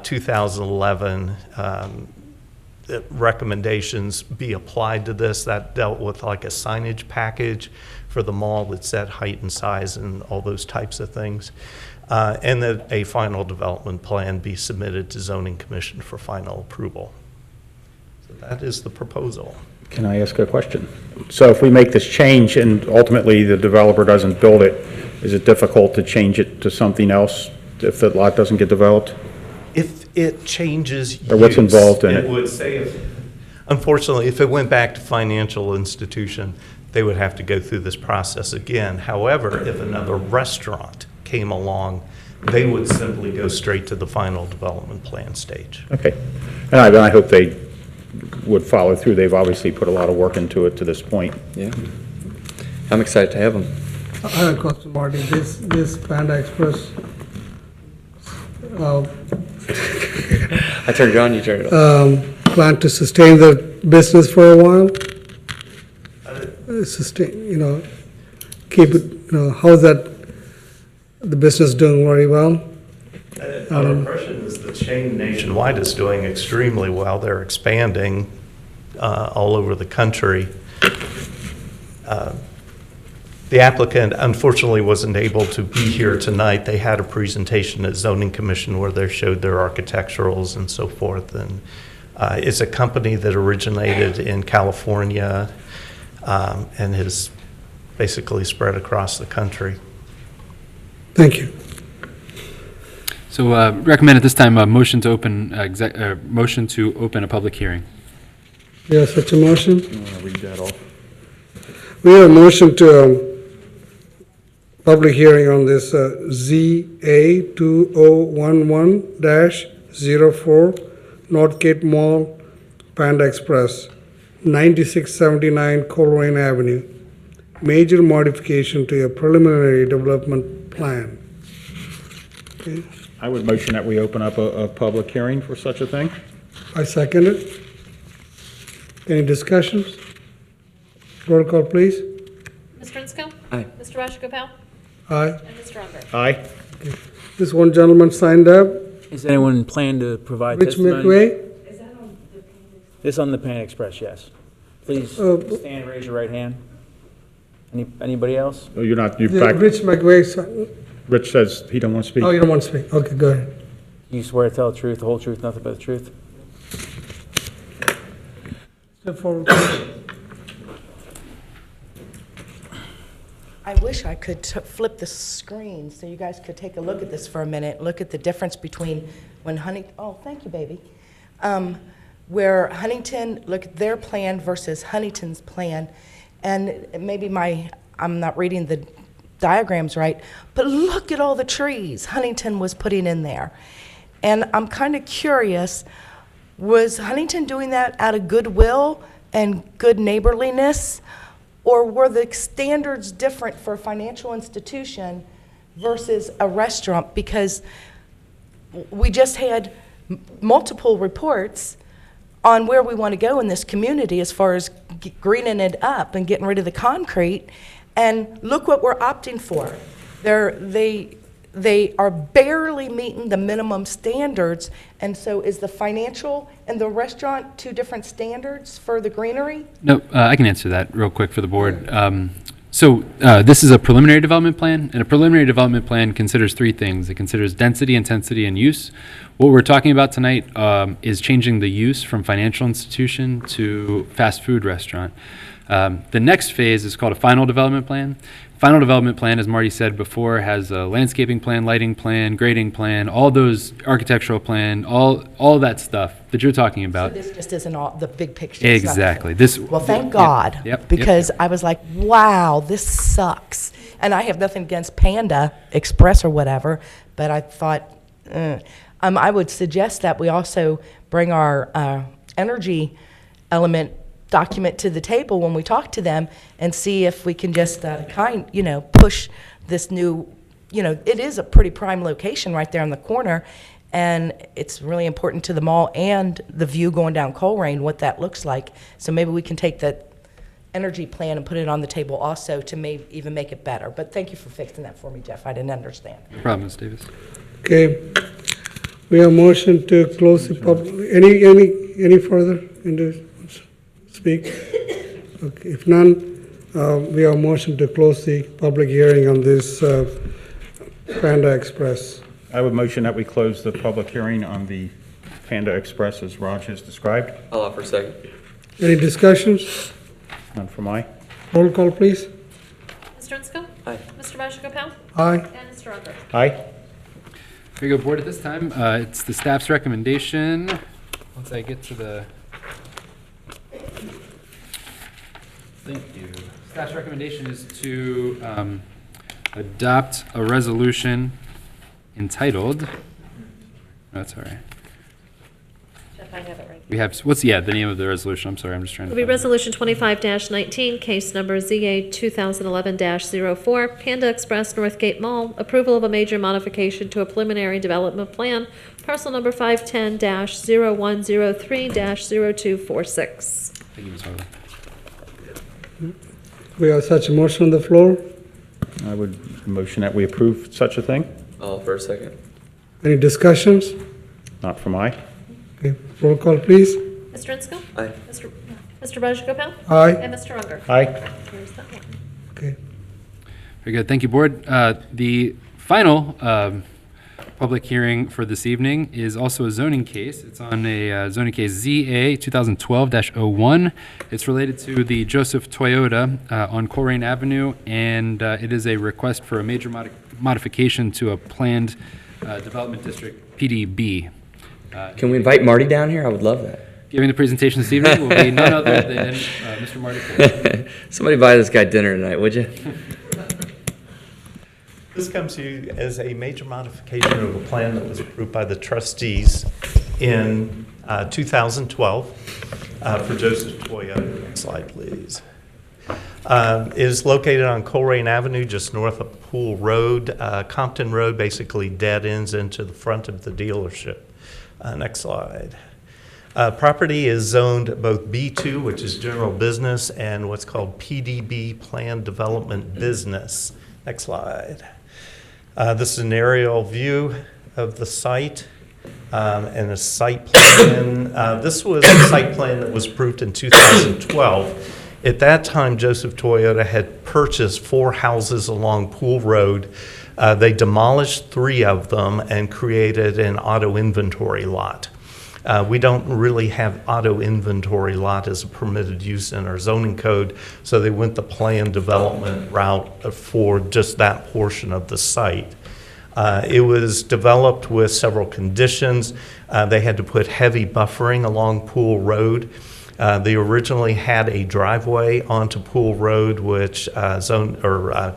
2011 recommendations be applied to this. That dealt with like a signage package for the mall that set height and size and all those types of things. And that a final development plan be submitted to Zoning Commission for final approval. So that is the proposal. Can I ask a question? So if we make this change and ultimately the developer doesn't build it, is it difficult to change it to something else if the lot doesn't get developed? If it changes Or what's use, involved in it? It would say, unfortunately, if it went back to financial institution, they would have to go through this process again. However, if another restaurant came along, they would simply go straight to the final development plan stage. Okay. And I hope they would follow through. They've obviously put a lot of work into it to this point. Yeah. I'm excited to have them. I have a question, Marty. This Panda Express, I turned it on, you turned it off. plan to sustain the business for a while? Sustain, keep it, how's that, the business doing very well. Our impression is the chain nationwide is doing extremely well. They're expanding all over the country. The applicant unfortunately wasn't able to be here tonight. They had a presentation at Zoning Commission where they showed their architecturals and so forth. And it's a company that originated in California and has basically spread across the country. Thank you. So recommend at this time a motion to open motion to open a public hearing. Yes, such a motion. Read that off. We have a motion to public hearing on this ZA 2011-04 Northgate Mall, Panda Express, 9679 Colerain Avenue. Major modification to a preliminary development plan. Okay. I would motion that we open up a public hearing for such a thing. I second it. Any discussions? Roll call, please. Mr. Frensko? Aye. Mr. Rajagopal? Aye. And Mr. Unger? Aye. This one gentleman signed up. Is anyone plan to provide Rich testimony? McVeigh. This on the Pan Express, yes. Please stand and raise your right hand. Anybody else? Oh, you're not, you Yeah, back. Rich McVeigh. Rich says he don't want to speak. Oh, you don't want to speak? Okay, go ahead. You swear to tell the truth, the whole truth, nothing but the truth? Step forward. I wish I could flip the screen so you guys could take a look at this for a minute. Look at the difference between when thank you, baby. Where Huntington, look at their plan versus Huntington's plan. And maybe I'm not reading the diagrams right, but look at all the trees Huntington was putting in there. And I'm kind of curious, was Huntington doing that out of goodwill and good neighborliness? Or were the standards different for a financial institution versus a restaurant? Because we just had multiple reports on where we want to go in this community as far as greening it up and getting rid of the concrete. And look what we're opting for. They are barely meeting the minimum standards. And so is the financial and the restaurant two different standards for the greenery? No, I can answer that real quick for the board. So this is a preliminary development plan, and a preliminary development plan considers three things. It considers density, intensity, and use. What we're talking about tonight is changing the use from financial institution to fast food restaurant. The next phase is called a final development plan. Final development plan, as Marty said before, has a landscaping plan, lighting plan, grading plan, all those architectural plan, all that stuff that you're talking about. So this just isn't all the big picture. It's not Exactly. well, thank God, because I was like, wow, this sucks. And I have nothing against Panda Express or whatever, but I thought, I would suggest that we also bring our energy element document to the table when we talk to them and see if we can just push this new, it is a pretty prime location right there on the corner, and it's really important to the mall and the view going down Colerain, what that looks like. So maybe we can take that energy plan and put it on the table also to maybe even make it better. But thank you for fixing that for me, Jeff. I didn't understand. No problem, Ms. Davis. Okay. We have motion to close the public. Any further into speak? Okay. If none, we have motion to close the public hearing on this Panda Express. I would motion that we close the public hearing on the Panda Express as Raj has described. I'll offer a second. Any discussions? None from I. Roll call, please. Mr. Frensko? Aye. Mr. Rajagopal? Aye. And Mr. Unger? Aye. Here you go, board. At this time, it's the staff's recommendation. Once I get to the... Thank you. Staff's recommendation is to adopt a resolution entitled... No, that's all right. Jeff, I have it right. We have, the name of the resolution? I'm sorry, I'm just trying to... It'll be find it. Resolution 25-19, case number ZA 2011-04, Panda Express Northgate Mall, approval of a major modification to a preliminary development plan, parcel number 510-0103-0246. Thank you, Ms. Harlan. We have such a motion on the floor. I would motion that we approve such a thing. For a second. Any discussions? Not from I. Okay, roll call, please. Mr. Inscoe? Aye. Mr. Rajagopal? Aye. And Mr. Unger? Aye. There's that one. Okay. Very good. Thank you, Board. The final public hearing for this evening is also a zoning case. It's on a zoning case ZA 2012-01. It's related to the Joseph Toyota on Colerain Avenue, and it is a request for a major modification to a planned development district, PDB. Can we invite Marty down here? I would love that. Giving the presentation this evening will be none other than Mr. Marty Cole. Somebody buy this guy dinner tonight, would you? This comes to you as a major modification of a plan that was approved by the trustees in 2012 for Joseph Toyota. Next slide, please. It is located on Colerain Avenue, just north of Pool Road. Compton Road basically dead ends into the front of the dealership. Next slide. Property is zoned both B2, which is general business, and what's called PDB, Planned Development Business. Next slide. This is an aerial view of the site and a site plan. This was a site plan that was approved in 2012. At that time, Joseph Toyota had purchased 4 houses along Pool Road. They demolished 3 of them and created an auto inventory lot. We don't really have auto inventory lot as a permitted use in our zoning code, so they went the planned development route for just that portion of the site. It was developed with several conditions. They had to put heavy buffering along Pool Road. They originally had a driveway onto Pool Road, which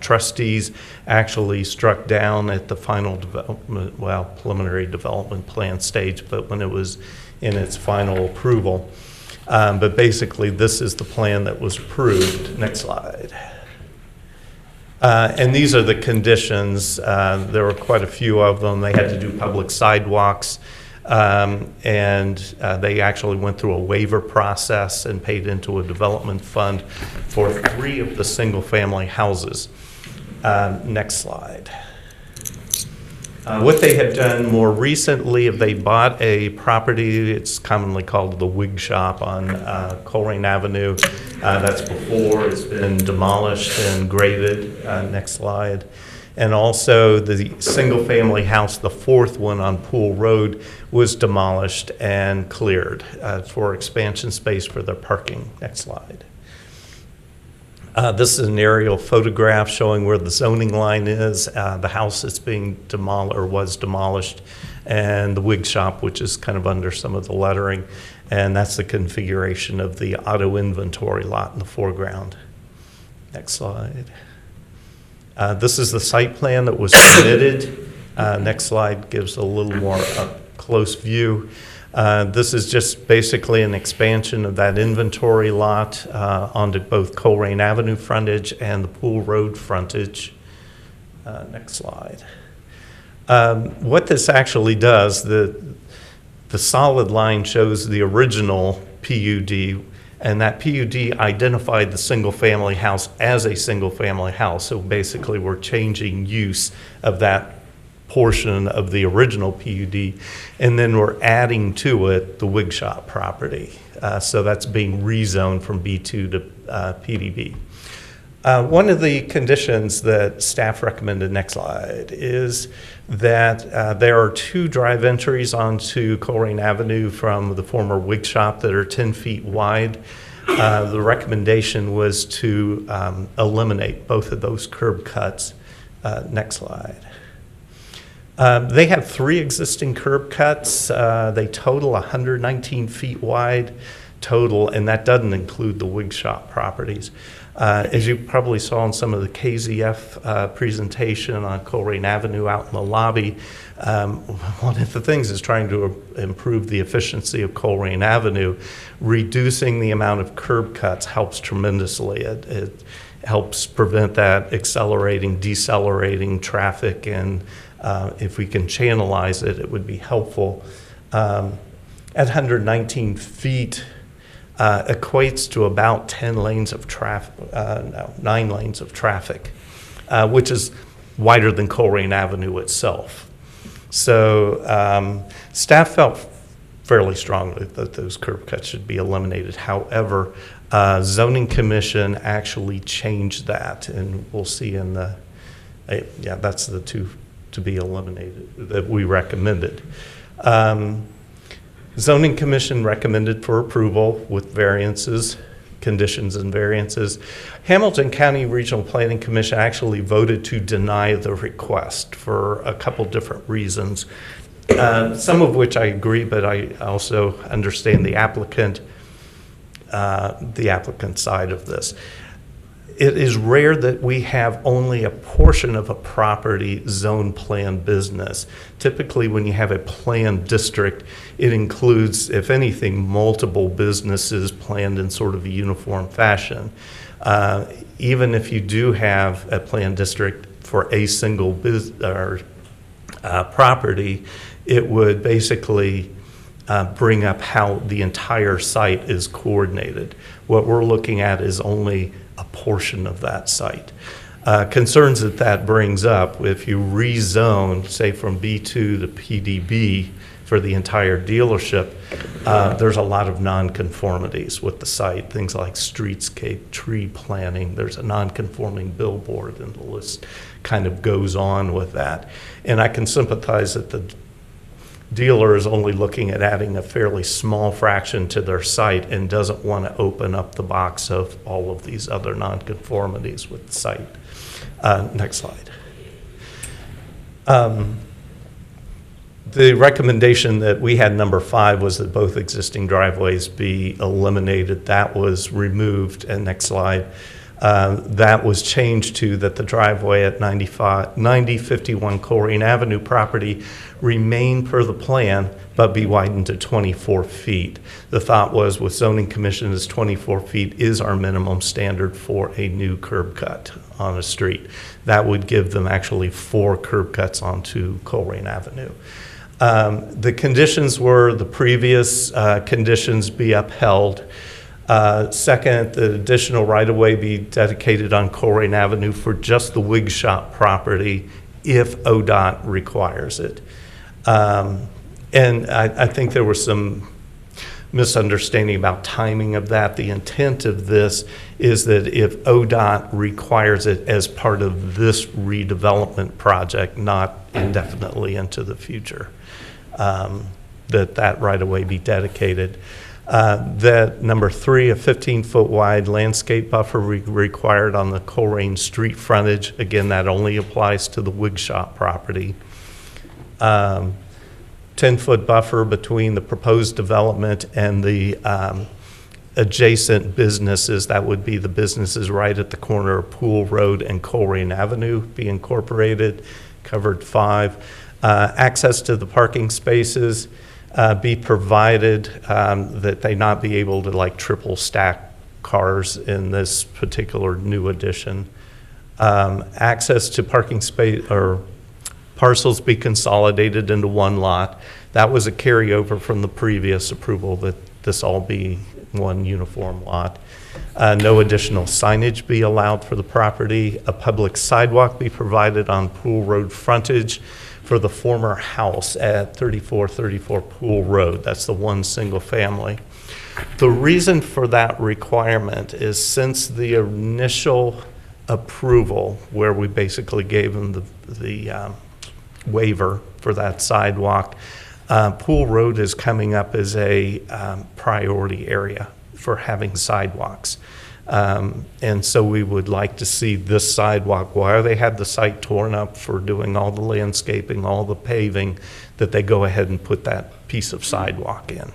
trustees actually struck down at the final development, preliminary development plan stage, but when it was in its final approval. But basically, this is the plan that was approved. Next slide. And these are the conditions. There were quite a few of them. They had to do public sidewalks. And they actually went through a waiver process and paid into a development fund for 3 of the single-family houses. Next slide. What they have done more recently, if they bought a property, it's commonly called the Wig Shop on Colerain Avenue. That's before it's been demolished and graded. Next slide. And also the single-family house, the 4th one on Pool Road, was demolished and cleared for expansion space for their parking. Next slide. This is an aerial photograph showing where the zoning line is. The house that's being demolished or was demolished, and the wig shop, which is kind of under some of the lettering. And that's the configuration of the auto inventory lot in the foreground. Next slide. This is the site plan that was submitted. Next slide gives a little more up-close view. This is just basically an expansion of that inventory lot onto both Colerain Avenue frontage and the Pool Road frontage. Next slide. What this actually does, the solid line shows the original PUD, and that PUD identified the single-family house as a single-family house. So basically, we're changing use of that portion of the original PUD, and then we're adding to it the wig shop property. So that's being rezoned from B2 to PDB. One of the conditions that staff recommended, next slide, is that there are 2 drive entries onto Colerain Avenue from the former wig shop that are 10 feet wide. The recommendation was to eliminate both of those curb cuts. Next slide. They have 3 existing curb cuts. They total 119 feet wide total, and that doesn't include the wig shop properties. As you probably saw in some of the KZF presentation on Colerain Avenue out in the lobby, one of the things is trying to improve the efficiency of Colerain Avenue. Reducing the amount of curb cuts helps tremendously. It helps prevent that accelerating, decelerating traffic, and if we can channelize it, it would be helpful. At 119 feet, equates to about 10 lanes of traffic, 9 lanes of traffic. which is wider than Colerain Avenue itself. So staff felt fairly strongly that those curb cuts should be eliminated. However, zoning commission actually changed that, and we'll see in the, yeah, that's the two to be eliminated that we recommended. Zoning commission recommended for approval with variances, conditions and variances. Hamilton County Regional Planning Commission actually voted to deny the request for a couple different reasons, some of which I agree, but I also understand the applicant side of this. It is rare that we have only a portion of a property zone plan business. Typically, when you have a planned district, it includes, if anything, multiple businesses planned in sort of a uniform fashion. Even if you do have a planned district for a single property, it would basically bring up how the entire site is coordinated. What we're looking at is only a portion of that site. Concerns that brings up, if you rezone, say from B2 to PDB for the entire dealership, there's a lot of nonconformities with the site, things like streetscape, tree planting, there's a nonconforming billboard, and the list kind of goes on with that. And I can sympathize that the dealer is only looking at adding a fairly small fraction to their site and doesn't want to open up the box of all of these other nonconformities with the site. Next slide. The recommendation that we had, number 5, was that both existing driveways be eliminated. That was removed. And next slide. That was changed to that the driveway at 9051 Colerain Avenue property remain per the plan, but be widened to 24 feet. The thought was with zoning commission is 24 feet is our minimum standard for a new curb cut on a street. That would give them actually 4 curb cuts onto Colerain Avenue. The conditions were the previous conditions be upheld. Second, the additional right-of-way be dedicated on Colerain Avenue for just the wig shop property if ODOT requires it. And I think there was some misunderstanding about timing of that. The intent of this is that if ODOT requires it as part of this redevelopment project, not indefinitely into the future, that right-of-way be dedicated. That number 3, a 15-foot wide landscape buffer required on the Colerain street frontage. Again, that only applies to the wig shop property. 10-foot buffer between the proposed development and the adjacent businesses. That would be the businesses right at the corner of Pool Road and Colerain Avenue be incorporated. Covered 5. Access to the parking spaces be provided, that they not be able to like triple stack cars in this particular new addition. Access to parking space or parcels be consolidated into one lot. That was a carryover from the previous approval that this all be one uniform lot. No additional signage be allowed for the property. A public sidewalk be provided on Pool Road frontage for the former house at 3434 Pool Road. That's the one single family. The reason for that requirement is since the initial approval, where we basically gave them the waiver for that sidewalk, Pool Road is coming up as a priority area for having sidewalks. And so we would like to see this sidewalk, while they had the site torn up for doing all the landscaping, all the paving, that they go ahead and put that piece of sidewalk in.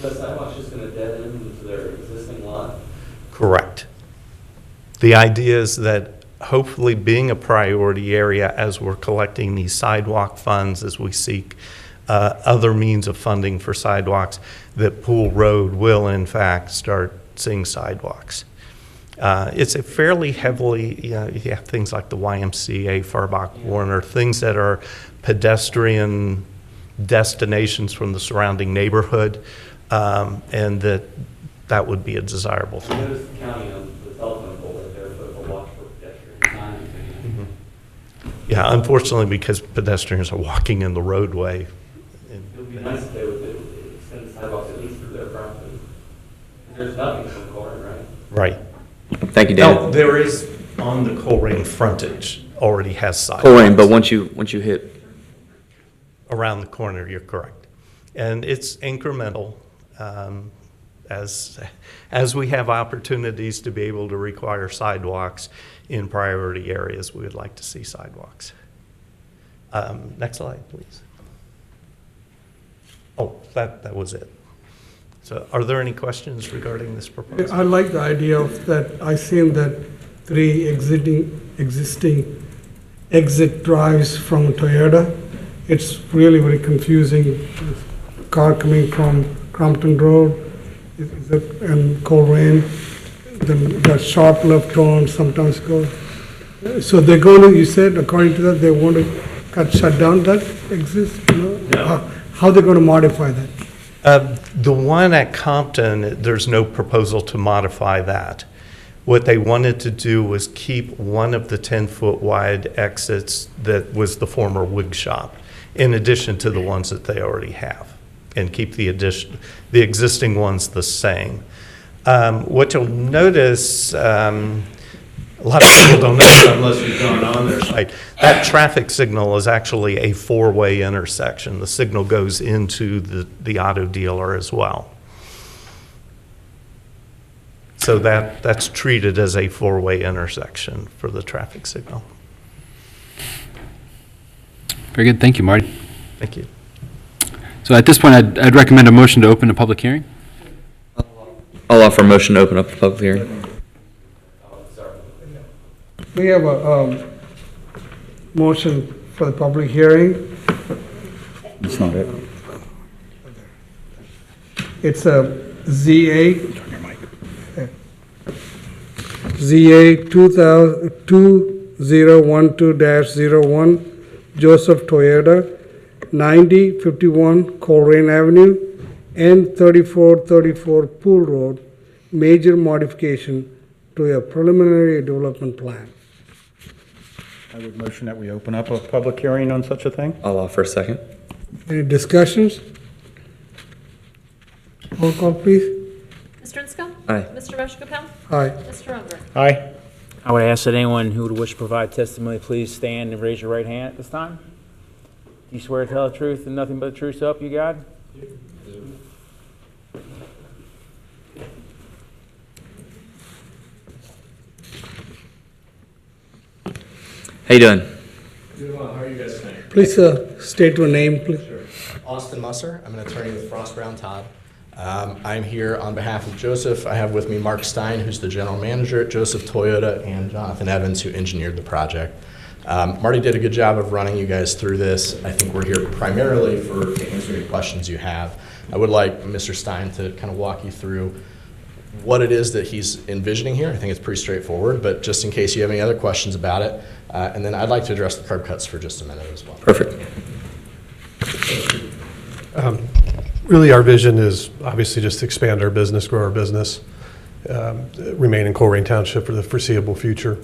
The sidewalk's just going to dead end into their existing lot? Correct. The idea is that hopefully being a priority area as we're collecting these sidewalk funds, as we seek other means of funding for sidewalks, that Pool Road will in fact start seeing sidewalks. It's a fairly heavily, you have things like the YMCA, Farbach Warner, things that are pedestrian destinations from the surrounding neighborhood, and that would be a desirable thing. Notice the county on the telephone pole right there, put a walk for pedestrian sign. Yeah, unfortunately, because pedestrians are walking in the roadway. It would be nice if they would extend the sidewalks at least through their property. There's nothing from Colerain, right? Right. Thank you, Dan. No, there is on the Colerain frontage already has sidewalks. Colerain, but once you hit Around the corner, you're correct. And it's incremental. As we have opportunities to be able to require sidewalks in priority areas, we would like to see sidewalks. Next slide, please. Oh, that was it. So are there any questions regarding this proposal? I like the idea of that. I seen that 3 existing exit drives from Toyota. It's really very confusing. Car coming from Crompton Road and Colerain, then the sharp left turn sometimes goes. So they're going to, you said, according to that, they want to shut down that exists? No. How they're going to modify that? The one at Compton, there's no proposal to modify that. What they wanted to do was keep one of the 10-foot wide exits that was the former wig shop, in addition to the ones that they already have, and keep the existing ones the same. What you'll notice, a lot of people don't know unless you've gone on their site, that traffic signal is actually a 4-way intersection. The signal goes into the auto dealer as well. So that's treated as a 4-way intersection for the traffic signal. Very good. Thank you, Marty. Thank you. So at this point, I'd recommend a motion to open a public hearing. I'll offer a motion to open up the public hearing. We have a motion for the public hearing. That's not it. It's a ZA 2012-01, Joseph Toyota, 9051 Colerain Avenue and 3434 Pool Road, major modification to a preliminary development plan. I would motion that we open up a public hearing on such a thing. I'll offer a second. Any discussions? Roll call, please. Mr. Insco? Aye. Mr. Reshkapel? Aye. Mr. Unger? Aye. I would ask that anyone who would wish to provide testimony, please stand and raise your right hand at this time. Do you swear to tell the truth and nothing but the truth, so help you God? How you doing? Doing well. How are you guys tonight? Please state your name, please. Sure. Austin Musser. I'm an attorney with Frost Brown Todd. I'm here on behalf of Joseph. I have with me Mark Stein, who's the general manager at Joseph Toyota, and Jonathan Evans, who engineered the project. Marty did a good job of running you guys through this. I think we're here primarily to answer any questions you have. I would like Mr. Stein to kind of walk you through what it is that he's envisioning here. I think it's pretty straightforward, but just in case you have any other questions about it. And then I'd like to address the curb cuts for just a minute as well. Perfect. Really, our vision is obviously just to expand our business, grow our business, remain in Colerain Township for the foreseeable future,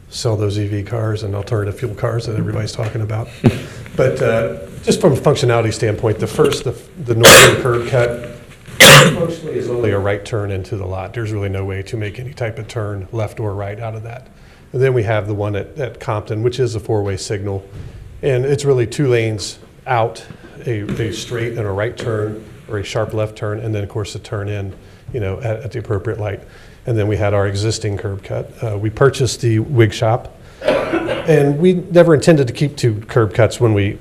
sell those EV cars and alternative fuel cars that everybody's talking about. But just from a functionality standpoint, the northern curb cut functionally is only a right turn into the lot. There's really no way to make any type of turn left or right out of that. And then we have the one at Compton, which is a 4-way signal. And it's really 2 lanes out, a straight and a right turn, or a sharp left turn, and then of course a turn in, at the appropriate light. And then we had our existing curb cut. We purchased the wig shop, and we never intended to keep 2 curb cuts when we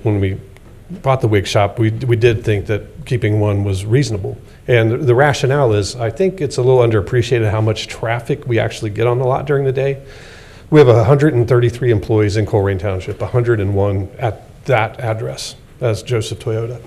bought the wig shop. We did think that keeping one was reasonable. And the rationale is, I think it's a little underappreciated how much traffic we actually get on the lot during the day. We have 133 employees in Colerain Township, 101 at that address. That's Joseph Toyota.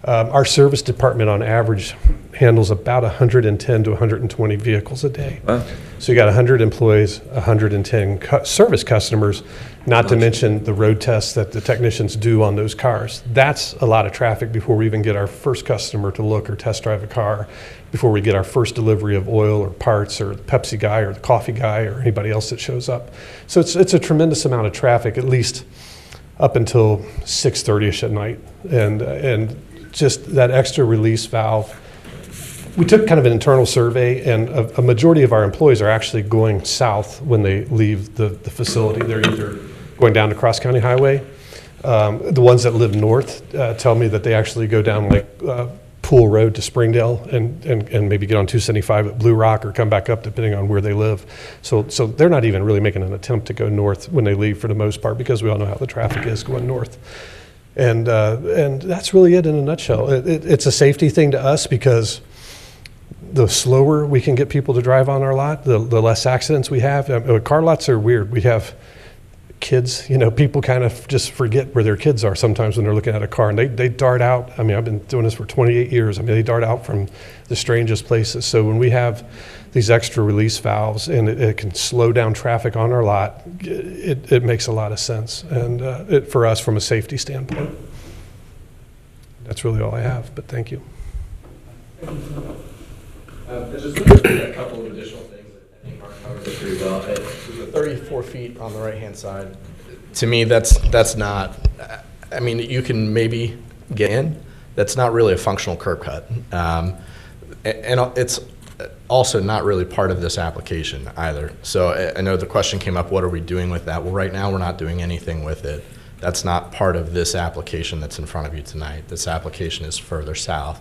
Our service department on average handles about 110 to 120 vehicles a day. Wow. So you got 100 employees, 110 service customers, not to mention the road tests that the technicians do on those cars. That's a lot of traffic before we even get our first customer to look or test drive a car, before we get our first delivery of oil or parts or the Pepsi guy or the coffee guy or anybody else that shows up. So it's a tremendous amount of traffic, at least up until 6:30ish at night. And just that extra release valve, we took kind of an internal survey, and a majority of our employees are actually going south when they leave the facility. They're either going down to Cross County Highway. The ones that live north tell me that they actually go down like Pool Road to Springdale and maybe get on 275 at Blue Rock or come back up depending on where they live. So they're not even really making an attempt to go north when they leave for the most part, because we all know how the traffic is going north. And that's really it in a nutshell. It's a safety thing to us, because the slower we can get people to drive on our lot, the less accidents we have. Car lots are weird. We have kids, people kind of just forget where their kids are sometimes when they're looking at a car, and they dart out. I mean, I've been doing this for 28 years. I mean, they dart out from the strangest places. So when we have these extra release valves and it can slow down traffic on our lot, it makes a lot of sense. And for us, from a safety standpoint, that's really all I have, but thank you. There's just a couple of additional things that I think Mark covers it pretty well. The 34 feet on the right-hand side, to me, that's not, I mean, you can maybe get in. That's not really a functional curb cut. And it's also not really part of this application either. So I know the question came up, what are we doing with that? Well, right now, we're not doing anything with it. That's not part of this application that's in front of you tonight. This application is further south.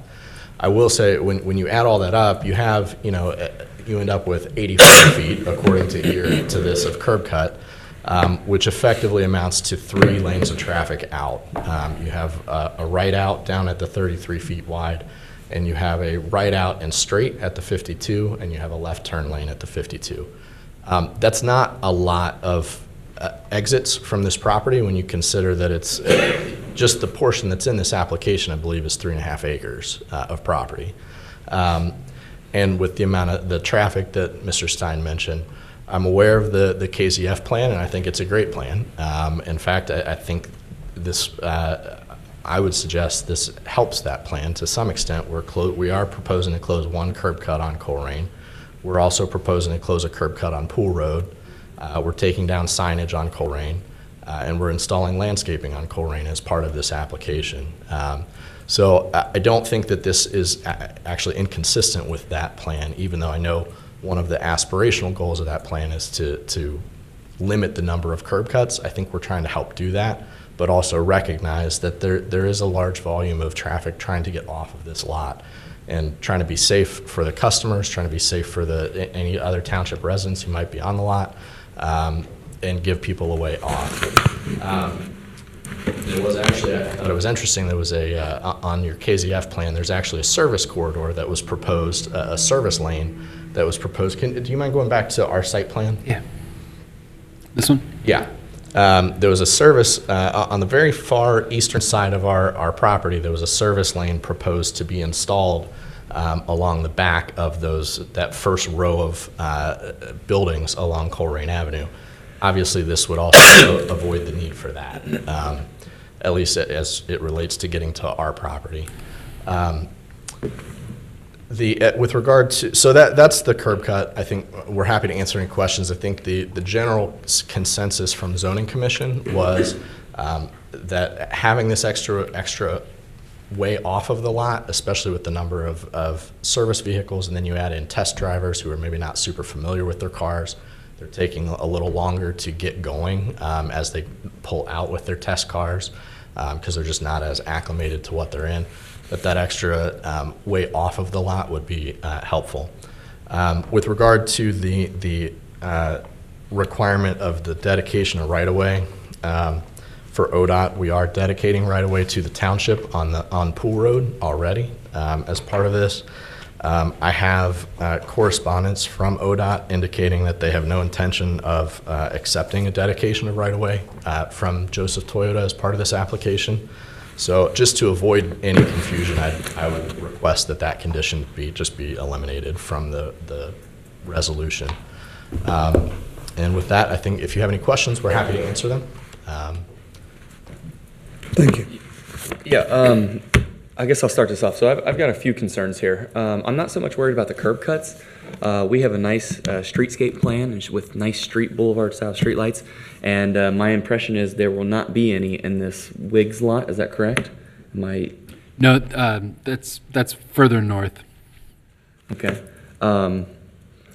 I will say, when you add all that up, you have, you end up with 85 feet, according to this of curb cut, which effectively amounts to 3 lanes of traffic out. You have a right out down at the 33 feet wide, and you have a right out and straight at the 52, and you have a left turn lane at the 52. That's not a lot of exits from this property when you consider that it's just the portion that's in this application, I believe, is 3.5 acres of property. And with the amount of the traffic that Mr. Stein mentioned, I'm aware of the KZF plan, and I think it's a great plan. In fact, I think this, I would suggest this helps that plan to some extent. We are proposing to close 1 curb cut on Colerain. We're also proposing to close a curb cut on Pool Road. We're taking down signage on Colerain, and we're installing landscaping on Colerain as part of this application. So I don't think that this is actually inconsistent with that plan, even though I know one of the aspirational goals of that plan is to limit the number of curb cuts. I think we're trying to help do that, but also recognize that there is a large volume of traffic trying to get off of this lot, and trying to be safe for the customers, trying to be safe for any other township residents who might be on the lot, and give people a way off. There was actually, I thought it was interesting, there was on your KZF plan, there's actually a service corridor that was proposed, a service lane that was proposed. Do you mind going back to our site plan? Yeah. This one? Yeah. There was a service, on the very far eastern side of our property, there was a service lane proposed to be installed along the back of that first row of buildings along Colerain Avenue. Obviously, this would also avoid the need for that, at least as it relates to getting to our property. With regard to, so that's the curb cut. I think we're happy to answer any questions. I think the general consensus from the Zoning Commission was that having this extra way off of the lot, especially with the number of service vehicles, and then you add in test drivers who are maybe not super familiar with their cars, they're taking a little longer to get going as they pull out with their test cars because they're just not as acclimated to what they're in. But that extra way off of the lot would be helpful. With regard to the requirement of the dedication of right-of-way, for ODOT, we are dedicating right-of-way to the township on Pool Road already as part of this. I have correspondence from ODOT indicating that they have no intention of accepting a dedication of right-of-way from Joseph Toyota as part of this application. So just to avoid any confusion, I would request that condition just be eliminated from the resolution. And with that, I think if you have any questions, we're happy to answer them. Thank you. Yeah, I guess I'll start this off. So I've got a few concerns here. I'm not so much worried about the curb cuts. We have a nice streetscape plan with nice street boulevard style streetlights, and my impression is there will not be any in this Wiggs lot. Is that correct? No, that's further north. Okay.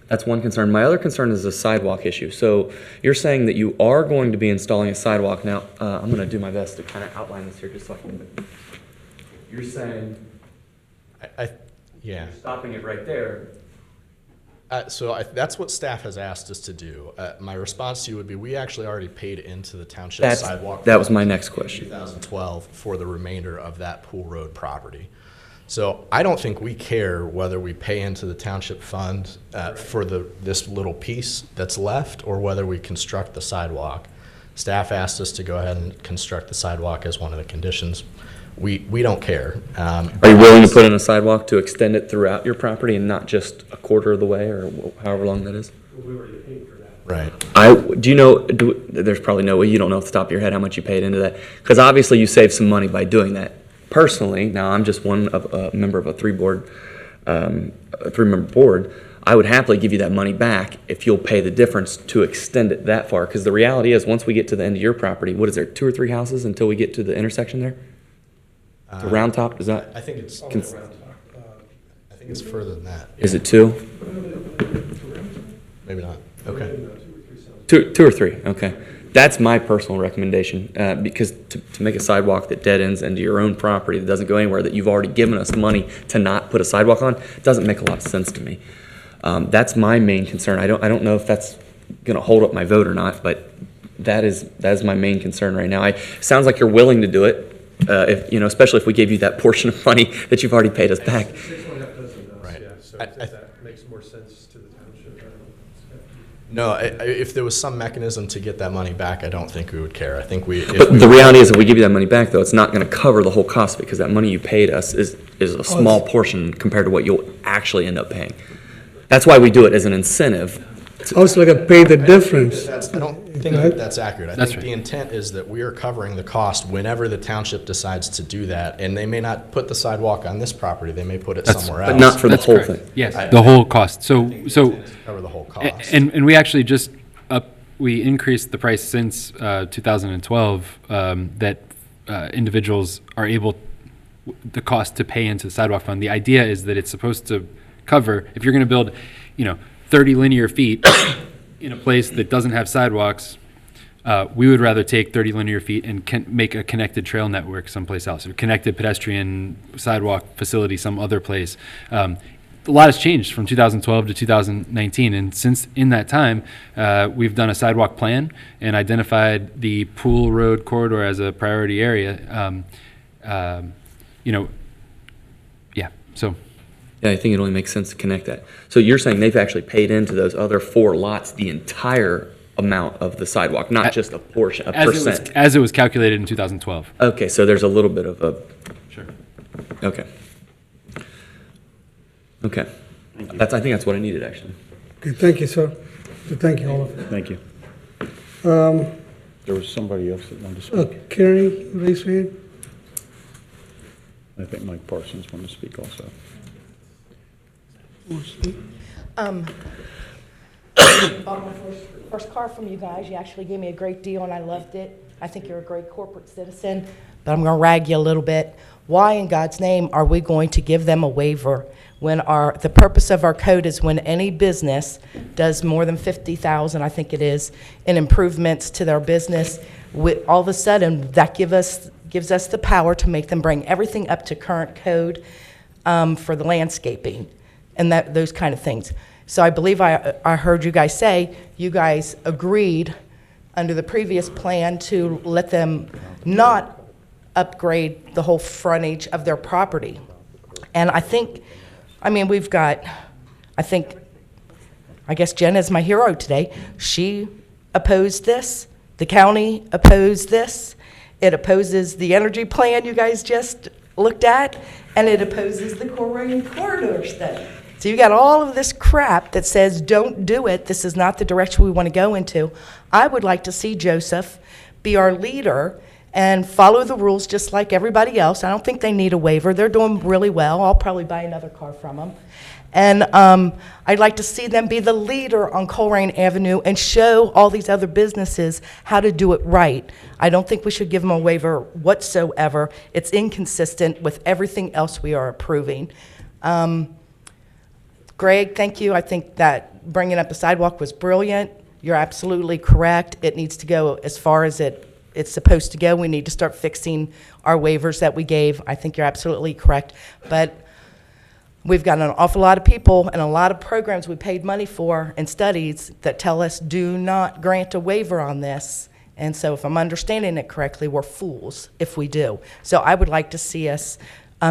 That's one concern. My other concern is the sidewalk issue. So you're saying that you are going to be installing a sidewalk. Now, I'm going to do my best to kind of outline this here just so I can. You're saying yeah. You're stopping it right there. That's what staff has asked us to do. My response to you would be, we actually already paid into the township sidewalk. That was my next question. 2012 for the remainder of that Pool Road property. So I don't think we care whether we pay into the township fund for this little piece that's left, or whether we construct the sidewalk. Staff asked us to go ahead and construct the sidewalk as one of the conditions. We don't care. Are you willing to put in a sidewalk to extend it throughout your property and not just a quarter of the way or however long that is? We already paid for that. Right. Do you know, there's probably no way, you don't know off the top of your head how much you paid into that. Because obviously you saved some money by doing that. Personally, now I'm just a member of a three-member board, I would happily give you that money back if you'll pay the difference to extend it that far. Because the reality is, once we get to the end of your property, what is there, 2 or 3 houses until we get to the intersection there? The round top, is that? I think it's further than that. Is it 2? Maybe not. Okay. 2 or 3, okay. That's my personal recommendation, because to make a sidewalk that dead ends into your own property, that doesn't go anywhere, that you've already given us money to not put a sidewalk on, doesn't make a lot of sense to me. That's my main concern. I don't know if that's going to hold up my vote or not, but that is my main concern right now. Sounds like you're willing to do it, especially if we gave you that portion of money that you've already paid us back. Right. Yeah, so that makes more sense to the township. No, if there was some mechanism to get that money back, I don't think we would care. I think the reality is, if we give you that money back, though, it's not going to cover the whole cost, because that money you paid us is a small portion compared to what you'll actually end up paying. That's why we do it as an incentive. Also, like a pay the difference. I don't think that's accurate. I think the intent is that we are covering the cost whenever the township decides to do that, and they may not put the sidewalk on this property. They may put it somewhere else. But not for the whole thing. Yes, the whole cost. So cover the whole cost. And we actually just we increased the price since 2012 that individuals are able the cost to pay into the sidewalk fund. The idea is that it's supposed to cover, if you're going to build, 30 linear feet in a place that doesn't have sidewalks, we would rather take 30 linear feet and make a connected trail network someplace else, or connected pedestrian sidewalk facility some other place. A lot has changed from 2012 to 2019, and since in that time, we've done a sidewalk plan and identified the Pool Road corridor as a priority area. Yeah, I think it only makes sense to connect that. So you're saying they've actually paid into those other 4 lots the entire amount of the sidewalk, not just a portion, percent. As it was calculated in 2012. Okay, so there's a little bit of a... Sure. Okay. Okay. I think that's what I needed, actually. Okay, thank you, sir. Thank you, all of you. Thank you. There was somebody else that wanted to speak. Carrie, raise your hand. I think Mike Parsons wanted to speak also. Bought my first car from you guys. You actually gave me a great deal, and I loved it. I think you're a great corporate citizen, but I'm going to rag you a little bit. Why in God's name are we going to give them a waiver when the purpose of our code is when any business does more than 50,000, I think it is, in improvements to their business, all of a sudden that gives us the power to make them bring everything up to current code for the landscaping and those kind of things. So I believe I heard you guys say you guys agreed under the previous plan to let them not upgrade the whole frontage of their property. And I guess Jen is my hero today. She opposed this. The county opposed this. It opposes the energy plan you guys just looked at, and it opposes the Colerain Corridor Study. So you got all of this crap that says don't do it. This is not the direction we want to go into. I would like to see Joseph be our leader and follow the rules just like everybody else. I don't think they need a waiver. They're doing really well. I'll probably buy another car from them. And I'd like to see them be the leader on Colerain Avenue and show all these other businesses how to do it right. I don't think we should give them a waiver whatsoever. It's inconsistent with everything else we are approving. Greg, thank you. I think that bringing up the sidewalk was brilliant. You're absolutely correct. It needs to go as far as it's supposed to go. We need to start fixing our waivers that we gave. I think you're absolutely correct. But we've got an awful lot of people and a lot of programs we paid money for and studies that tell us do not grant a waiver on this. And so if I'm understanding it correctly, we're fools if we do. So I would like to see us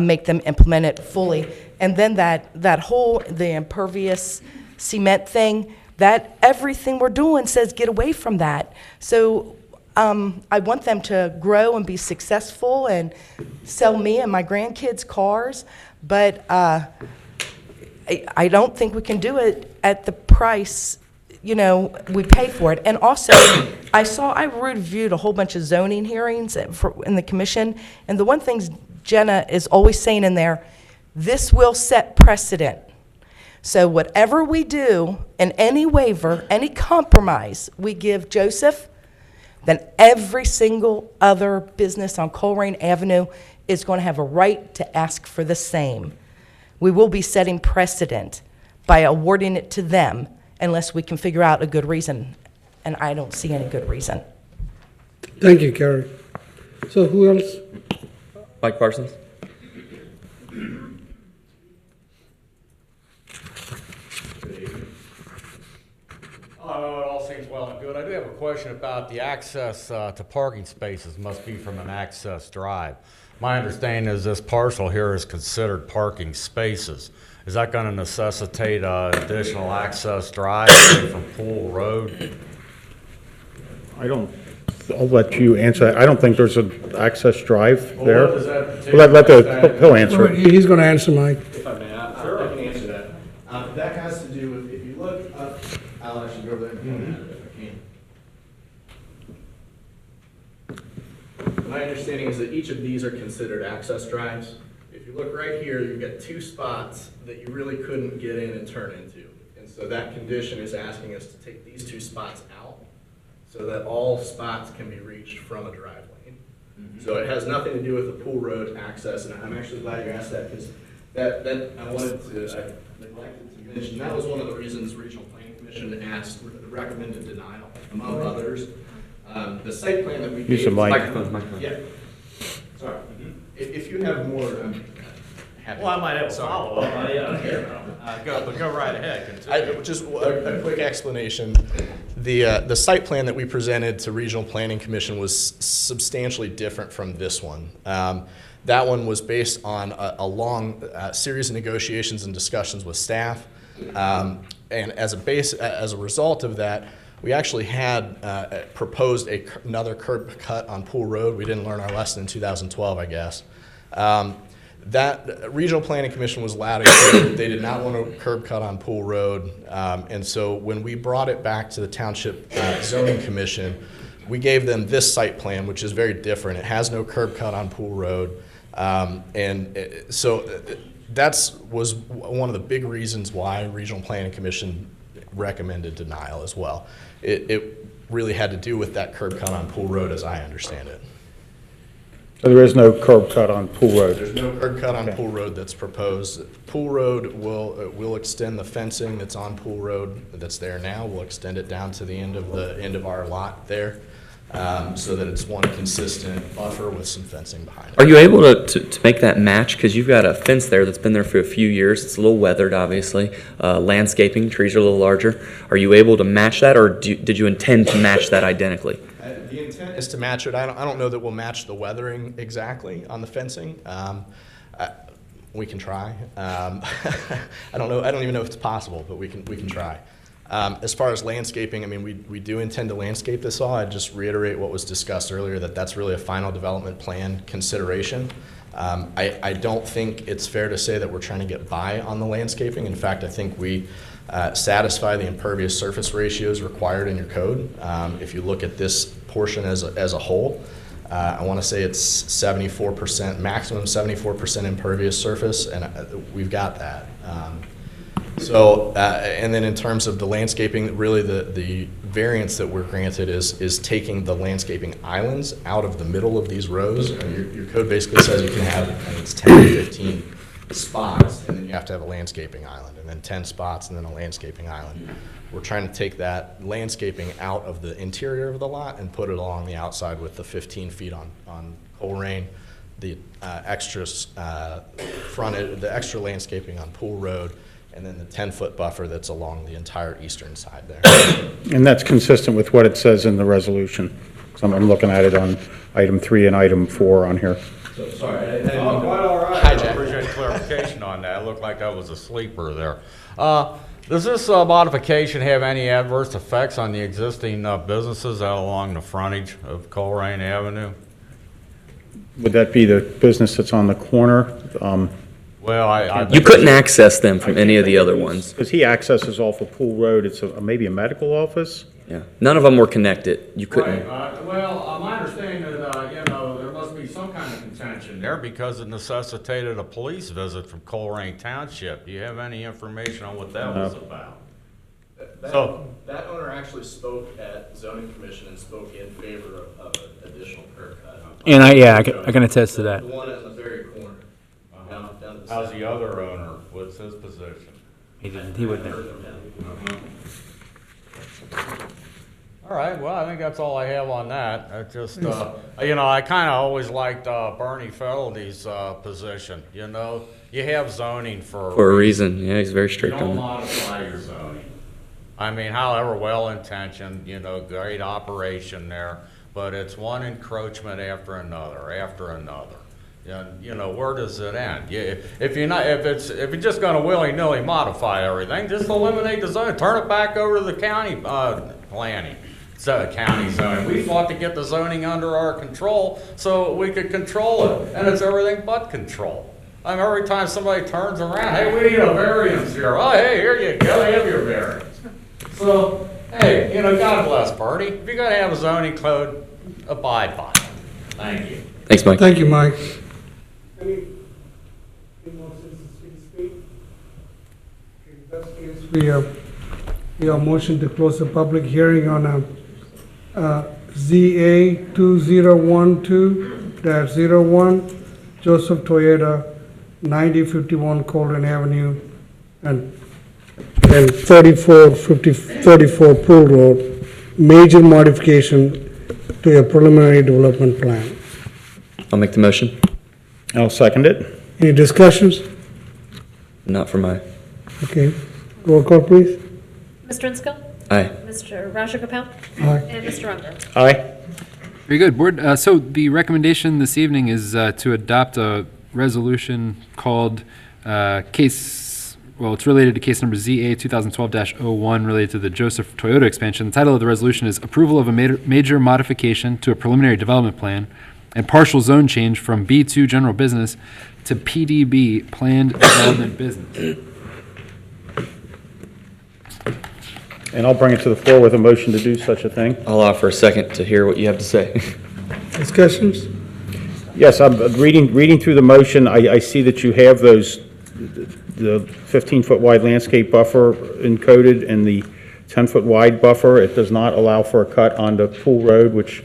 make them implement it fully. And then the impervious cement thing, that everything we're doing says get away from that. So I want them to grow and be successful and sell me and my grandkids cars, but I don't think we can do it at the price, you know, we pay for it. And also, I reviewed a whole bunch of zoning hearings in the commission, and the one thing Jenna is always saying in there, this will set precedent. So whatever we do in any waiver, any compromise we give Joseph, then every single other business on Colerain Avenue is going to have a right to ask for the same. We will be setting precedent by awarding it to them unless we can figure out a good reason, and I don't see any good reason. Thank you, Carrie. So who else? Mike Parsons? It all seems well and good. I do have a question about the access to parking spaces must be from an access drive. My understanding is this parcel here is considered parking spaces. Is that going to necessitate additional access drive from Pool Road? I'll let you answer that. I don't think there's an access drive there. What does that He'll answer it. He's going to answer, Mike. If I may, I can answer that. That has to do with, if you look up, I'll actually go over there and point at it if I can. My understanding is that each of these are considered access drives. If you look right here, you've got two spots that you really couldn't get in and turn into. And so that condition is asking us to take these two spots out so that all spots can be reached from a drive lane. So it has nothing to do with the Pool Road access, and I'm actually glad you asked that, because I neglected to mention, that was one of the reasons Regional Planning Commission recommended denial, among others. The site plan that we gave. Use the microphone. Yeah. Sorry. If you have more, I'm happy. Well, I might have a follow-up. Go right ahead. Just a quick explanation. The site plan that we presented to Regional Planning Commission was substantially different from this one. That one was based on a long series of negotiations and discussions with staff. And as a result of that, we actually had proposed another curb cut on Pool Road. We didn't learn our lesson in 2012, I guess. That Regional Planning Commission was loud and clear. They did not want a curb cut on Pool Road. And so when we brought it back to the Township Zoning Commission, we gave them this site plan, which is very different. It has no curb cut on Pool Road. So that was one of the big reasons why Regional Planning Commission recommended denial as well. It really had to do with that curb cut on Pool Road, as I understand it. So there is no curb cut on Pool Road? There's no curb cut on Pool Road that's proposed. Pool Road will extend the fencing that's on Pool Road that's there now. We'll extend it down to the end of our lot there, so that it's one consistent buffer with some fencing behind it. Are you able to make that match? Because you've got a fence there that's been there for a few years. It's a little weathered, obviously. Landscaping, trees are a little larger. Are you able to match that, or did you intend to match that identically? The intent is to match it. I don't know that we'll match the weathering exactly on the fencing. We can try. I don't know. I don't even know if it's possible, but we can try. As far as landscaping, I mean, we do intend to landscape this all. I'd just reiterate what was discussed earlier, that's really a final development plan consideration. I don't think it's fair to say that we're trying to get by on the landscaping. In fact, I think we satisfy the impervious surface ratios required in your code. If you look at this portion as a whole, I want to say it's 74%, maximum 74% impervious surface, and we've got that. And then in terms of the landscaping, really the variance that we're granted is taking the landscaping islands out of the middle of these rows. And your code basically says you can have, I think it's 10 to 15 spots, and then you have to have a landscaping island, and then 10 spots, and then a landscaping island. We're trying to take that landscaping out of the interior of the lot and put it along the outside with the 15 feet on Colerain, the extra the extra landscaping on Pool Road, and then the 10-foot buffer that's along the entire eastern side there. And that's consistent with what it says in the resolution. So I'm looking at it on item 3 and item 4 on here. So, sorry. Quite all right. I appreciate clarification on that. It looked like that was a sleeper there. Does this modification have any adverse effects on the existing businesses out along the frontage of Colerain Avenue? Would that be the business that's on the corner? Well, You couldn't access them from any of the other ones. Because he accesses off of Pool Road, it's maybe a medical office? Yeah, none of them were connected. You couldn't. Right. My understanding that, there must be some kind of contention there because it necessitated a police visit from Colerain Township. Do you have any information on what that was about? That owner actually spoke at zoning commission and spoke in favor of an additional curb cut. And I can attest to that. The one in the very corner. Down to the How's center. the other owner? What's his position? He wouldn't know. All right, well, I think that's all I have on that. I just, I kind of always liked Bernie Feldy's position, You have zoning for For a reason, yeah, he's very strict You don't on that. modify your zoning. I mean, however well-intentioned, great operation there, but it's one encroachment after another, where does it end? If you're just going to willy-nilly modify everything, just eliminate the zone, turn it back over to the county planning. So county zoning. We fought to get the zoning under our control so we could control it, and it's everything but control. I mean, every time somebody turns around, hey, we need a variance here. Oh, hey, here you go, have your variance. So, hey, God bless Bernie. If you're going to have a zoning code, abide by it. Thank you. Thanks, Mike. Thank you, Mike. Any more citizens speak? In that case, we have motion to close the public hearing on ZA 2012-01, Joseph Toyota, 9051 Colerain Avenue, and 34 Pool Road, major modification to a preliminary development plan. I'll make the motion. I'll second it. Any discussions? Not for my. Okay, roll call, please. Mr. Insco? Aye. Mr. Rajagopal? Aye. And Mr. Unger? Aye. Very good, Board. So the recommendation this evening is to adopt a resolution called it's related to case number ZA 2012-01 related to the Joseph Toyota expansion. The title of the resolution is Approval of a Major Modification to a Preliminary Development Plan and Partial Zone Change from B2 General Business to PDB Planned Development Business. And I'll bring it to the floor with a motion to do such a thing. I'll offer a second to hear what you have to say. Discussions? Yes, I'm reading through the motion. I see that you have the 15-foot wide landscape buffer encoded and the 10-foot wide buffer. It does not allow for a cut onto Pool Road, which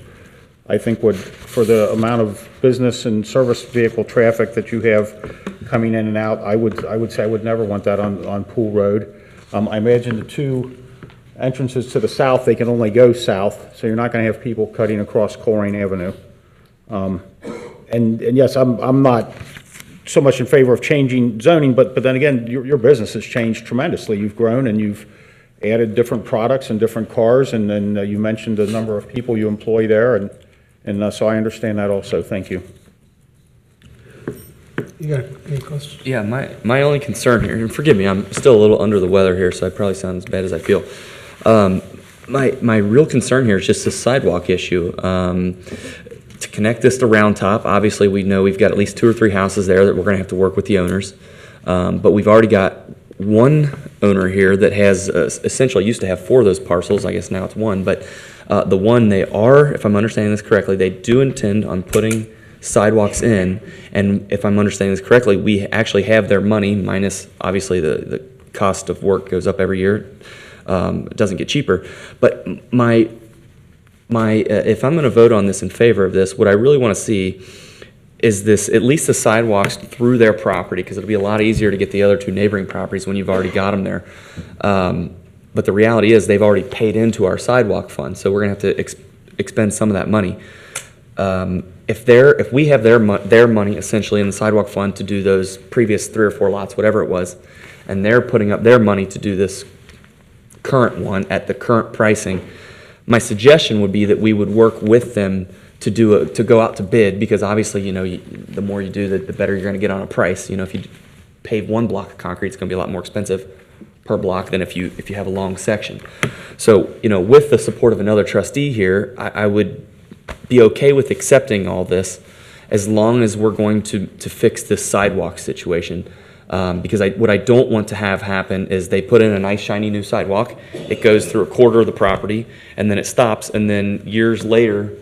I think would, for the amount of business and service vehicle traffic that you have coming in and out, I would say I would never want that on Pool Road. I imagine the two entrances to the south, they can only go south, so you're not going to have people cutting across Colerain Avenue. And yes, I'm not so much in favor of changing zoning, but then again, your business has changed tremendously. You've grown and you've added different products and different cars, and then you mentioned the number of people you employ there, and so I understand that also. Thank you. You got any questions? Yeah, my only concern here, and forgive me, I'm still a little under the weather here, so I probably sound as bad as I feel. My real concern here is just this sidewalk issue. To connect this to Round Top, obviously we know we've got at least 2 or 3 houses there that we're going to have to work with the owners. But we've already got one owner here that has essentially used to have 4 of those parcels. I guess now it's 1, but The one they are, if I'm understanding this correctly, they do intend on putting sidewalks in, and if I'm understanding this correctly, we actually have their money, minus obviously the cost of work goes up every year. It doesn't get cheaper. But if I'm going to vote on this in favor of this, what I really want to see is this, at least the sidewalks through their property, because it'll be a lot easier to get the other two neighboring properties when you've already got them there. But the reality is they've already paid into our sidewalk fund, so we're going to have to expend some of that money. If we have their money essentially in the sidewalk fund to do those previous 3 or 4 lots, whatever it was, and they're putting up their money to do this current one at the current pricing, my suggestion would be that we would work with them to go out to bid, because obviously, the more you do, the better you're going to get on a price. If you pave 1 block of concrete, it's going to be a lot more expensive per block than if you have a long section. So, with the support of another trustee here, I would be okay with accepting all this as long as we're going to fix this sidewalk situation. Because what I don't want to have happen is they put in a nice shiny new sidewalk, it goes through a quarter of the property, and then it stops, and then years later,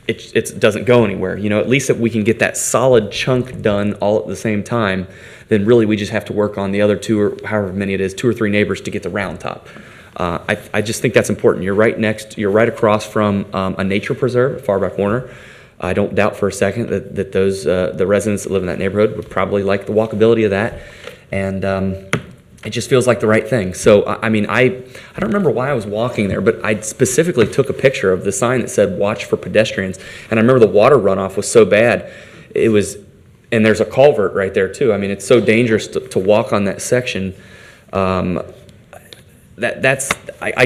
it doesn't go anywhere. At least if we can get that solid chunk done all at the same time, then really we just have to work on the other 2 or however many it is, 2 or 3 neighbors to get the round top. I just think that's important. You're right across from a nature preserve, far back corner. I don't doubt for a second that those the residents that live in that neighborhood would probably like the walkability of that, and it just feels like the right thing. So I don't remember why I was walking there, but I specifically took a picture of the sign that said "Watch for pedestrians," and I remember the water runoff was so bad. And there's a culvert right there too. It's so dangerous to walk on that section. I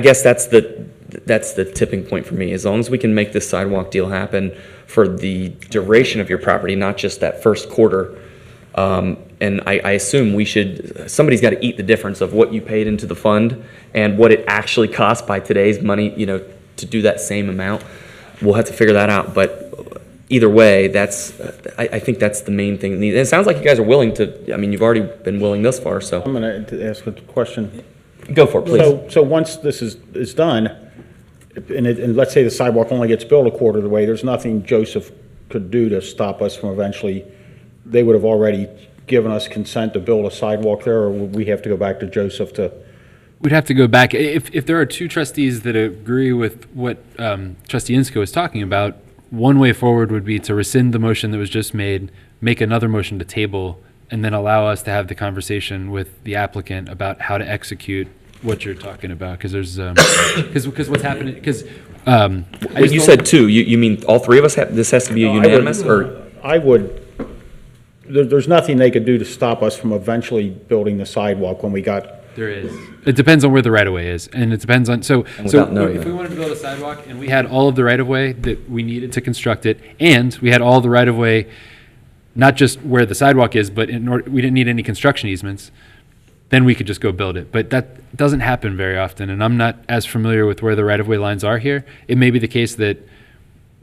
guess that's the tipping point for me. As long as we can make this sidewalk deal happen for the duration of your property, not just that first quarter. And I assume somebody's got to eat the difference of what you paid into the fund and what it actually costs by today's money, to do that same amount. We'll have to figure that out. But either way, I think that's the main thing. And it sounds like you guys are willing to, you've already been willing thus far, so. I'm going to ask a question. Go for it, please. So once this is done, and let's say the sidewalk only gets built a quarter of the way, there's nothing Joseph could do to stop us from eventually, they would have already given us consent to build a sidewalk there, or would we have to go back to Joseph to? We'd have to go back. If there are 2 trustees that agree with what Trustee Insko is talking about, one way forward would be to rescind the motion that was just made, make another motion to table, and then allow us to have the conversation with the applicant about how to execute what you're talking about. Because there's because what's happening, because you said 2, you mean all 3 of us this has to be a unanimous? There's nothing they could do to stop us from eventually building the sidewalk when we got. There is. It depends on where the right-of-way is, and it depends on, so if we wanted to build a sidewalk and we had all of the right-of-way that we needed to construct it, and we had all the right-of-way, not just where the sidewalk is, but we didn't need any construction easements, then we could just go build it. But that doesn't happen very often, and I'm not as familiar with where the right-of-way lines are here. It may be the case that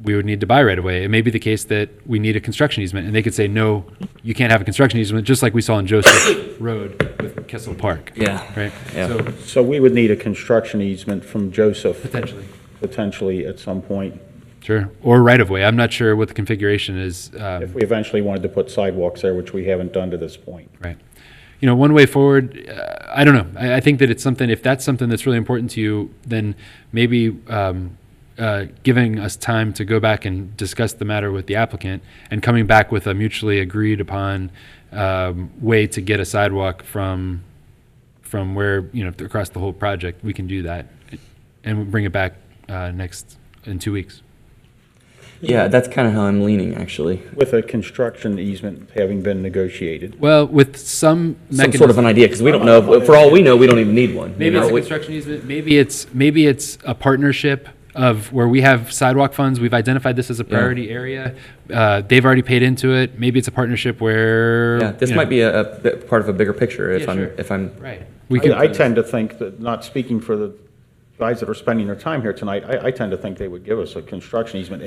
we would need to buy right-of-way. It may be the case that we need a construction easement, and they could say, no, you can't have a construction easement, just like we saw in Joseph Road with Kessel Park. Yeah. Right? Yeah. So we would need a construction easement from Joseph. Potentially at some point. Sure. Or right-of-way. I'm not sure what the configuration is. If we eventually wanted to put sidewalks there, which we haven't done to this point. Right. One way forward, I don't know. I think that it's something, if that's something that's really important to you, then maybe giving us time to go back and discuss the matter with the applicant and coming back with a mutually agreed upon way to get a sidewalk from where, across the whole project, we can do that and we'll bring it back in 2 weeks. Yeah, that's kind of how I'm leaning, actually. With a construction easement having been negotiated. Well, with some mechanism. Some sort of an idea, because we don't know. For all we know, we don't even need one. Maybe it's a construction easement. Maybe it's a partnership of where we have sidewalk funds. We've identified this as a priority area. They've already paid into it. Maybe it's a partnership where. Yeah, this might be a part of a bigger picture. If I'm right. I tend to think that, not speaking for the guys that are spending their time here tonight, I tend to think they would give us a construction easement,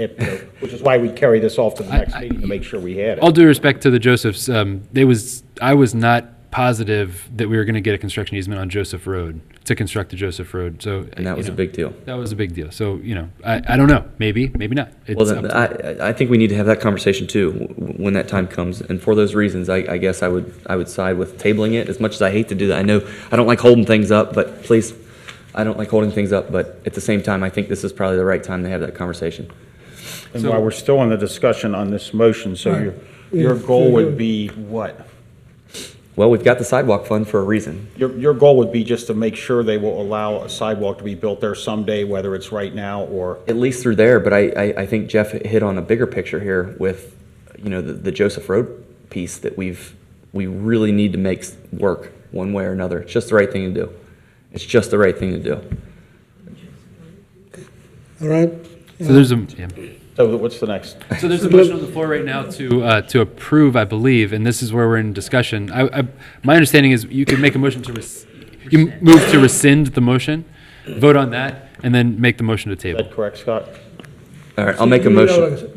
which is why we carry this off to the next meeting to make sure we had it. All due respect to the Josephs, I was not positive that we were going to get a construction easement on Joseph Road. to construct the Joseph Road. So, And that was a big deal. That was a big deal. So, I don't know, maybe not. It's Well, up then, to- I think we need to have that conversation too, when that time comes. And for those reasons, I guess I would side with tabling it, as much as I hate to do that. I know I don't like holding things up, but please, I don't like holding things up, but at the same time, I think this is probably the right time to have that conversation. And while we're still in the discussion on this motion, so Right. your goal would be what? Well, we've got the sidewalk fund for a reason. Your goal would be just to make sure they will allow a sidewalk to be built there someday, whether it's right now or... At least through there, but I think Jeff hit on a bigger picture here with, the Joseph Road piece that we really need to make work one way or another. It's just the right thing to do. It's just the right thing to do. All right? So there's a, yeah. So what's the next? So there's a motion on the floor right now to approve, I believe, and this is where we're in discussion. My understanding is you can make a motion you move to rescind the motion, vote on that, and then make the motion to Is table. that correct, Scott? All right, I'll make a motion.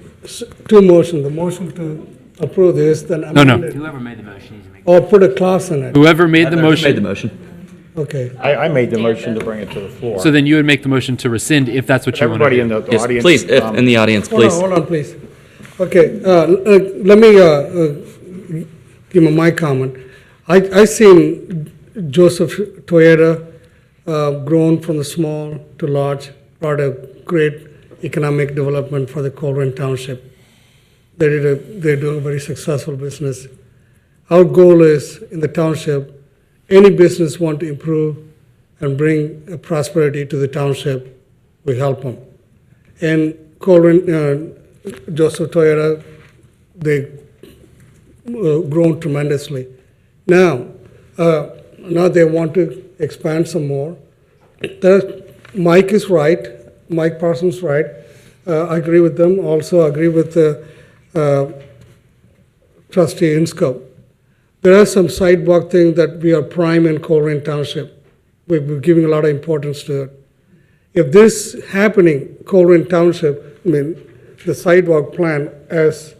Two motions, the motion to approve this, then No. amend it. Whoever made the motion needs to make. Or put a clause in it. Whoever made the Made motion, the motion. Okay. I made the motion to bring it to the floor. so then you would make the motion to rescind if that's what you want to Everybody do. in the Yes, audience... please, if in the audience, please. Hold on, please. Okay, let me give my comment. I seen Joseph Toyota grown from the small to large, brought a great economic development for the Colerain Township. They're doing a very successful business. Our goal is, in the township, any business want to improve and bring prosperity to the township, we help them. And Colerain, Joseph Toyota, they grown tremendously. Now they want to expand some more. Mike is right. Mike Parsons right. I agree with them. Also agree with Trustee Inscope. There are some sidewalk things that we are prime in Colerain Township. We're giving a lot of importance to it. If this happening, Colerain Township, the sidewalk plan, as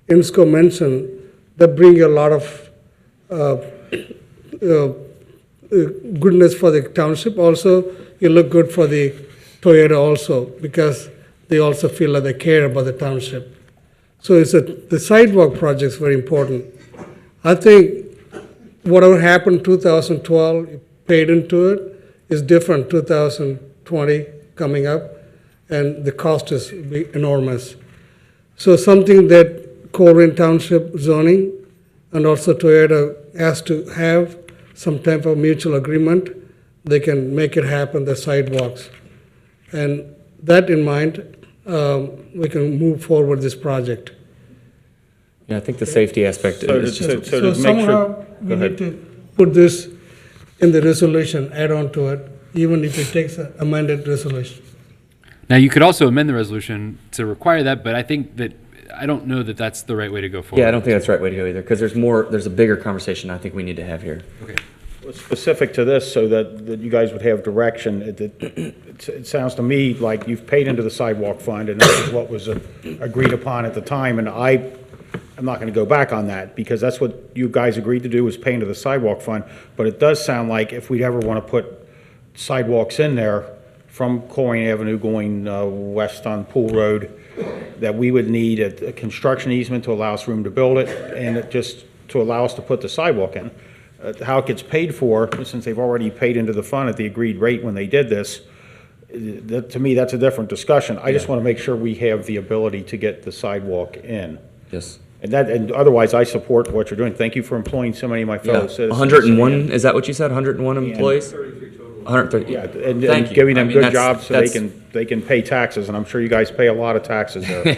Insco mentioned, that bring a lot of goodness for the township. Also, you look good for the Toyota also, because they also feel like they care about the township. So the sidewalk project is very important. I think whatever happened 2012, you paid into it, is different 2020 coming up, and the cost is enormous. So something that Colerain Township zoning and also Toyota has to have some type of mutual agreement, they can make it happen, the sidewalks. And that in mind, we can move forward this project. Yeah, I think the safety aspect is just... So to make somehow, sure... we Go need ahead. to put this in the resolution, add on to it, even if it takes an amended resolution. Now, you could also amend the resolution to require that, but I don't know that that's the right way to go forward. Yeah, I don't think that's the right way to go either, because there's a bigger conversation I think we need to have here. Okay. Specific to this, so that you guys would have direction, it sounds to me like you've paid into the sidewalk fund, and this is what was agreed upon at the time, and I'm not going to go back on that, because that's what you guys agreed to do, was pay into the sidewalk fund, but it does sound like if we'd ever want to put sidewalks in there from Colerain Avenue going west on Pool Road, that we would need a construction easement to allow us room to build it, and just to allow us to put the sidewalk in. How it gets paid for, since they've already paid into the fund at the agreed rate when they did this, to me, that's a different discussion. I just want to make sure we have the ability to get the sidewalk in. Yes. And otherwise, I support what you're doing. Thank you for employing so many of my fellow citizens. 101, is that what you said? 101 employees? 130. Yeah, and Thank you. giving them I mean, good jobs so that's- they can pay taxes, and I'm sure you guys pay a lot of taxes there.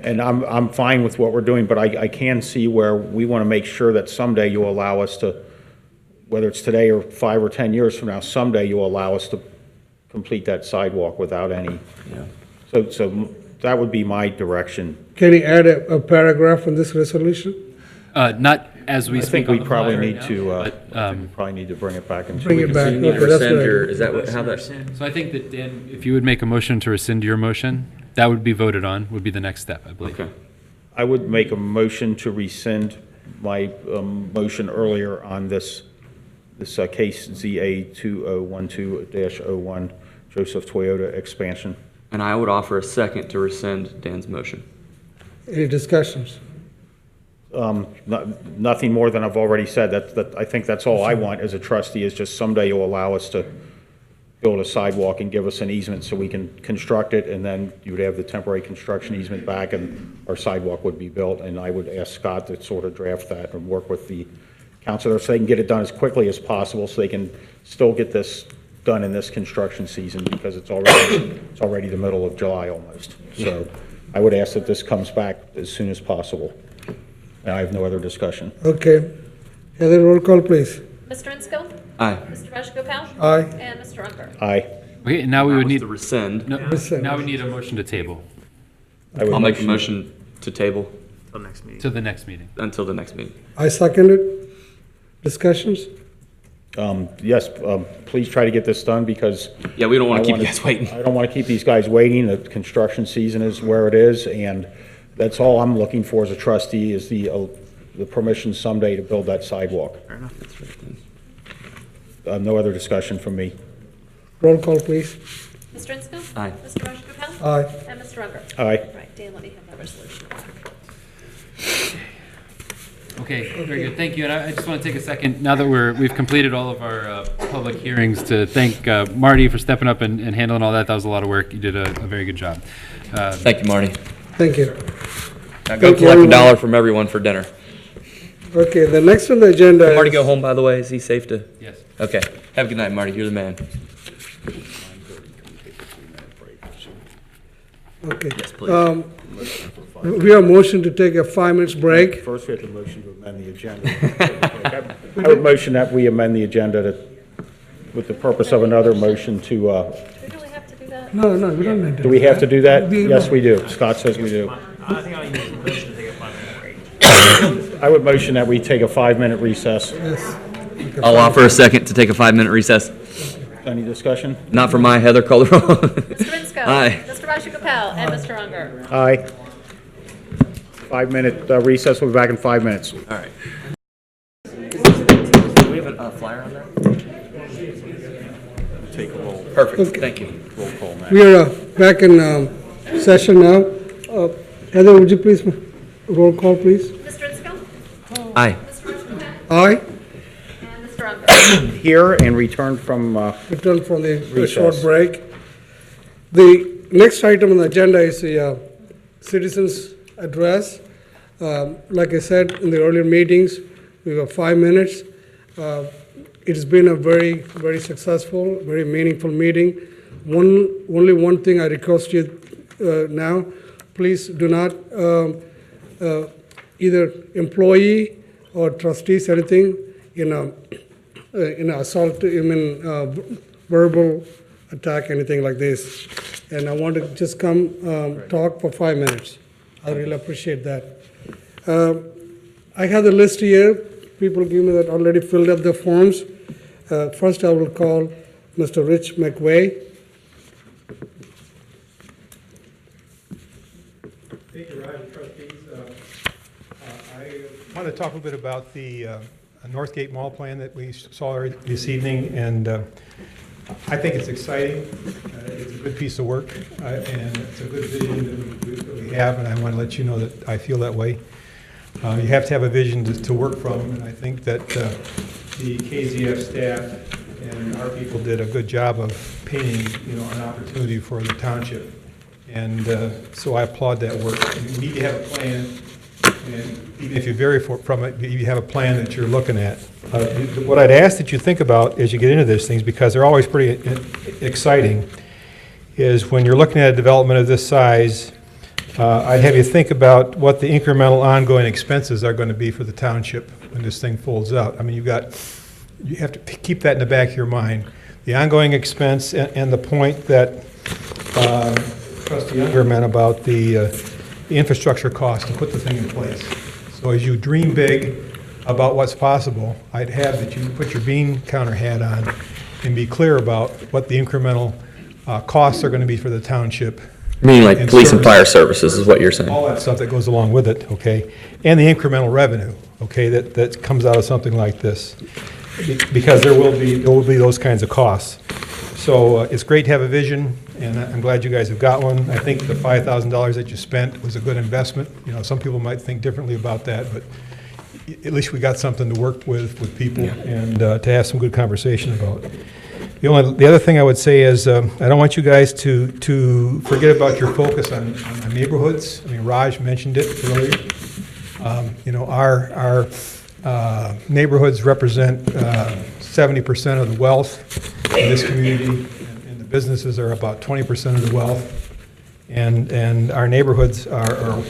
And I'm fine with what we're doing, but I can see where we want to make sure that someday you'll allow us to, whether it's today or 5 or 10 years from now, someday you'll allow us to complete that sidewalk without any. Yeah. So that would be my direction. Can you add a paragraph in this resolution? Not as we I speak think on we the probably fly need right to, now, I but, think we probably need to bring it back and. Bring it back. So you need to Okay, that's rescind good. your, is that how that? So I think that, Dan, if you would make a motion to rescind your motion, that would be voted on, would be the next step, I believe. Okay. I would make a motion to rescind my motion earlier on this this case ZA 2012-01 Joseph Toyota expansion. And I would offer a second to rescind Dan's motion. Any discussions? Nothing more than I've already said. I think that's all I want as a trustee, is just someday you'll allow us to build a sidewalk and give us an easement so we can construct it, and then you would have the temporary construction easement back and our sidewalk would be built. And I would ask Scott to sort of draft that and work with the councilor so they can get it done as quickly as possible so they can still get this done in this construction season, because it's already the middle of July almost. So I would ask that this comes back as soon as possible. And I have no other discussion. Okay. Heather, roll call, please. Mr. Inskel? Aye. Mr. Rajagopal? Aye. And Mr. Unger? Aye. Okay, and now we would need to rescind. No, Rescind. now we need a motion to table I'll make a motion to table to the next meeting. until the next meeting. I second it. Discussions? Yes, please try to get this done, because Yeah, we don't want I to keep wanna- you guys waiting. I don't want to keep these guys waiting. The construction season is where it is, and that's all I'm looking for as a trustee, is the permission someday to build that sidewalk. Fair enough. That's right then. No other discussion from me. Roll call, please. Mr. Inskel? Aye. Mr. Rajagopal? Aye. And Mr. Unger? Aye. All right, Dan, let me have that resolution back. Okay, very good, thank you. And I just want to take a second, now that we've completed all of our public hearings, to thank Marty for stepping up and handling all that. That was a lot of work. You did a very good job. Thank you, Marty. Thank you. Now go Thank you, collect a everyone. dollar from everyone for dinner. Okay, the next on the agenda Did Marty is... go home, by the way? Is he safe to? Yes. Okay. Have a good night, Marty. You're the man. Okay. Yes, please. We have a motion to take a 5 minutes break. First, we have to motion to amend the agenda. I would motion that we amend the agenda with the purpose of another motion to, Do we really have to do that? No, we don't need to. do we have to do that? We- Yes, we do. Scott says we do. I think I need a motion to take a 5-minute break. I would motion that we take a 5-minute recess. Yes. I'll offer a second to take a 5-minute recess. Any discussion? Not for my Heather Colerain. Mr. Inskel? Aye. Mr. Rajagopal? And Mr. Unger? Aye. 5-minute recess. We'll be back in 5 minutes. All right. Do we have a flyer on that? Take a roll. Perfect. Thank you. Roll call now. We are back in session now. Heather, would you please roll call, please? Mr. Inskel? Aye. Mr. Rajagopal? Aye. And Mr. Unger? Here and return from Return from the Recess. short break. The next item on the agenda is the citizens' address. Like I said in the earlier meetings, we have 5 minutes. It's been a very, very successful, very meaningful meeting. Only one thing I request you now, please do not either employee or trustees, anything, assault, verbal attack, anything like this. And I want to just come talk for 5 minutes. I really appreciate that. I have the list here. People give me that already filled up the forms. First, I will call Mr. Rich McVeigh. Thank you, Roger, trustees. I want to talk a little bit about the Northgate Mall plan that we saw this evening, and I think it's exciting. It's a good piece of work, and it's a good vision that we have, and I want to let you know that I feel that way. You have to have a vision to work from, and I think that the KZF staff and our people did a good job of painting, an opportunity for the township. And so I applaud that work. You need to have a plan, and even if you vary from it, you have a plan that you're looking at. What I'd ask that you think about as you get into these things, because they're always pretty exciting, is when you're looking at a development of this size, I'd have you think about what the incremental ongoing expenses are going to be for the township when this thing folds out. I mean, you have to keep that in the back of your mind. The ongoing expense and the point that Trustee Unger meant about the infrastructure cost to put the thing in place. So as you dream big about what's possible, I'd have that you put your bean counter hat on and be clear about what the incremental costs are going to be for the township. Meaning like police and fire services is what you're saying. All that stuff that goes along with it, okay? And the incremental revenue, okay, that comes out of something like this. because there will be those kinds of costs. So it's great to have a vision, and I'm glad you guys have got one. I think the $5,000 that you spent was a good investment. You know, some people might think differently about that, but at least we got something to work with people and to have some good conversation about. The other thing I would say is I don't want you guys to forget about your focus on neighborhoods. I mean, Raj mentioned it earlier. You know, our neighborhoods represent 70% of the wealth in this community, and the businesses are about 20% of the wealth. And our neighborhoods are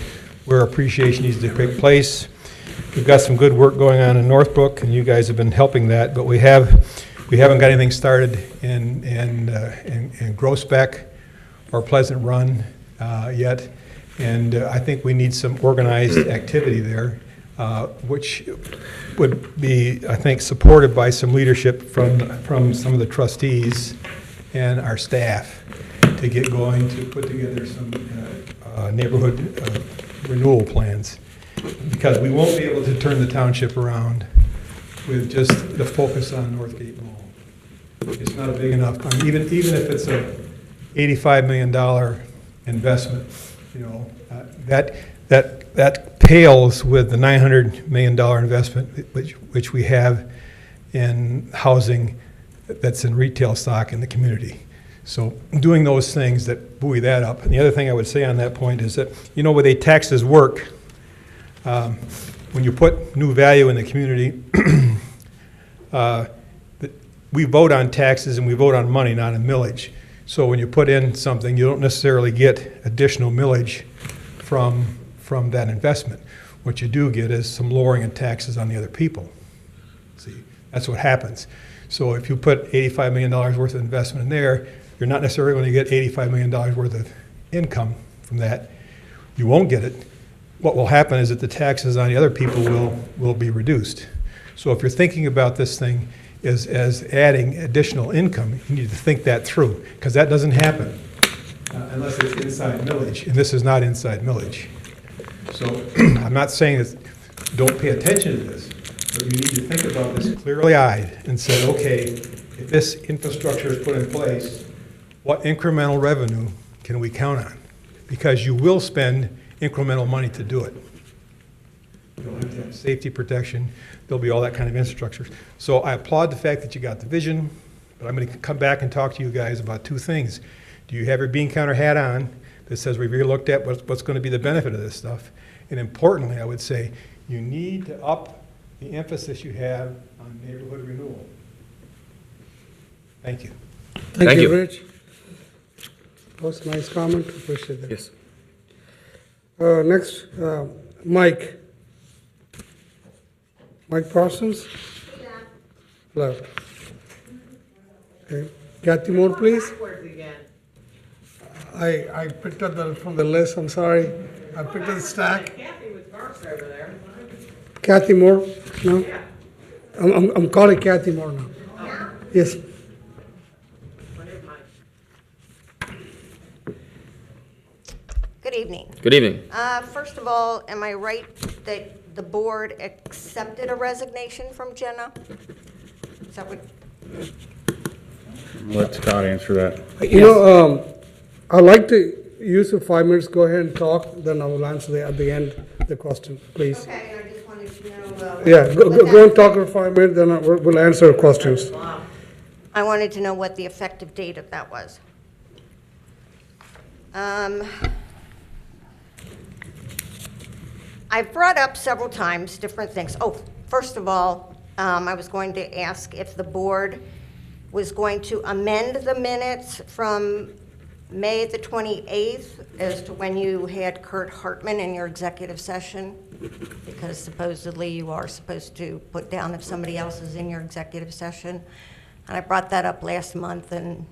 where appreciation needs to take place. We've got some good work going on in Northbrook, and you guys have been helping that, but we haven't got anything started in Groesbeck or Pleasant Run yet. And I think we need some organized activity there, which would be, I think, supported by some leadership from some of the trustees and our staff to get going, to put together some neighborhood renewal plans. Because we won't be able to turn the township around with just the focus on Northgate Mall. It's not big enough. I mean, even if it's a $85 million investment, you know, that pales with the $900 million investment which we have in housing that's in retail stock in the community. So doing those things that buoy that up. And the other thing I would say on that point is that, you know, with a taxes work, when you put new value in the community, we vote on taxes and we vote on money, not on millage. So when you put in something, you don't necessarily get additional millage from that investment. What you do get is some lowering in taxes on the other people. See, that's what happens. So if you put $85 million worth of investment in there, you're not necessarily going to get $85 million worth of income from that. You won't get it. What will happen is that the taxes on the other people will be reduced. So if you're thinking about this thing as adding additional income, you need to think that through, because that doesn't happen unless it's inside millage, and this is not inside millage. So I'm not saying that don't pay attention to this, but you need to think about this clearly-eyed and say, okay, if this infrastructure is put in place, what incremental revenue can we count on? Because you will spend incremental money to do it. You'll have to have safety protection. There'll be all that kind of infrastructure. So I applaud the fact that you got the vision, but I'm going to come back and talk to you guys about two things. Do you have your bean counter hat on that says we've really looked at what's going to be the benefit of this stuff? And importantly, I would say you need to up the emphasis you have on neighborhood renewal. Thank you. Thank you, Rich. That was a nice comment. Appreciate that. Yes. Next, Mike. Mike Parsons? Left. Okay. Kathy Moore, please. I picked up that from the list. I'm sorry. I picked up the stack. Kathy was first over there. Kathy Moore? No? I'm calling Kathy Moore now. Yes. Good evening. Good evening. First of all, am I right that the board accepted a resignation from Jenna? Is that what? Let Scott answer that. You know, I'd like to use the 5 minutes. Go ahead and talk, then I will answer at the end the question, please. Okay, I just wanted to know. Yeah, go and talk for 5 minutes, then we'll answer questions. I wanted to know what the effective date of that was. I've brought up several times different things. Oh, first of all, I was going to ask if the board was going to amend the minutes from May the 28th as to when you had Kurt Hartman in your executive session, because supposedly you are supposed to put down if somebody else is in your executive session. And I brought that up last month and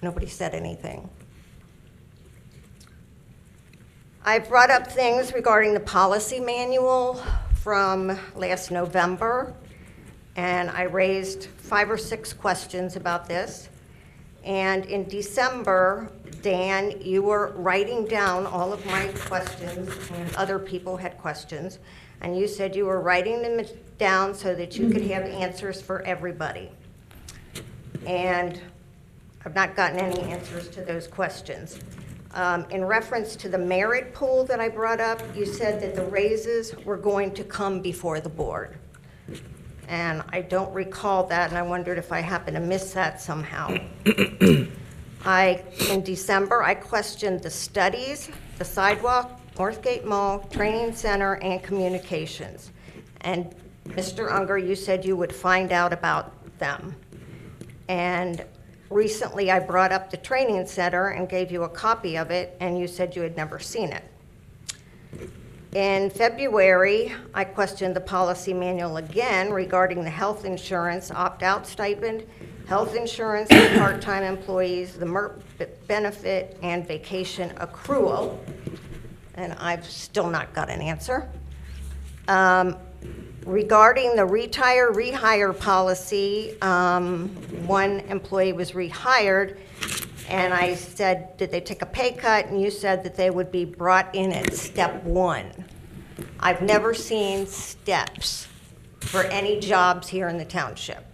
nobody said anything. I brought up things regarding the policy manual from last November, and I raised 5 or 6 questions about this. And in December, Dan, you were writing down all of my questions, and other people had questions. And you said you were writing them down so that you could have answers for everybody. And I've not gotten any answers to those questions. In reference to the merit pool that I brought up, you said that the raises were going to come before the board. And I don't recall that, and I wondered if I happened to miss that somehow. In December, I questioned the studies, the sidewalk, Northgate Mall, training center, and communications. And Mr. Unger, you said you would find out about them. And recently, I brought up the training center and gave you a copy of it, and you said you had never seen it. In February, I questioned the policy manual again regarding the health insurance opt-out stipend, health insurance for part-time employees, the MERP benefit, and vacation accrual. And I've still not got an answer. Regarding the retire-rehire policy, one employee was rehired, and I said, did they take a pay cut? And you said that they would be brought in at step 1. I've never seen steps for any jobs here in the township.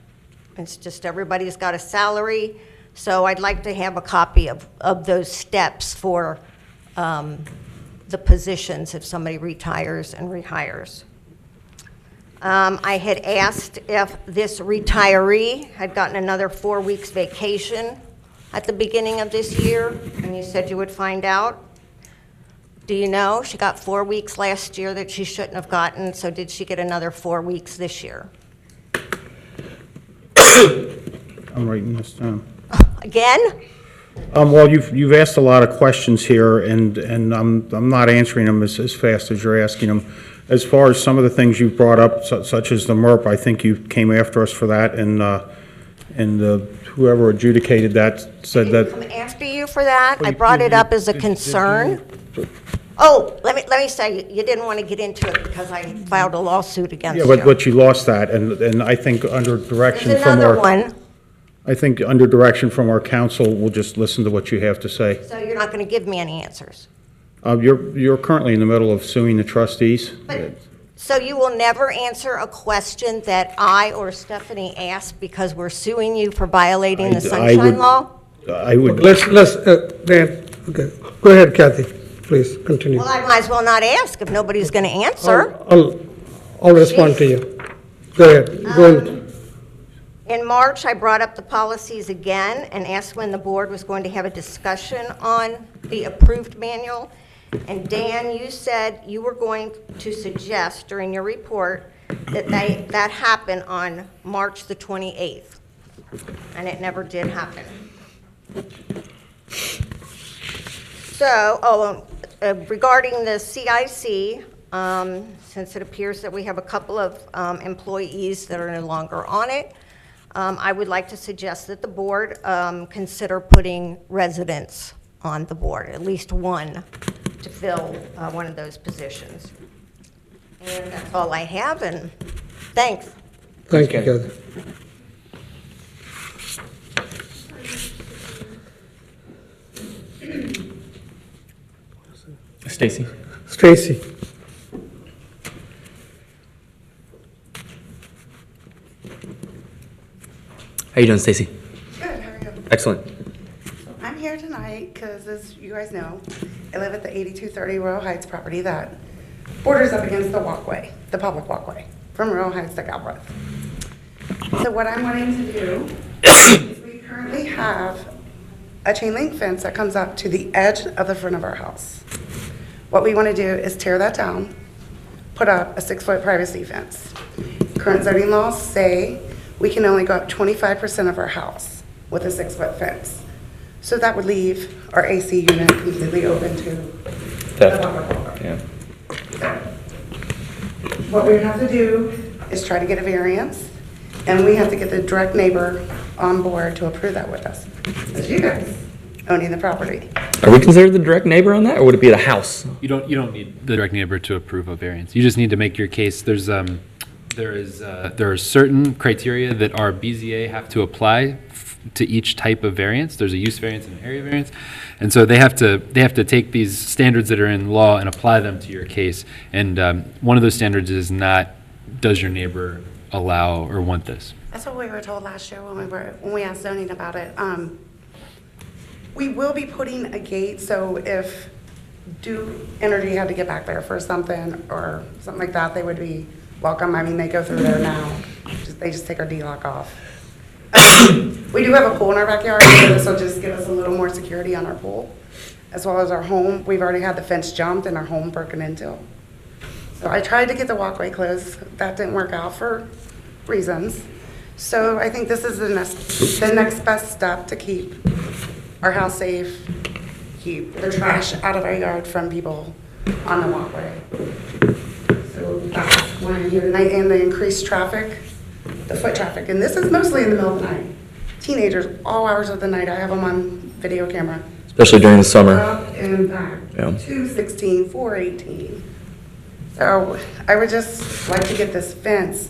It's just everybody's got a salary, so I'd like to have a copy of those steps for the positions if somebody retires and rehires. I had asked if this retiree had gotten another 4 weeks vacation at the beginning of this year, and you said you would find out. Do you know? She got 4 weeks last year that she shouldn't have gotten, so did she get another 4 weeks this year? I'm writing this down. Again? Well, you've asked a lot of questions here, and I'm not answering them as fast as you're asking them. As far as some of the things you've brought up, such as the MERP, I think you came after us for that, and whoever adjudicated that said that. I'm after you for that. I brought it up as a concern. Oh, let me say, you didn't want to get into it because I filed a lawsuit against you. Yeah, but you lost that, and I think under direction There's from another our. one. I think under direction from our council, we'll just listen to what you have to say. So you're not going to give me any answers? You're currently in the middle of suing the trustees. So you will never answer a question that I or Stephanie asked because we're suing you for violating the sunshine law? I would. Let's, Dan, okay. Go ahead, Kathy, please, continue. Well, I might as well not ask if nobody's going to answer. I'll respond to you. Go ahead, go ahead. In March, I brought up the policies again and asked when the board was going to have a discussion on the approved manual. And Dan, you said you were going to suggest during your report that that happened on March the 28th. And it never did happen. So, regarding the CIC, since it appears that we have a couple of employees that are no longer on it, I would like to suggest that the board consider putting residents on the board, at least one, to fill one of those positions. And that's all I have, and thanks. Thank you, Kathy. Stacy. Stacy. How you doing, Stacy? Good, how are you? Excellent. I'm here tonight because, as you guys know, I live at the 8230 Royal Heights property that borders up against the walkway, the public walkway, from Royal Heights to Galbraith. So what I'm wanting to do is we currently have a chain link fence that comes up to the edge of the front of our house. What we want to do is tear that down, put up a 6-foot privacy fence. Current zoning laws say we can only go up 25% of our house with a 6-foot fence. So that would leave our AC unit completely open to the public walkway. Yeah. What we would have to do is try to get a variance, and we have to get the direct neighbor on board to approve that with us. As you guys owning the property. Are we considered the direct neighbor on that, or would it be the house? You don't need the direct neighbor to approve a variance. You just need to make your case. There are certain criteria that our BZA have to apply to each type of variance. There's a use variance and an area variance. And so they have to take these standards that are in law and apply them to your case. And one of those standards is not, does your neighbor allow or want this? That's what we were told last year when we asked zoning about it. We will be putting a gate, so if Duke Energy had to get back there for something or something like that, they would be welcome. I mean, they go through there now. They just take our D-lock off. We do have a pool in our backyard, so this will just give us a little more security on our pool, as well as our home. We've already had the fence jumped and our home broken into. So I tried to get the walkway closed. That didn't work out for reasons. So I think this is the next best step to keep our house safe, keep the trash out of our yard from people on the walkway. So that's why I'm here tonight, and the increased traffic, the foot traffic. And this is mostly in the middle of the night. Teenagers, all hours of the night. I have them on video camera. Especially during the summer. Up and back, Yeah. 216, 418. So I would just like to get this fence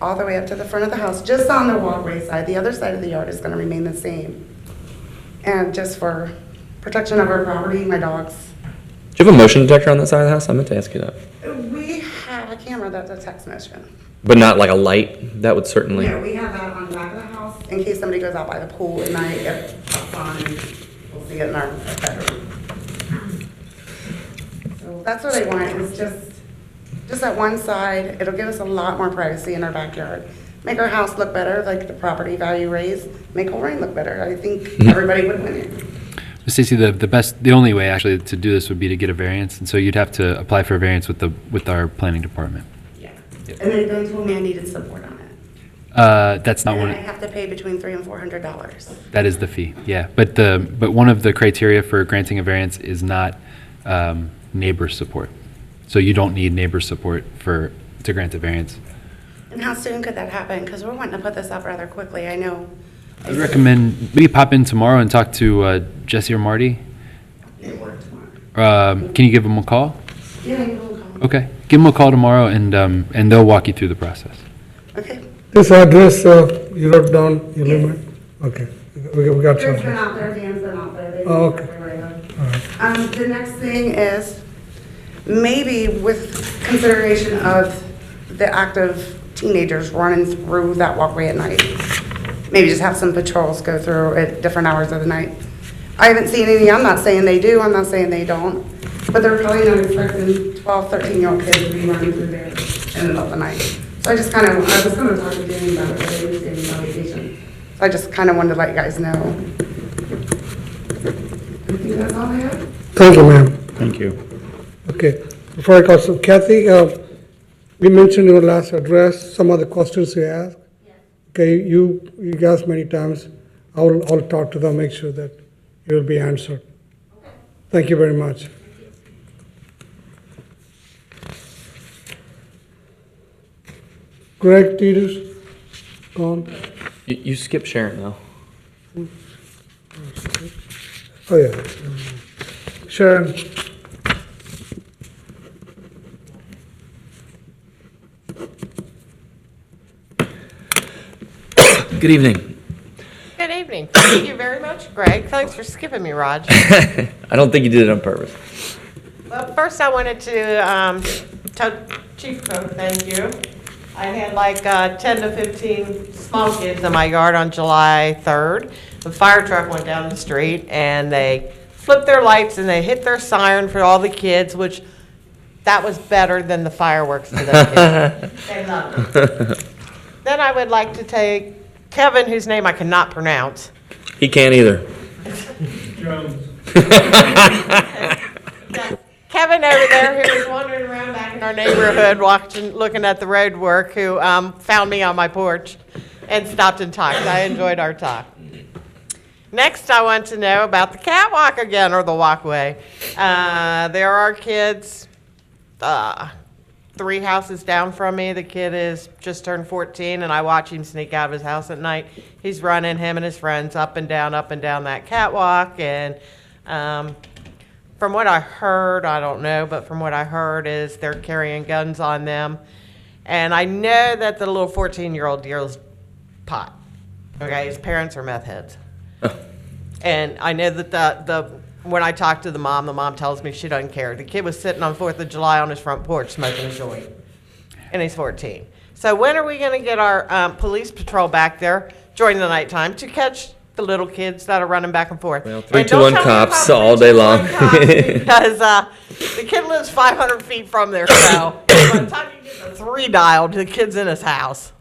all the way up to the front of the house, just on the walkway side. The other side of the yard is gonna remain the same. And just for protection of our property, my dogs. Do you have a motion detector on that side of the house? I meant to ask you that. We have a camera that detects motion. But not like a light? That would certainly. Yeah, we have that on the back of the house in case somebody goes out by the pool at night, it pops on and we'll see it in our bedroom. So that's what I want, is just at one side. It'll give us a lot more privacy in our backyard. Make our house look better, like the property value raise, make Colerain look better. I think everybody would win it. Stacey, the only way actually to do this would be to get a variance, and so you'd have to apply for a variance with our planning department. Yeah. And they told me I needed support on it. That's not And one. I have to pay between $300 and $400. That is the fee, yeah. But one of the criteria for granting a variance is not neighbor support. So you don't need neighbor support to grant a variance. And how soon could that happen? Because we're wanting to put this up rather quickly. I know. I would recommend maybe pop in tomorrow and talk to Jesse or Marty. They work tomorrow. Can you give them a call? Yeah, I will call. Okay, give them a call tomorrow, and they'll walk you through the process. Okay. This address, you wrote down, you live in? Okay, we got There's some. been out there, Dan's been out there. They Oh, know okay. everywhere I live. The next thing is maybe with consideration of the active teenagers running through that walkway at night. Maybe just have some patrols go through at different hours of the night. I haven't seen any. I'm not saying they do. I'm not saying they don't. But they're probably not expecting 12, 13-year-old kids to be running through there in the middle of the night. So I was going to talk to Danny about it, but he was getting on vacation. So I just kind of wanted to let you guys know. I think that's all I have. Thank you, ma'am. Thank you. Okay, before I call, so Kathy, we mentioned your last address, some of the questions you asked. Okay, you asked many times. I'll talk to them, make sure that it will be answered. Okay. Thank you very much. Greg Peters, gone. You skip Sharon though. Oh, yeah. Sharon. Good evening. Good evening. Thank you very much, Greg. Thanks for skipping me, Raj. I don't think you did it on purpose. Well, first I wanted to tell Chief Cook, thank you. I had like 10 to 15 small kids in my yard on July 3rd. The fire truck went down the street and they flipped their lights and they hit their siren for all the kids, which that was better than the fireworks to those kids. They loved it. Then I would like to take Kevin, whose name I cannot pronounce. He can't either. Kevin over there, who was wandering around back in our neighborhood, looking at the road work, who found me on my porch and stopped and talked. I enjoyed our talk. Next, I want to know about the catwalk again, or the walkway. There are kids 3 houses down from me. The kid is just turned 14, and I watch him sneak out of his house at night. He's running, him and his friends, up and down that catwalk. And from what I heard, I don't know, but from what I heard is they're carrying guns on them. And I know that the little 14-year-old deals pot. Okay, his parents are meth heads. And I know that when I talk to the mom tells me she doesn't care. The kid was sitting on 4th of July on his front porch smoking a joint. And he's 14. So when are we going to get our police patrol back there during the nighttime to catch the little kids that are running back and forth? Well, 321 cops all day long. Because the kid lives 500 feet from there, so by the time you get the 3 dialed, the kid's in his house.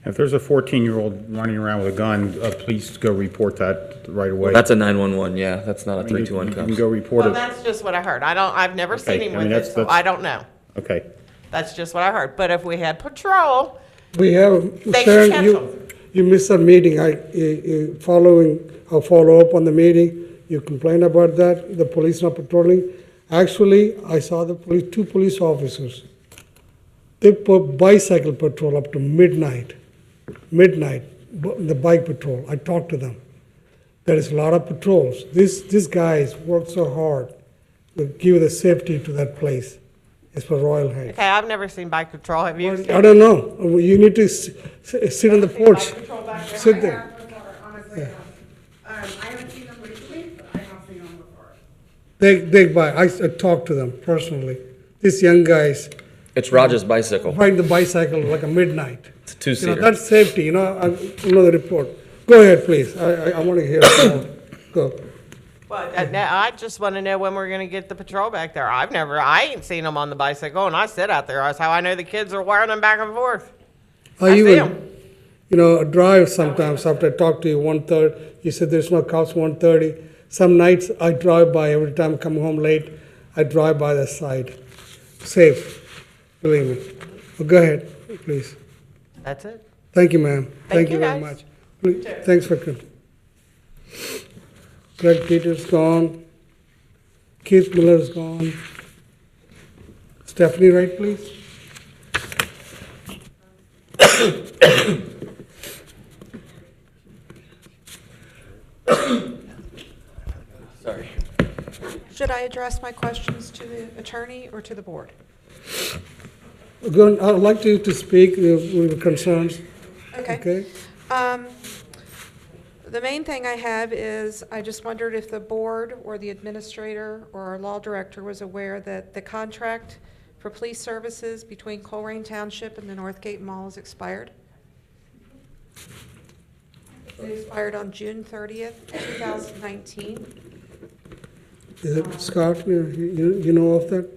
If there's a 14-year-old running around with a gun, please go report that right away. That's a 911, yeah. That's not a 321 You cops. can go report Well, it. that's just what I heard. I've never Okay, seen him I mean, with it, so I don't know. Okay. That's just what I heard. But if we had patrol, We have, They can Sharon, catch you missed a meeting. I'll follow up on the meeting. You complained about that, the police not patrolling. Actually, I saw the police, 2 police officers. They put bicycle patrol up to midnight, the bike patrol. I talked to them. There is a lot of patrols. These guys work so hard to give the safety to that place. It's for Royal Heights. okay, I've never seen bike patrol. Have you? I don't know. You need to sit on the porch. Sit there. Yeah. I haven't seen them recently, but I have seen them before. They buy. I talked to them personally. These young guys It's Roger's bicycle. ride the bicycle like a midnight. It's a 2-seater. That's safety. I know the report. Go ahead, please. I want to hear it more. Go. Well, I just want to know when we're going to get the patrol back there. I ain't seen them on the bicycle, and I sit out there. That's how I know the kids are wearing them back and forth. I see even, 'em. drive sometimes after I talk to you 1:30. You said there's no cops 1:30. Some nights I drive by every time I come home late. I drive by the side. Safe, believe me. Well, go ahead, please. That's it. Thank you, ma'am. Thank you you, very guys. much. Please, thanks for coming. Greg Peters gone. Keith Miller's gone. Stephanie Wright, please. Sorry. Should I address my questions to the attorney or to the board? I'd like you to speak with your concerns. Okay. The main thing I have is, I just wondered if the board or the administrator or our law director was aware that the contract for police services between Colerain Township and the Northgate Mall is expired. It expired on June 30th, 2019. Is it Scott? You know of that?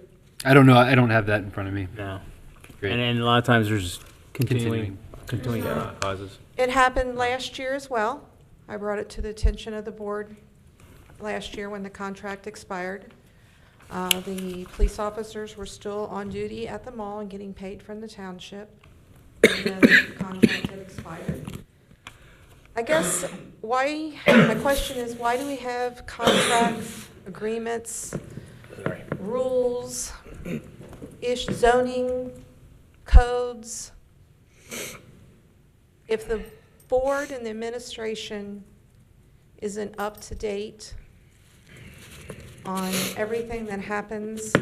I don't know. I don't have that in front of me. No. Great. And a lot of times there's Continuing. continuing causes. It happened last year as well. I brought it to the attention of the board last year when the contract expired. The police officers were still on duty at the mall and getting paid from the township. And then the contract had expired. I guess my question is, why do we have contracts, agreements, rules, zoning codes? If the board and the administration isn't up to date on everything that happens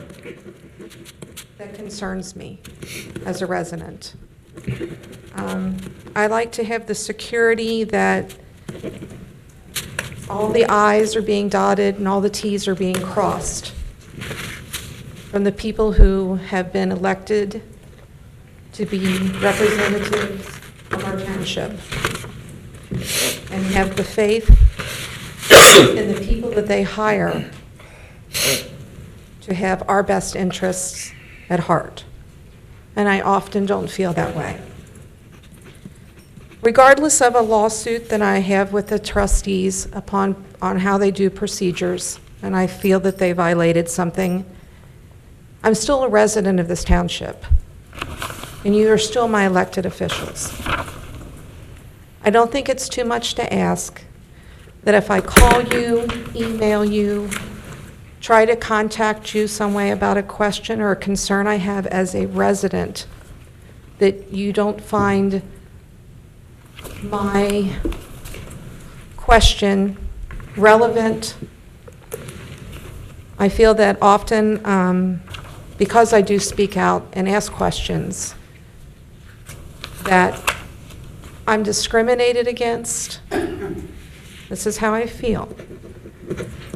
that concerns me as a resident. I like to have the security that all the I's are being dotted and all the T's are being crossed from the people who have been elected to be representatives of our township, and have the faith in the people that they hire to have our best interests at heart. And I often don't feel that way. Regardless of a lawsuit that I have with the trustees on how they do procedures, and I feel that they violated something, I'm still a resident of this township, and you are still my elected officials. I don't think it's too much to ask that if I call you, email you, try to contact you some way about a question or a concern I have as a resident, that you don't find my question relevant. I feel that often, because I do speak out and ask questions, that I'm discriminated against. This is how I feel.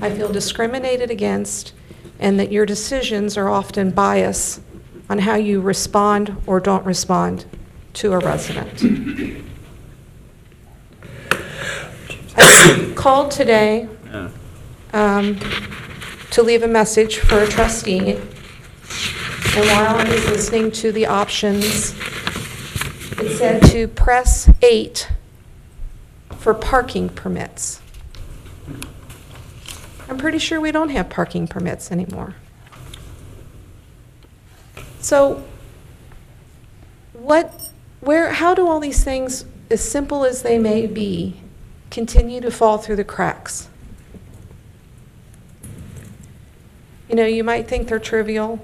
I feel discriminated against, and that your decisions are often biased on how you respond or don't respond to a resident. I called today to leave a message for a trustee, and while I was listening to the options, it said to press 8 for parking permits. I'm pretty sure we don't have parking permits anymore. So how do all these things, as simple as they may be, continue to fall through the cracks? You know, you might think they're trivial.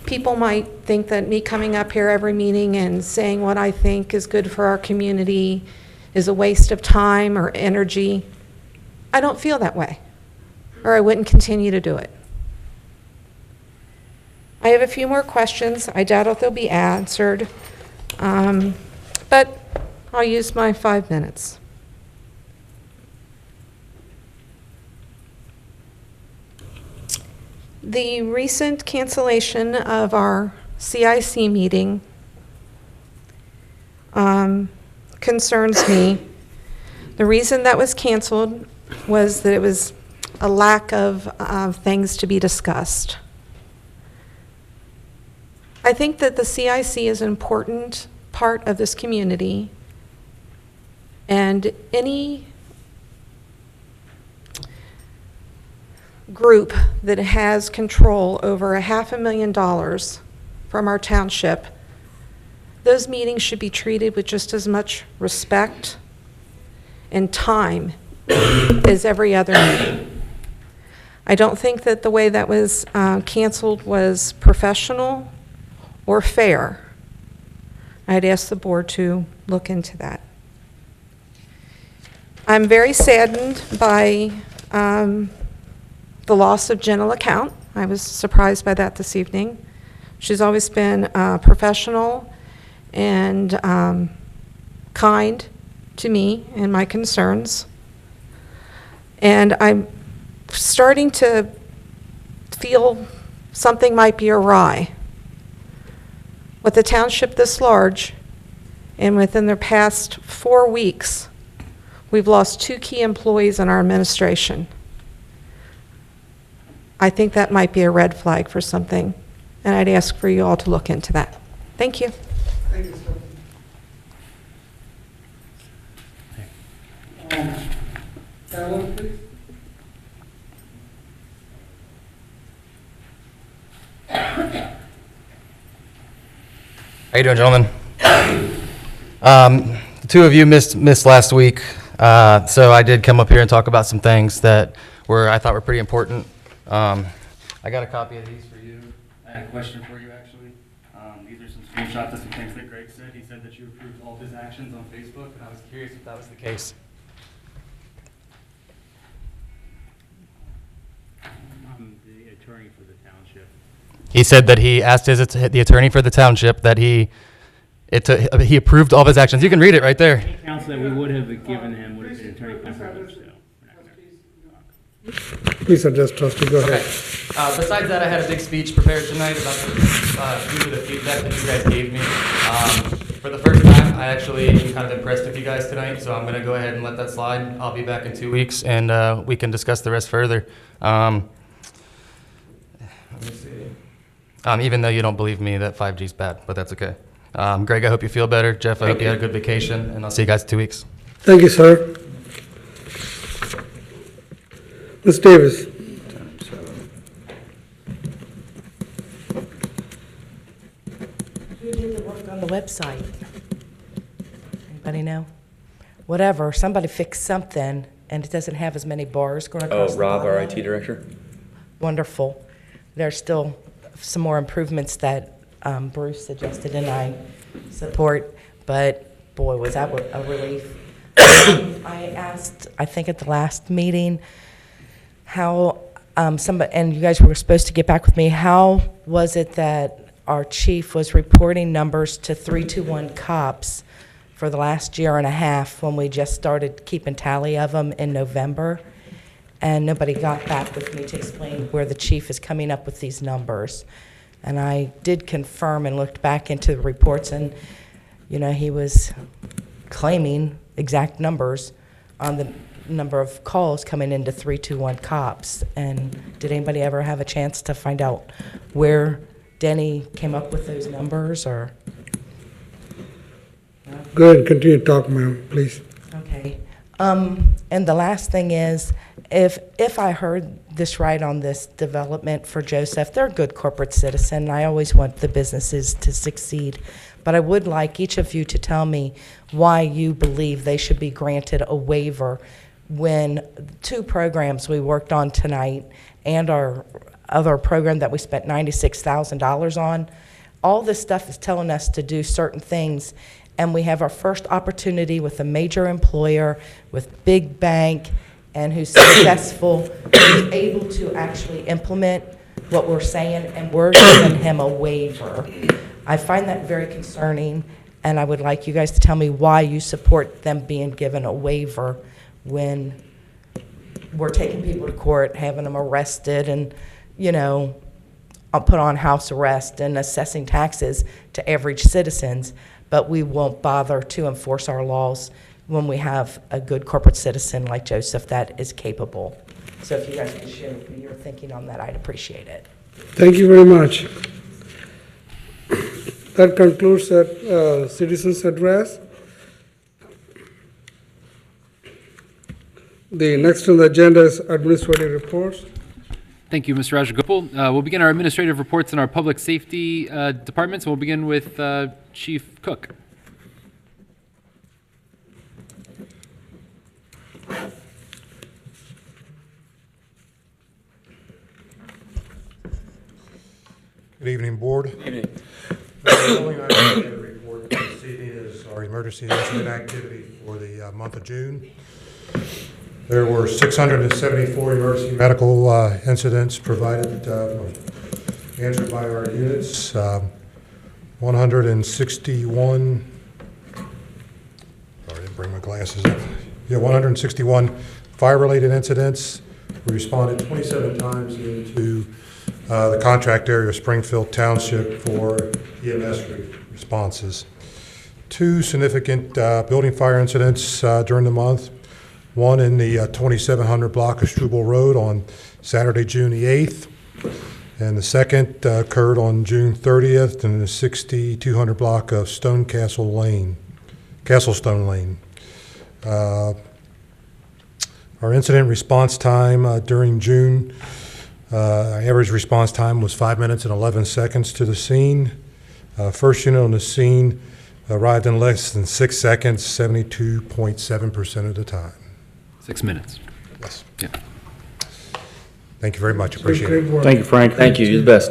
People might think that me coming up here every meeting and saying what I think is good for our community is a waste of time or energy. I don't feel that way, or I wouldn't continue to do it. I have a few more questions. I doubt if they'll be answered, but I'll use my 5 minutes. The recent cancellation of our CIC meeting concerns me. The reason that was canceled was that it was a lack of things to be discussed. I think that the CIC is an important part of this community, and any group that has control over $500,000 from our township, those meetings should be treated with just as much respect and time as every other meeting. I don't think that the way that was canceled was professional or fair. I'd ask the board to look into that. I'm very saddened by the loss of Jenna LeCount. I was surprised by that this evening. She's always been professional and kind to me and my concerns. And I'm starting to feel something might be awry. With the township this large, and within the past 4 weeks, we've lost 2 key employees in our administration. I think that might be a red flag for something, and I'd ask for you all to look into that. Thank you. Thank you, sir. Carolyn, please. How you doing, gentlemen? The two of you missed last week, so I did come up here and talk about some things that I thought were pretty important. I got a copy of these for you. I had a question for you, actually. These are some screenshots of some things that Greg said. He said that you approved all of his actions on Facebook, and I was curious if that was the case. I'm the attorney for the township. He said that he asked the attorney for the township that he approved all of his actions. You can read it right there. Any counsel that we would have given him would have been attorney-client privilege, so. Please address trustee, go ahead. Besides that, I had a big speech prepared tonight about due to the feedback that you guys gave me. For the first time, I actually am kind of impressed with you guys tonight, so I'm going to go ahead and let that slide. I'll be back in 2 weeks, and we can discuss the rest further. Let me see. Even though you don't believe me that 5G is bad, but that's okay. Greg, I hope you feel better. Jeff, I hope you had a good vacation, and I'll see you guys in 2 weeks. Thank you, sir. Ms. Davis. Who did the work on the website? Anybody know? Whatever, somebody fixed something, and it doesn't have as many bars going across the Rob, bottom our of IT it. director. Wonderful. There's still some more improvements that Bruce suggested and I support, but boy, was that a relief. I asked, I think at the last meeting, how somebody, and you guys were supposed to get back with me, how was it that our chief was reporting numbers to 321 cops for the last year and a half when we just started keeping tally of them in November. And nobody got back with me to explain where the chief is coming up with these numbers. And I did confirm and looked back into the reports, and, you know, he was claiming exact numbers on the number of calls coming into 321 cops. And did anybody ever have a chance to find out where Denny came up with those numbers, or? Go ahead and continue to talk, ma'am, please. Okay. And the last thing is, if I heard this right on this development for Joseph, they're a good corporate citizen. I always want the businesses to succeed. But I would like each of you to tell me why you believe they should be granted a waiver when 2 programs we worked on tonight and our other program that we spent $96,000 on, all this stuff is telling us to do certain things, and we have our first opportunity with a major employer, with big bank, and who's successful, who's able to actually implement what we're saying, and we're giving him a waiver. I find that very concerning, and I would like you guys to tell me why you support them being given a waiver when we're taking people to court, having them arrested, and, you know, put on house arrest and assessing taxes to average citizens, but we won't bother to enforce our laws when we have a good corporate citizen like Joseph that is capable. So if you guys could share with me your thinking on that, I'd appreciate it. Thank you very much. That concludes that citizens' address. The next on the agenda is administrative reports. Thank you, Mr. Rajagopal. We'll begin our administrative reports in our public safety departments. We'll begin with Chief Cook. Good evening, Board. Good evening. The only item I have to report this evening is our emergency incident activity for the month of June. There were 674 emergency medical incidents provided, answered by our units. 161, sorry, I didn't bring my glasses up. Yeah, 161 fire-related incidents. We responded 27 times into the contract area of Springfield Township for EMS responses. 2 significant building fire incidents during the month. One in the 2700 block of Struble Road on Saturday, June the 8th. And the second occurred on June 30th in the 6200 block of Castlestone Lane. Our incident response time during June, average response time was 5 minutes and 11 seconds to the scene. First unit on the scene arrived in less than 6 seconds, 72.7% of the time. 6 minutes. Yes. Yeah. Thank you very much. Appreciate it. Thank you, Frank. Thank you. You're the best.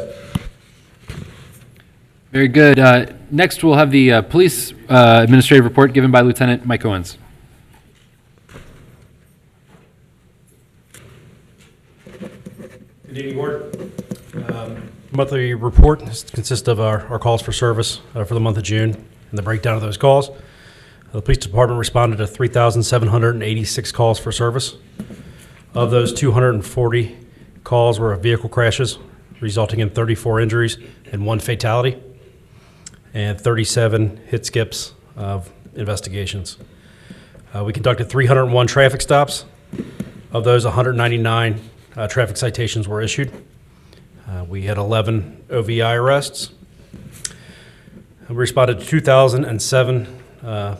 Very good. Next, we'll have the police administrative report given by Lieutenant Mike Owens. Good evening, Board. Monthly report consists of our calls for service for the month of June and the breakdown of those calls. The police department responded to 3,786 calls for service. Of those, 240 calls were of vehicle crashes, resulting in 34 injuries and 1 fatality, and 37 hit skips of investigations. We conducted 301 traffic stops. Of those, 199 traffic citations were issued. We had 11 OVI arrests. We responded to 2,007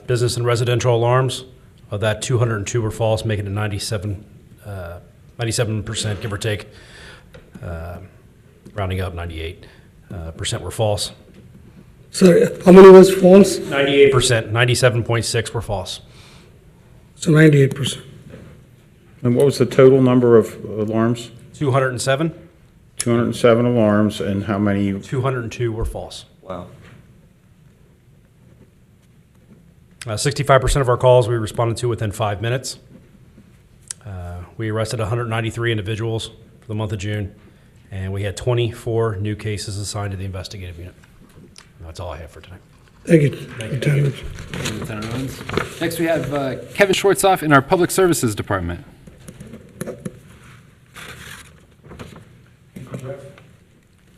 business and residential alarms. Of that, 202 were false, making it 97%, give or take, rounding up 98% were false. Sorry, how many was false? 98%, 97.6 were false. So 98%. And what was the total number of alarms? 207. 207 alarms, and how many? 202 were false. Wow. 65% of our calls we responded to within 5 minutes. We arrested 193 individuals for the month of June, and we had 24 new cases assigned to the investigative unit. That's all I have for tonight. Thank you, Thank you. Lieutenant. in the town of Owens. Next, we have Kevin Schwartzoff in our Public Services Department.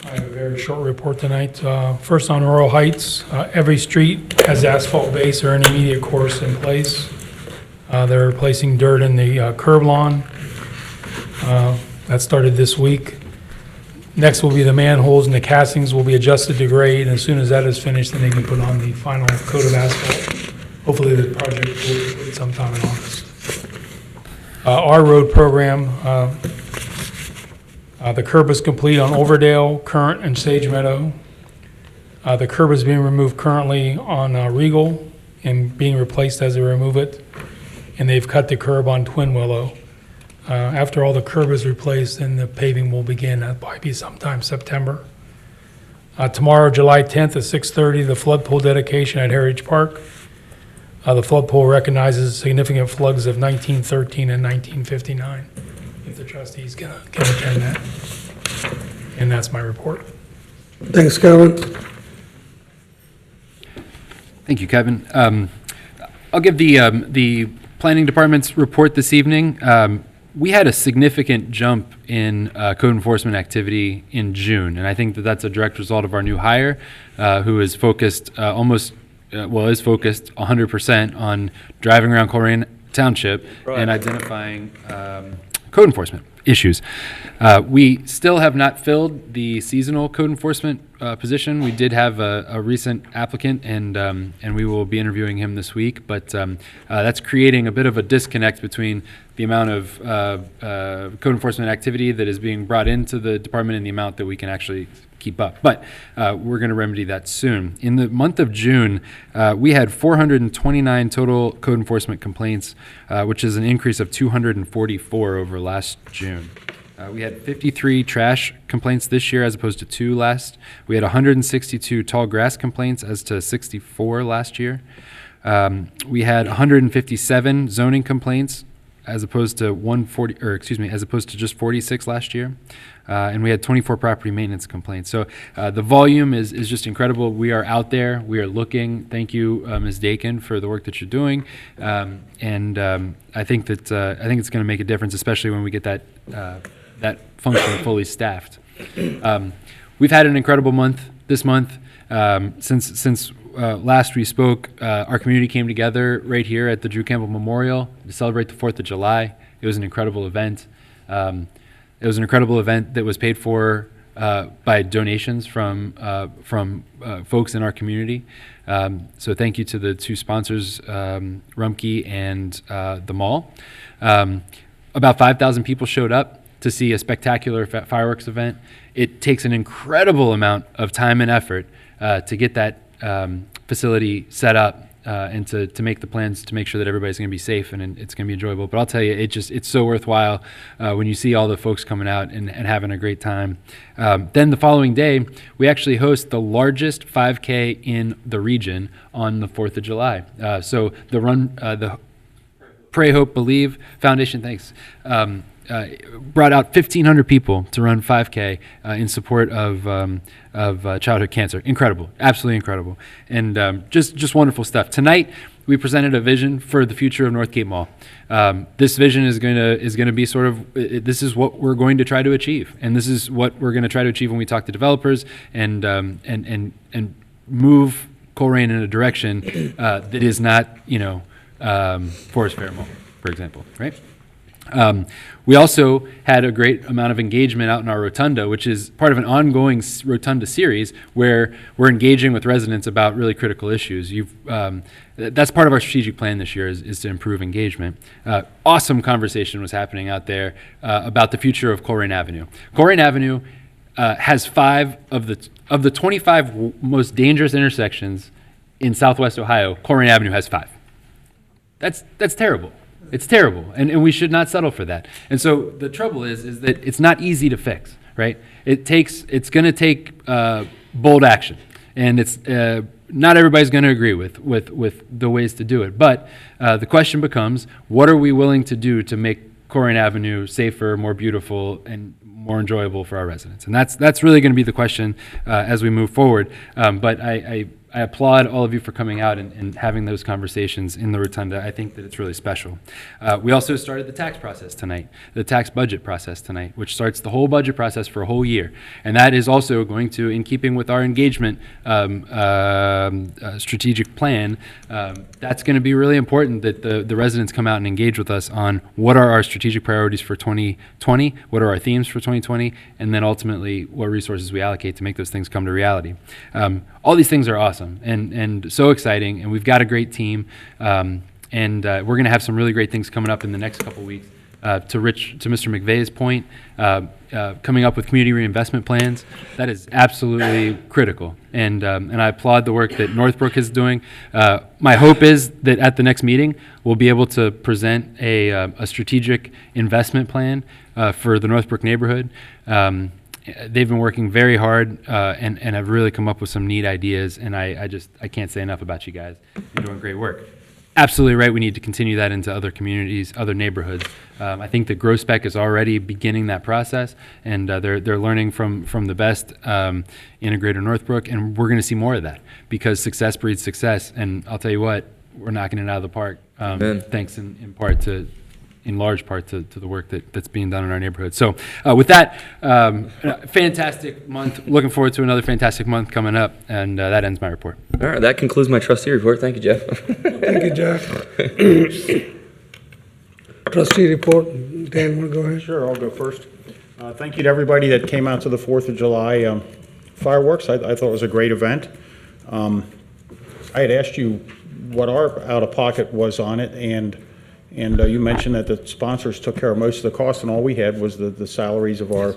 I have a very short report tonight. First, on Royal Heights, every street has asphalt base or intermediate course in place. They're replacing dirt in the curb lawn. That started this week. Next will be the manholes, and the castings will be adjusted to grade. And as soon as that is finished, then they can put on the final coat of asphalt. Hopefully the project will complete sometime in August. Our road program, the curb is complete on Overdale, Current, and Sage Meadow. The curb is being removed currently on Regal and being replaced as they remove it. And they've cut the curb on Twin Willow. After all the curb is replaced, then the paving will begin. That'll probably be sometime September. Tomorrow, July 10th at 6:30, the flood pool dedication at Heritage Park. The flood pool recognizes significant floods of 1913 and 1959. If the trustees can attend that. And that's my report. Thanks, Kevin. Thank you, Kevin. I'll give the Planning Department's report this evening. We had a significant jump in code enforcement activity in June, and I think that that's a direct result of our new hire, who is focused is focused 100% on driving around Colerain Township and identifying code enforcement issues. We still have not filled the seasonal code enforcement position. We did have a recent applicant, and we will be interviewing him this week. But that's creating a bit of a disconnect between the amount of code enforcement activity that is being brought into the department and the amount that we can actually keep up. But we're going to remedy that soon. In the month of June, we had 429 total code enforcement complaints, which is an increase of 244 over last June. We had 53 trash complaints this year as opposed to 2 last. We had 162 tall grass complaints as to 64 last year. We had 157 zoning complaints as opposed to as opposed to just 46 last year. And we had 24 property maintenance complaints. So the volume is just incredible. We are out there. We are looking. Thank you, Ms. Dakin, for the work that you're doing. And I think that it's going to make a difference, especially when we get that function fully staffed. We've had an incredible month this month. Since last we spoke, our community came together right here at the Drew Campbell Memorial to celebrate the 4th of July. It was an incredible event. It was an incredible event that was paid for by donations from folks in our community. So thank you to the 2 sponsors, Rumpke and the mall. About 5,000 people showed up to see a spectacular fireworks event. It takes an incredible amount of time and effort to get that facility set up and to make the plans to make sure that everybody's going to be safe and it's going to be enjoyable. But I'll tell you, it's so worthwhile when you see all the folks coming out and having a great time. Then the following day, we actually host the largest 5K in the region on the 4th of July. So the Pray, Hope, Believe Foundation, thanks, brought out 1,500 people to run 5K in support of childhood cancer. Incredible, absolutely incredible, and just wonderful stuff. Tonight, we presented a vision for the future of Northgate Mall. This vision is going to be sort of this is what we're going to try to achieve, and this is what we're going to try to achieve when we talk to developers and move Colerain in a direction that is not Forest Fair Mall, for example, right? We also had a great amount of engagement out in our rotunda, which is part of an ongoing rotunda series where we're engaging with residents about really critical issues. That's part of our strategic plan this year is to improve engagement. Awesome conversation was happening out there about the future of Colerain Avenue. Colerain Avenue has 5 of the 25 most dangerous intersections in Southwest Ohio. Colerain Avenue has 5. That's terrible. It's terrible, and we should not settle for that. And so the trouble is that it's not easy to fix, right? It's going to take bold action, and it's not everybody's going to agree with the ways to do it. But the question becomes, what are we willing to do to make Colerain Avenue safer, more beautiful, and more enjoyable for our residents? And that's really going to be the question as we move forward. But I applaud all of you for coming out and having those conversations in the rotunda. I think that it's really special. We also started the tax process tonight, the tax budget process tonight, which starts the whole budget process for a whole year. And that is also going to, in keeping with our engagement strategic plan, that's going to be really important that the residents come out and engage with us on what are our strategic priorities for 2020, what are our themes for 2020, and then ultimately what resources we allocate to make those things come to reality. All these things are awesome and so exciting, and we've got a great team, and we're going to have some really great things coming up in the next couple weeks. To Mr. McVeigh's point, coming up with community reinvestment plans, that is absolutely critical, and I applaud the work that Northbrook is doing. My hope is that at the next meeting, we'll be able to present a strategic investment plan for the Northbrook neighborhood. They've been working very hard and have really come up with some neat ideas, and I can't say enough about you guys. You're doing great work. Absolutely right. We need to continue that into other communities, other neighborhoods. I think that Grospec is already beginning that process, and they're learning from the best integrator Northbrook, and we're going to see more of that because success breeds success. And I'll tell you what, we're knocking it out of the park. Thanks in large part to the work that's being done in our neighborhood. So with that, fantastic month. Looking forward to another fantastic month coming up, and that ends my report. All right, that concludes my trustee report. Thank you, Jeff. Thank you, Jeff. Trustee report. Dan, want to go ahead? Sure, I'll go first. Thank you to everybody that came out to the 4th of July fireworks. I thought it was a great event. I had asked you what our out-of-pocket was on it, and you mentioned that the sponsors took care of most of the cost, and all we had was the salaries of our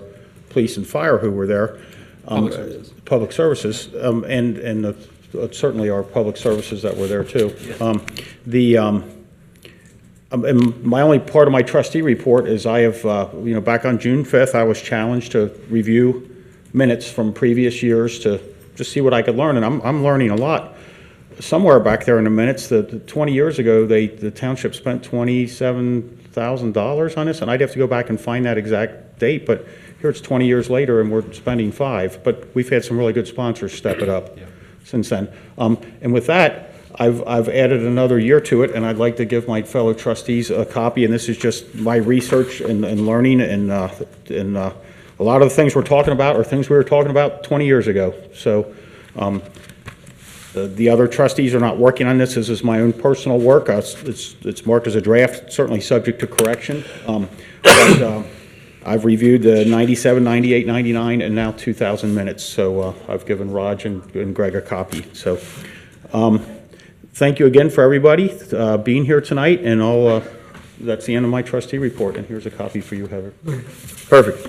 police and fire who were there. Public services, and certainly our public services that were there too. And my only part of my trustee report is I have, back on June 5th, I was challenged to review minutes from previous years to just see what I could learn, and I'm learning a lot. Somewhere back there in the minutes, 20 years ago, the township spent $27,000 on this, and I'd have to go back and find that exact date, but here it's 20 years later and we're spending $5 million, but we've had some really good sponsors step it up since then. And with that, I've added another year to it, and I'd like to give my fellow trustees a copy, and this is just my research and learning, and a lot of the things we're talking about are things we were talking about 20 years ago. So the other trustees are not working on this. This is my own personal work. It's marked as a draft, certainly subject to correction. But I've reviewed the 97, 98, 99, and now 2000 minutes. So I've given Raj and Greg a copy. So thank you again for everybody being here tonight. And that's the end of my trustee report. And here's a copy for you, Heather. Perfect.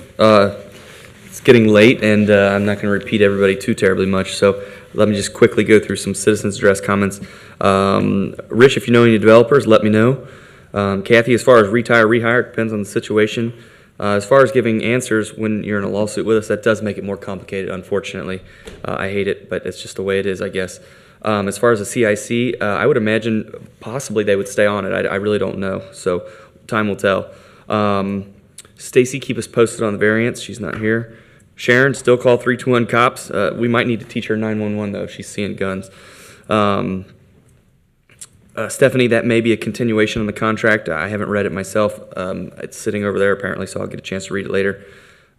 It's getting late, and I'm not going to repeat everybody too terribly much. So let me just quickly go through some citizens' address comments. Rich, if you know any developers, let me know. Kathy, as far as retire, rehire, it depends on the situation. As far as giving answers when you're in a lawsuit with us, that does make it more complicated, unfortunately. I hate it, but it's just the way it is, I guess. As far as the CIC, I would imagine possibly they would stay on it. I really don't know, so time will tell. Stacy, keep us posted on the variance. She's not here. Sharon, still call 321 cops. We might need to teach her 911, though, if she's seeing guns. Stephanie, that may be a continuation on the contract. I haven't read it myself. It's sitting over there, apparently, so I'll get a chance to read it later.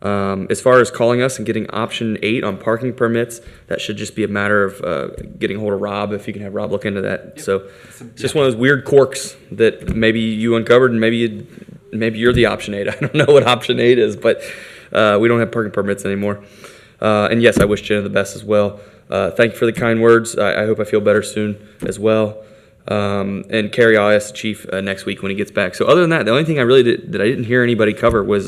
As far as calling us and getting option 8 on parking permits, that should just be a matter of getting a hold of Rob, if you can have Rob look into that. Yep. So it's just one of those weird quirks that maybe you uncovered, and maybe you're the option 8. I don't know what option 8 is, but we don't have parking permits anymore. And yes, I wish Jenna the best as well. Thank you for the kind words. I hope I feel better soon as well. And Carrie, I'll ask the chief next week when he gets back. So other than that, the only thing I really that I didn't hear anybody cover was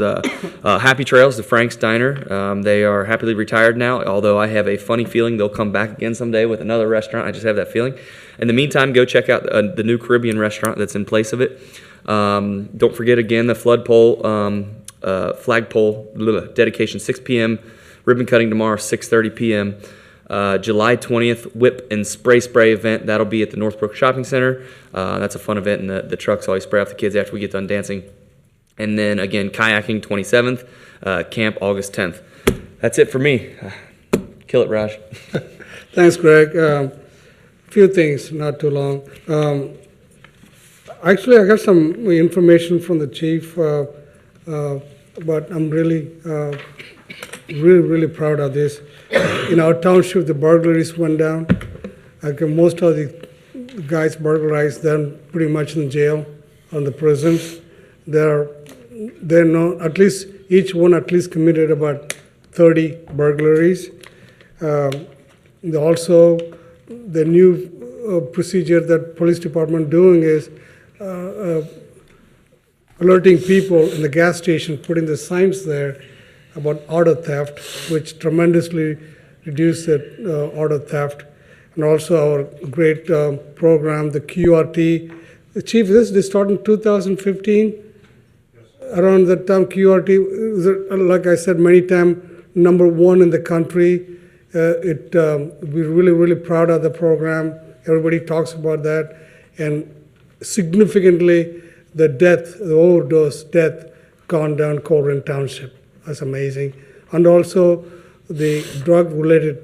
Happy Trails to Frank's Diner. They are happily retired now, although I have a funny feeling they'll come back again someday with another restaurant. I just have that feeling. In the meantime, go check out the new Caribbean restaurant that's in place of it. Don't forget, again, the flagpole dedication, 6 p.m., ribbon cutting tomorrow, 6:30 p.m., July 20th, whip and spray event. That'll be at the Northbrook Shopping Center. That's a fun event, and the trucks always spray off the kids after we get done dancing. And then, again, kayaking 27th, camp August 10th. That's it for me. Kill it, Raj. Thanks, Greg. Few things, not too long. Actually, I got some information from the chief, but I'm really proud of this. In our township, the burglaries went down. Most of the guys burglarized, they're pretty much in jail or in the prisons. They're known, at least each one at least committed about 30 burglaries. Also, the new procedure that police department doing is alerting people in the gas station, putting the signs there about auto theft, which tremendously reduced the auto theft. And also our great program, the QRT. Chief, this started in 2015. Around that time, QRT, like I said many times, #1 in the country. We're really proud of the program. Everybody talks about that. And significantly, the overdose death gone down Colerain Township. That's amazing. And also, the drug-related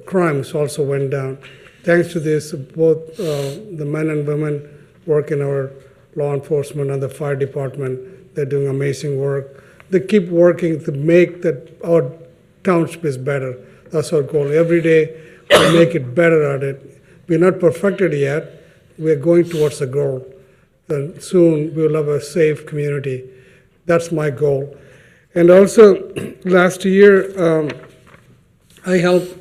crimes also went down. Thanks to this, both the men and women work in our law enforcement and the fire department. They're doing amazing work. They keep working to make that our township is better. That's our goal. Every day, we make it better at it. We're not perfected yet. We're going towards the goal. And soon, we'll have a safe community. That's my goal. And also, last year, I helped.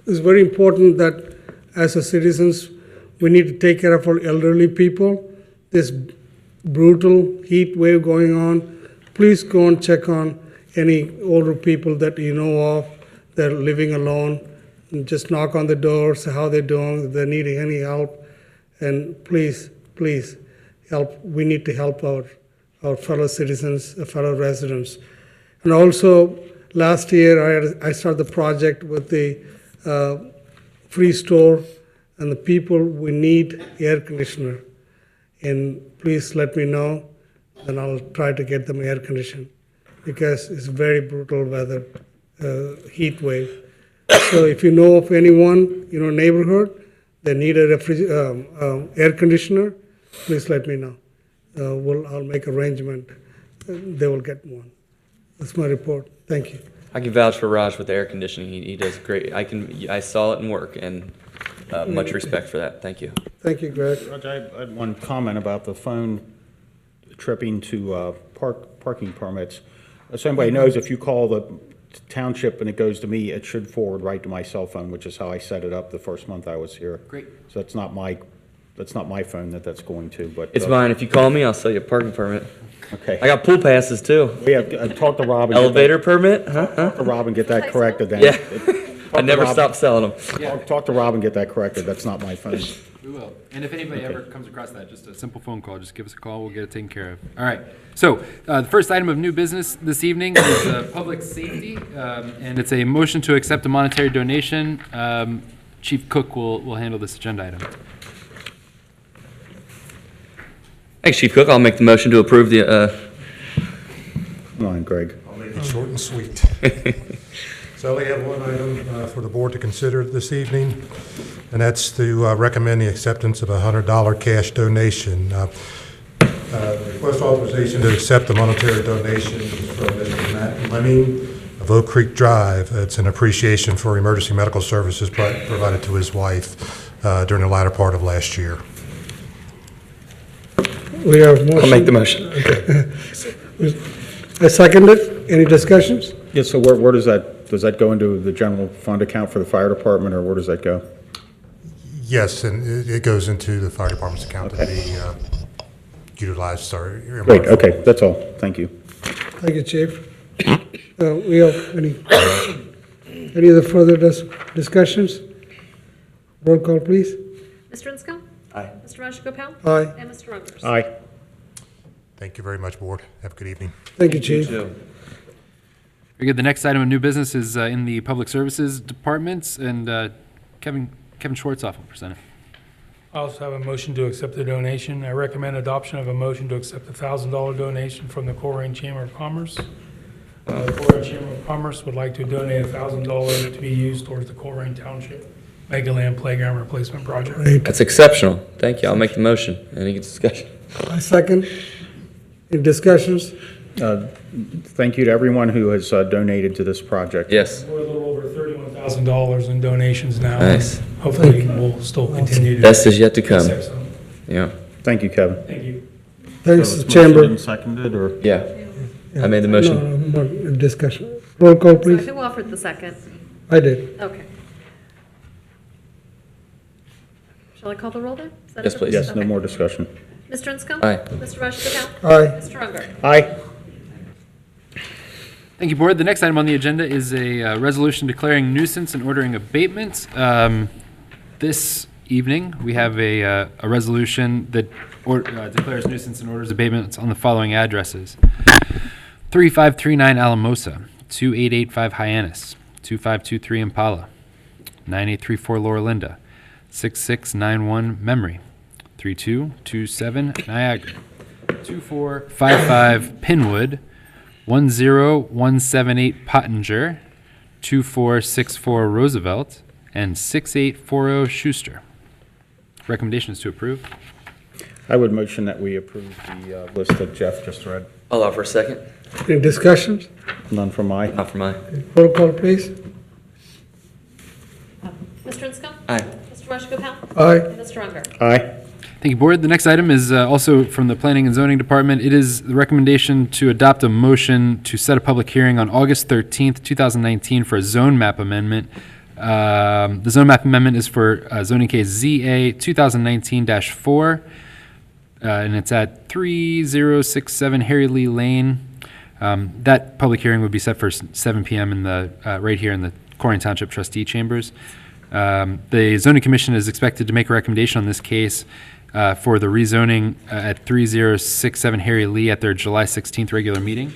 It's very important that as a citizens, we need to take care of our elderly people. This brutal heat wave going on, please go and check on any older people that you know of that are living alone. And just knock on the door, say how they're doing, if they're needing any help. And please help. We need to help our fellow citizens, fellow residents. And also, last year, I started the project with the free store, and the people, we need air conditioner. And please let me know, and I'll try to get them air conditioned, because it's very brutal weather, heat wave. So if you know of anyone in your neighborhood that need a air conditioner, please let me know. I'll make arrangement. They will get one. That's my report. Thank you. I can vouch for Raj with the air conditioning. He does great. I saw it in work, and much respect for that. Thank you. Thank you, Greg. Raj, I had one comment about the phone tripping to parking permits. So anybody knows, if you call the township and it goes to me, it should forward right to my cell phone, which is how I set it up the first month I was here. Great. So that's not my phone that's going to, but. It's mine. If you call me, I'll sell you a parking permit. Okay. I got pool passes too. Yeah, talk to Rob. Elevator permit? Huh? Talk to Rob and get that corrected then. Yeah. I never stopped selling them. Talk to Rob and get that corrected. That's not my phone. We will. And if anybody ever comes across that, just a simple phone call, just give us a call. We'll get it taken care of. All right. So the first item of new business this evening is public safety, and it's a motion to accept a monetary donation. Chief Cook will handle this agenda item. Thanks, Chief Cook. I'll make the motion to approve the. Come on, Greg. I'll make it short and sweet. So we have one item for the board to consider this evening, and that's to recommend the acceptance of a $100 cash donation. Request authorization to accept the monetary donation from Mr. Matt Lemming of Oak Creek Drive. It's an appreciation for emergency medical services provided to his wife during the latter part of last year. We have motion. I'll make the motion. Okay. I second it. Any discussions? Yeah, so where does that go into the general fund account for the fire department, or where does that go? Yes, and it goes into the fire department's account to be utilized. Great, okay, that's all. Thank you. Thank you, Chief. We have any other further discussions? Roll call, please. Mr. Enscombe? Aye. Mr. Rajagopal? Aye. And Mr. Rogers? Aye. Thank you very much, board. Have a good evening. Thank you, Chief. Very good. The next item of new business is in the Public Services Departments, and Kevin Schwartzoff will present it. I also have a motion to accept the donation. I recommend adoption of a motion to accept a $1,000 donation from the Colerain Chamber of Commerce. The Colerain Chamber of Commerce would like to donate $1,000 to be used towards the Colerain Township Megaland Playground Replacement Project. That's exceptional. Thank you. I'll make the motion. Any discussion? I second. Any discussions? Thank you to everyone who has donated to this project. Yes. We're a little over $31,000 in donations now. Nice. Hopefully, we'll still continue to. Best is yet to come. accept some. Yeah. Thank you, Kevin. Thank you. Thanks, So it's Chamber. motioned and seconded, or? Yeah. I made the motion. No, more discussion. Roll call, So please. who offered the second? I did. Okay. Shall I call the roll then? Is that Yes, it? please. Yes, no Okay. more discussion. Mr. Inscombe? Aye. Mr. Rajagopal? Aye. Mr. Unger? Aye. Thank you, Board. The next item on the agenda is a resolution declaring nuisance and ordering abatements. This evening, we have a resolution that declares nuisance and orders abatements on the following addresses: 3539 Alamosa, 2885 Hyannis, 2523 Impala, 9834 Laura Linda, 6691 Memory, 3227 Niagara, 2455 Pinwood, 10178 Pottinger, 2464 Roosevelt, and 6840 Schuster. Recommendations to approve. I would motion that we approve the list that Jeff just read. I'll offer a second. Any discussions? None from I. Not for mine. Roll call, please. Mr. Inscombe? Aye. Mr. Rajagopal? Aye. And Mr. Unger? Aye. Thank you, Board. The next item is also from the Planning and Zoning Department. It is the recommendation to adopt a motion to set a public hearing on August 13th, 2019 for a zone map amendment. The zone map amendment is for zoning case ZA 2019-4, and it's at 3067 Harry Lee Lane. That public hearing would be set for 7 p.m. in the right here in the Colerain Township Trustee Chambers. The Zoning Commission is expected to make a recommendation on this case for the rezoning at 3067 Harry Lee at their July 16th regular meeting.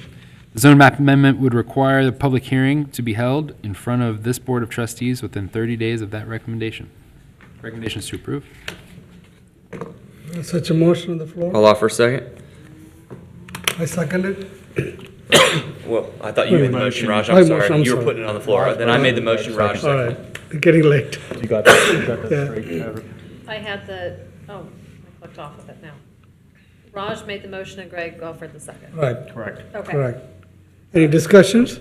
The zone map amendment would require the public hearing to be held in front of this Board of Trustees within 30 days of that recommendation. Recommendations to approve. Such a motion on the floor. I'll offer a second. I second it. Well, I thought you made the motion, Raj. My I'm sorry. motion, I'm You were sorry. putting it on the floor. Then I made the motion, Raj. All right, getting late. You got that, Yeah. straight, Kevin? I had the, I clicked off of it now. Raj made the motion and Greg offered the second. Right, Correct. Okay. correct. Any discussions?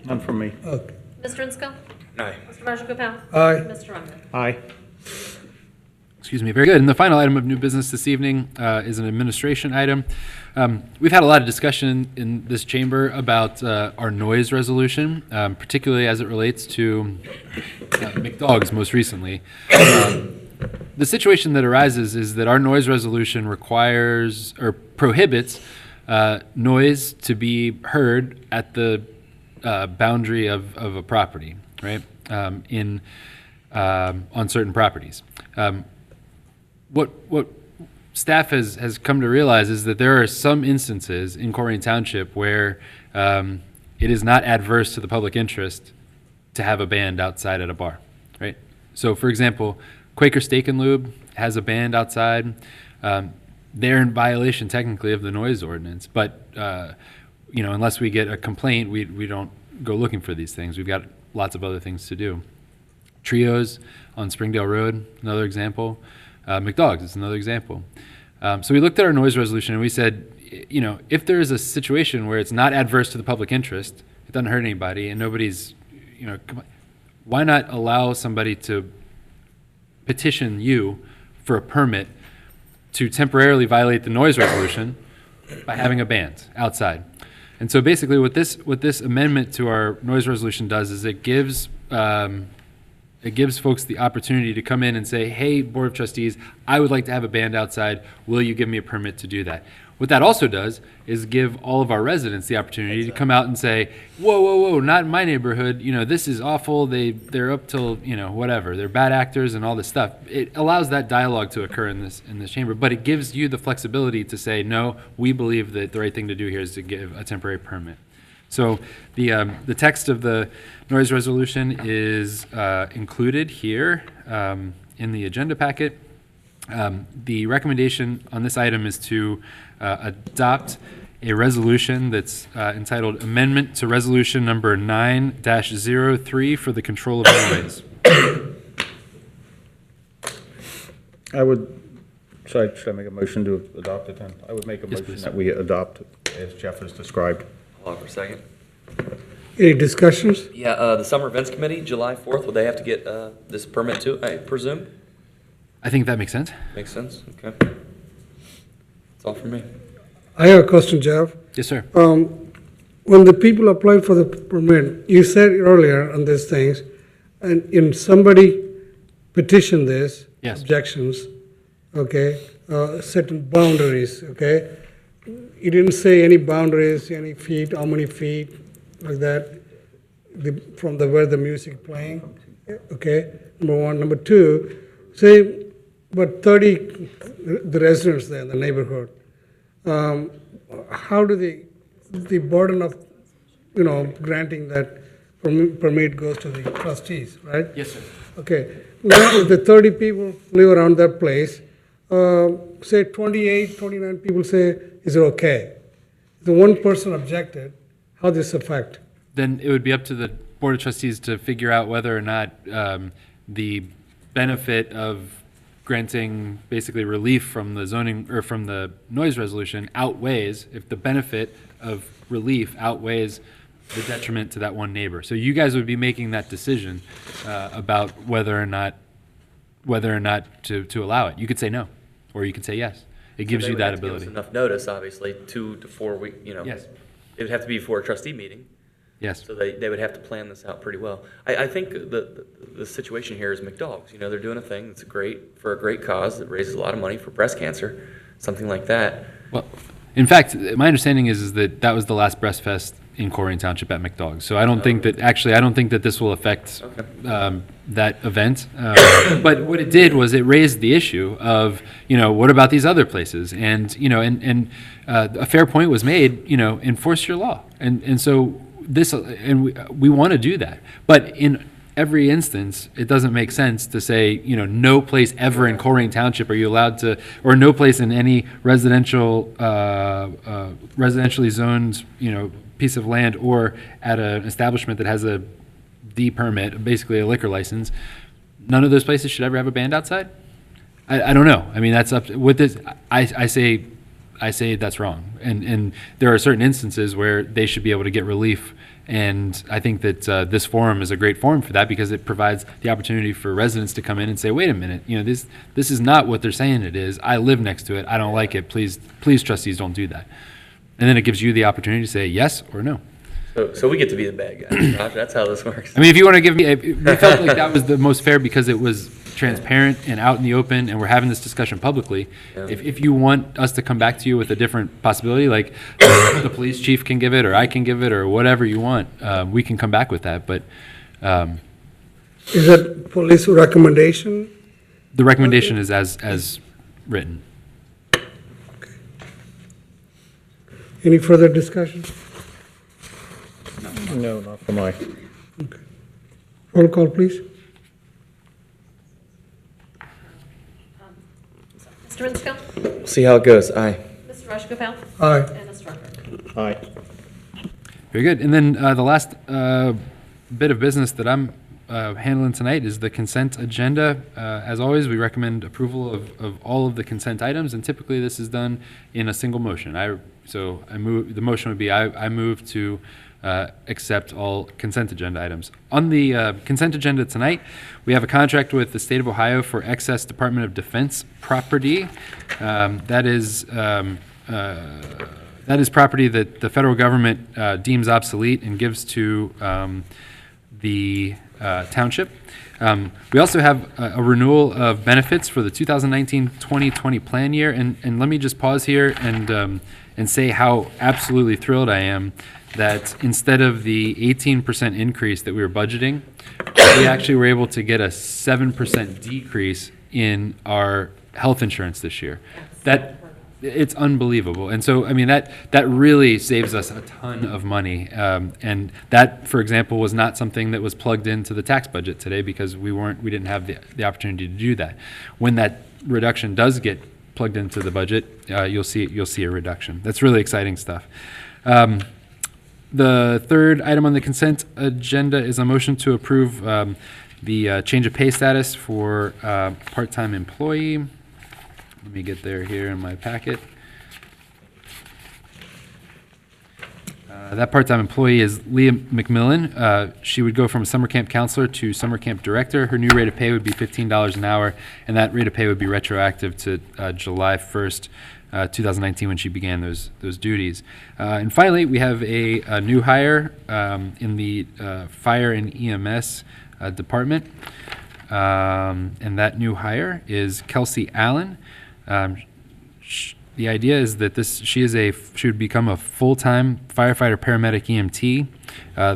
None from me. Okay. Mr. Inscombe? Aye. Mr. Rajagopal? Aye. Mr. Unger? Aye. Excuse me. Very good. And the final item of new business this evening is an administration item. We've had a lot of discussion in this chamber about our noise resolution, particularly as it relates to McDonald's most recently. The situation that arises is that our noise resolution requires or prohibits noise to be heard at the boundary of a property, right? On certain properties. What staff has come to realize is that there are some instances in Colerain Township where it is not adverse to the public interest to have a band outside at a bar, right? So, for example, Quaker Steak and Lube has a band outside. They're in violation technically of the noise ordinance, but unless we get a complaint, we don't go looking for these things. We've got lots of other things to do. Trios on Springdale Road, another example. McDonald's is another example. So we looked at our noise resolution and we said, if there is a situation where it's not adverse to the public interest, it doesn't hurt anybody, and nobody's, why not allow somebody to petition you for a permit to temporarily violate the noise resolution by having a band outside? And so basically what this amendment to our noise resolution does is it gives folks the opportunity to come in and say, hey, Board of Trustees, I would like to have a band outside. Will you give me a permit to do that? What that also does is give all of our residents the opportunity to come out and say, whoa, not in my neighborhood. This is awful. They're up till, whatever. They're bad actors and all this stuff. It allows that dialogue to occur in this chamber, but it gives you the flexibility to say, no, we believe that the right thing to do here is to give a temporary permit. So the text of the noise resolution is included here in the agenda packet. The recommendation on this item is to adopt a resolution that's entitled Amendment to Resolution Number 9-03 for the Control of Noise. I would, should I make a motion to adopt it then? I would make a motion that we adopt as Jeff has described. Hold on for a second. Any discussions? Yeah, the Summer Events Committee, July 4th, will they have to get this permit too, I presume? I think that makes sense. Makes sense, okay. That's all for me. I have a question, Jeff. Yes, sir. When the people applied for the permit, you said earlier on these things, and in somebody petitioned this, Yes. objections, okay, certain boundaries, okay? You didn't say any boundaries, any feet, how many feet, like that, from where the music playing, okay? Number one. Number two, say, but 30, the residents there in the neighborhood, how do the burden of, granting that permit goes to the trustees, right? Yes, sir. Okay, now if the 30 people live around that place, say 28, 29 people say, is it okay? The one person objected, how this affect? Then it would be up to the Board of Trustees to figure out whether or not the benefit of granting basically relief from the zoning or from the noise resolution outweighs, if the benefit of relief outweighs the detriment to that one neighbor. So you guys would be making that decision about whether or not to allow it. You could say no, or you could say yes. It gives you that ability. Give us enough notice, obviously, 2 to 4 weeks, Yes. It would have to be before a trustee meeting. Yes. So they would have to plan this out pretty well. I think the situation here is McDonald's. They're doing a thing that's great for a great cause that raises a lot of money for breast cancer, something like that. Well, in fact, my understanding is that that was the last Breast Fest in Colerain Township at McDonald's. So I don't think that this will affect that event. But what it did was it raised the issue of, what about these other places? And, a fair point was made, enforce your law. And so we want to do that. But in every instance, it doesn't make sense to say, no place ever in Colerain Township are you allowed to, or no place in any residentially zoned, piece of land or at an establishment that has a D permit, basically a liquor license, none of those places should ever have a band outside? I don't know. I mean, that's up to, with this, I say that's wrong. And there are certain instances where they should be able to get relief. And I think that this forum is a great forum for that because it provides the opportunity for residents to come in and say, wait a minute, this is not what they're saying it is. I live next to it. I don't like it. Please, trustees, don't do that. And then it gives you the opportunity to say yes or no. So we get to be the bad guys. Josh, that's how this works. I mean, if you want to give me, we felt like that was the most fair because it was transparent and out in the open, and we're having this discussion publicly. Yeah. If you want us to come back to you with a different possibility, like the police chief can give it, or I can give it, or whatever you want, we can come back with that. But is that police recommendation? The recommendation is as written. Any further discussion? No, not for my. Okay. Roll call, please. Mr. Minsko? We'll see how it goes. Aye. Mr. Rajagopal? Aye. And Mr. Rucker? Aye. Very good. And then the last bit of business that I'm handling tonight is the consent agenda. As always, we recommend approval of all of the consent items, and typically this is done in a single motion. The motion would be I move to accept all consent agenda items. On the consent agenda tonight, we have a contract with the State of Ohio for excess Department of Defense property. That is property that the federal government deems obsolete and gives to the township. We also have a renewal of benefits for the 2019-2020 plan year, and let me just pause here and say how absolutely thrilled I am that instead of the 18% increase that we were budgeting, we actually were able to get a 7% decrease in our health insurance this year. It's unbelievable. And so, I mean, that really saves us a ton of money. And that, for example, was not something that was plugged into the tax budget today because we didn't have the opportunity to do that. When that reduction does get plugged into the budget, you'll see a reduction. That's really exciting stuff. The third item on the consent agenda is a motion to approve the change of pay status for part-time employee. Let me get there here in my packet. That part-time employee is Leah McMillan. She would go from summer camp counselor to summer camp director. Her new rate of pay would be $15 an hour, and that rate of pay would be retroactive to July 1st, 2019, when she began those duties. And finally, we have a new hire in the fire and EMS department, and that new hire is Kelsey Allen. The idea is that she would become a full-time firefighter, paramedic, EMT.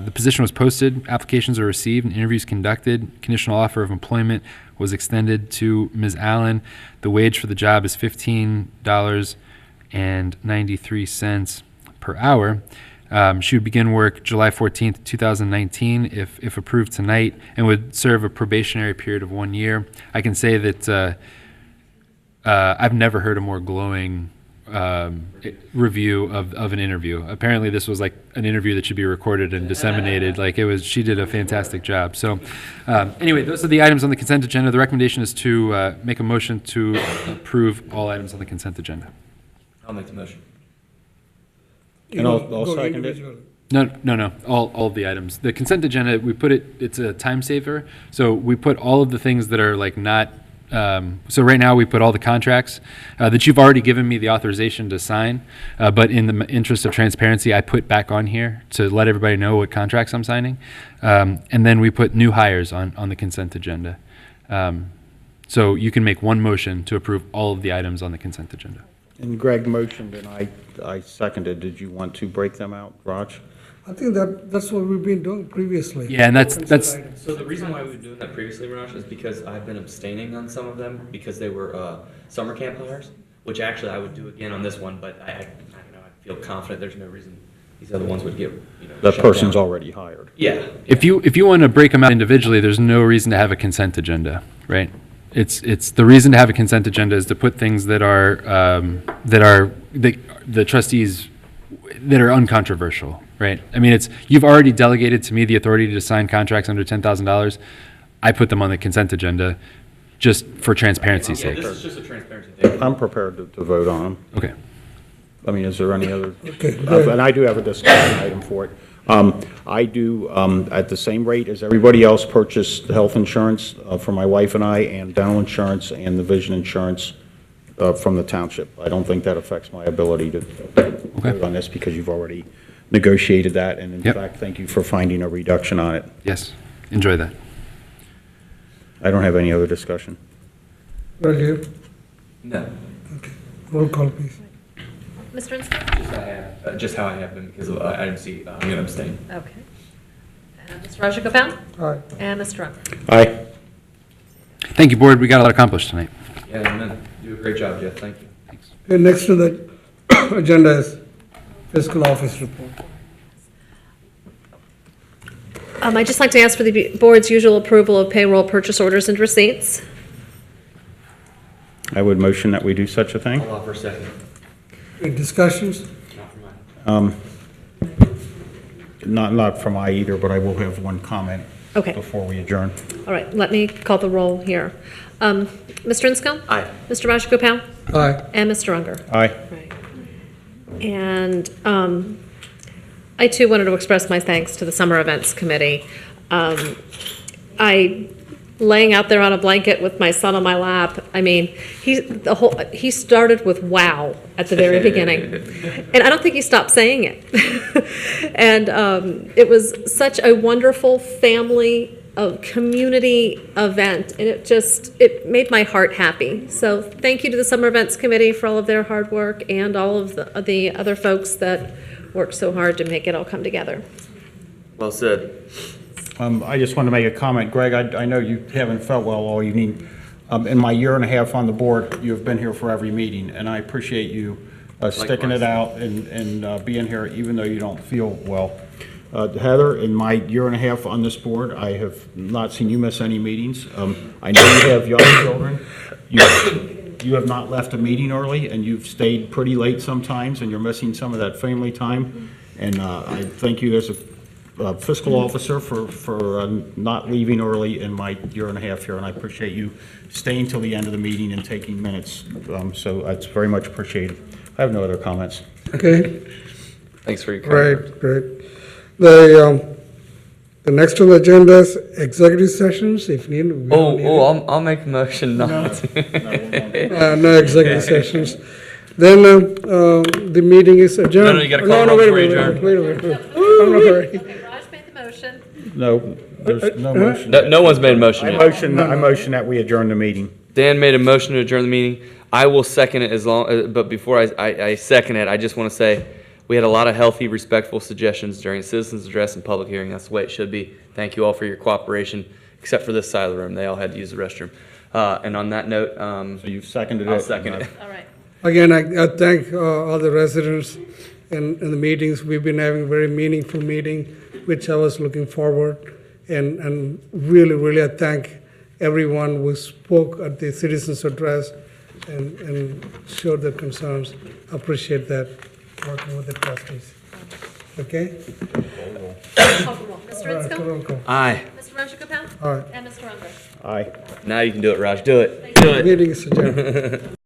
The position was posted, applications are received, and interviews conducted. Conditional offer of employment was extended to Ms. Allen. The wage for the job is $15.93 per hour. She would begin work July 14th, 2019, if approved tonight, and would serve a probationary period of 1 year. I can say that I've never heard a more glowing review of an interview. Apparently this was like an interview that should be recorded and disseminated. Like she did a fantastic job. So anyway, those are the items on the consent agenda. The recommendation is to make a motion to approve all items on the consent agenda. I'll make the motion. And I'll second it. No, all of the items. The consent agenda, it's a time saver. So we put all of the things that are like not, so right now we put all the contracts that you've already given me the authorization to sign, but in the interest of transparency, I put back on here to let everybody know what contracts I'm signing. And then we put new hires on the consent agenda. So you can make one motion to approve all of the items on the consent agenda. And Greg motioned and I seconded. Did you want to break them out, Raj? I think that's what we've been doing previously. Yeah, and that's So the reason why we've been doing that previously, Raj, is because I've been abstaining on some of them because they were summer camp hires, which actually I would do again on this one, but I don't know, I feel confident there's no reason these other ones would get, That shut person's down. already hired. Yeah. If you want to break them out individually, there's no reason to have a consent agenda, right? It's the reason to have a consent agenda is to put things that are the trustees that are uncontroversial, right? I mean, you've already delegated to me the authority to sign contracts under $10,000. I put them on the consent agenda just for transparency's sake. This is just a transparency thing. I'm prepared to vote on them. Okay. I mean, is there any other? Okay, go ahead. And I do have a discussion item for it. I do, at the same rate as everybody else, purchase health insurance for my wife and I, and dental insurance and the vision insurance from the township. I don't think that affects my ability to vote on this because you've already negotiated that, and in fact, thank you for finding a reduction on it. Yes, enjoy that. I don't have any other discussion. Right here. No. Okay. Roll call, please. Mr. Inslee? Just how I have been because of item C. I'm going to abstain. Okay. Mr. Rajagopal? Aye. And Mr. Unger? Aye. Thank you, board. We got a lot accomplished tonight. Yeah, amen. You do a great job, Jeff. Thank you. Thanks. Okay, next to the agenda is fiscal office report. I'd just like to ask for the board's usual approval of payroll purchase orders and receipts. I would motion that we do such a thing. I'll offer a second. Any discussions? Not for mine. Not from I either, but I will have one comment Okay. before we adjourn. All right, let me call the roll here. Mr. Inslee? Aye. Mr. Rajagopal? Aye. And Mr. Unger? Aye. And I too wanted to express my thanks to the Summer Events Committee. Laying out there on a blanket with my son on my lap, I mean, he started with wow at the very beginning. And I don't think he stopped saying it. And it was such a wonderful family community event, and it made my heart happy. So thank you to the Summer Events Committee for all of their hard work and all of the other folks that worked so hard to make it all come together. Well said. I just want to make a comment. Greg, I know you haven't felt well all evening. In my year and a half on the board, you've been here for every meeting, and I appreciate you sticking it out and being here even though you don't feel well. Heather, in my year and a half on this board, I have not seen you miss any meetings. I know you have young children. You have not left a meeting early, and you've stayed pretty late sometimes, and you're missing some of that family time. And I thank you as a fiscal officer for not leaving early in my year and a half here, and I appreciate you staying till the end of the meeting and taking minutes. So that's very much appreciated. I have no other comments. Okay, Thanks for your comment. great. The next on the agenda is executive sessions, if need. We don't need it. I'll make a motion not to. No executive sessions. Then the meeting is adjourned. No, you gotta call roll wait a before you minute, adjourn. wait a minute. I'm not hurry. Okay, Raj made the motion. No, there's no motion. No one's made a motion I yet. motion that we adjourn the meeting. Dan made a motion to adjourn the meeting. I will second it but before I second it, I just want to say, we had a lot of healthy, respectful suggestions during citizens' address and public hearing. That's the way it should be. Thank you all for your cooperation, except for this side of the room. They all had to use the restroom. And on that note, So you've seconded it? I'll second it. All right. Again, I thank all the residents in the meetings. We've been having a very meaningful meeting, which I was looking forward. And really, I thank everyone who spoke at the citizens' address and showed their concerns. Appreciate that, working with the trustees. Okay? Call the roll. Mr. All right, Inscoe? roll call. Aye. Mr. Ranjagopal? Aye. And Mr. Unger? Aye. Now you can do it, Raj. Do it. Do it. Meeting is adjourned.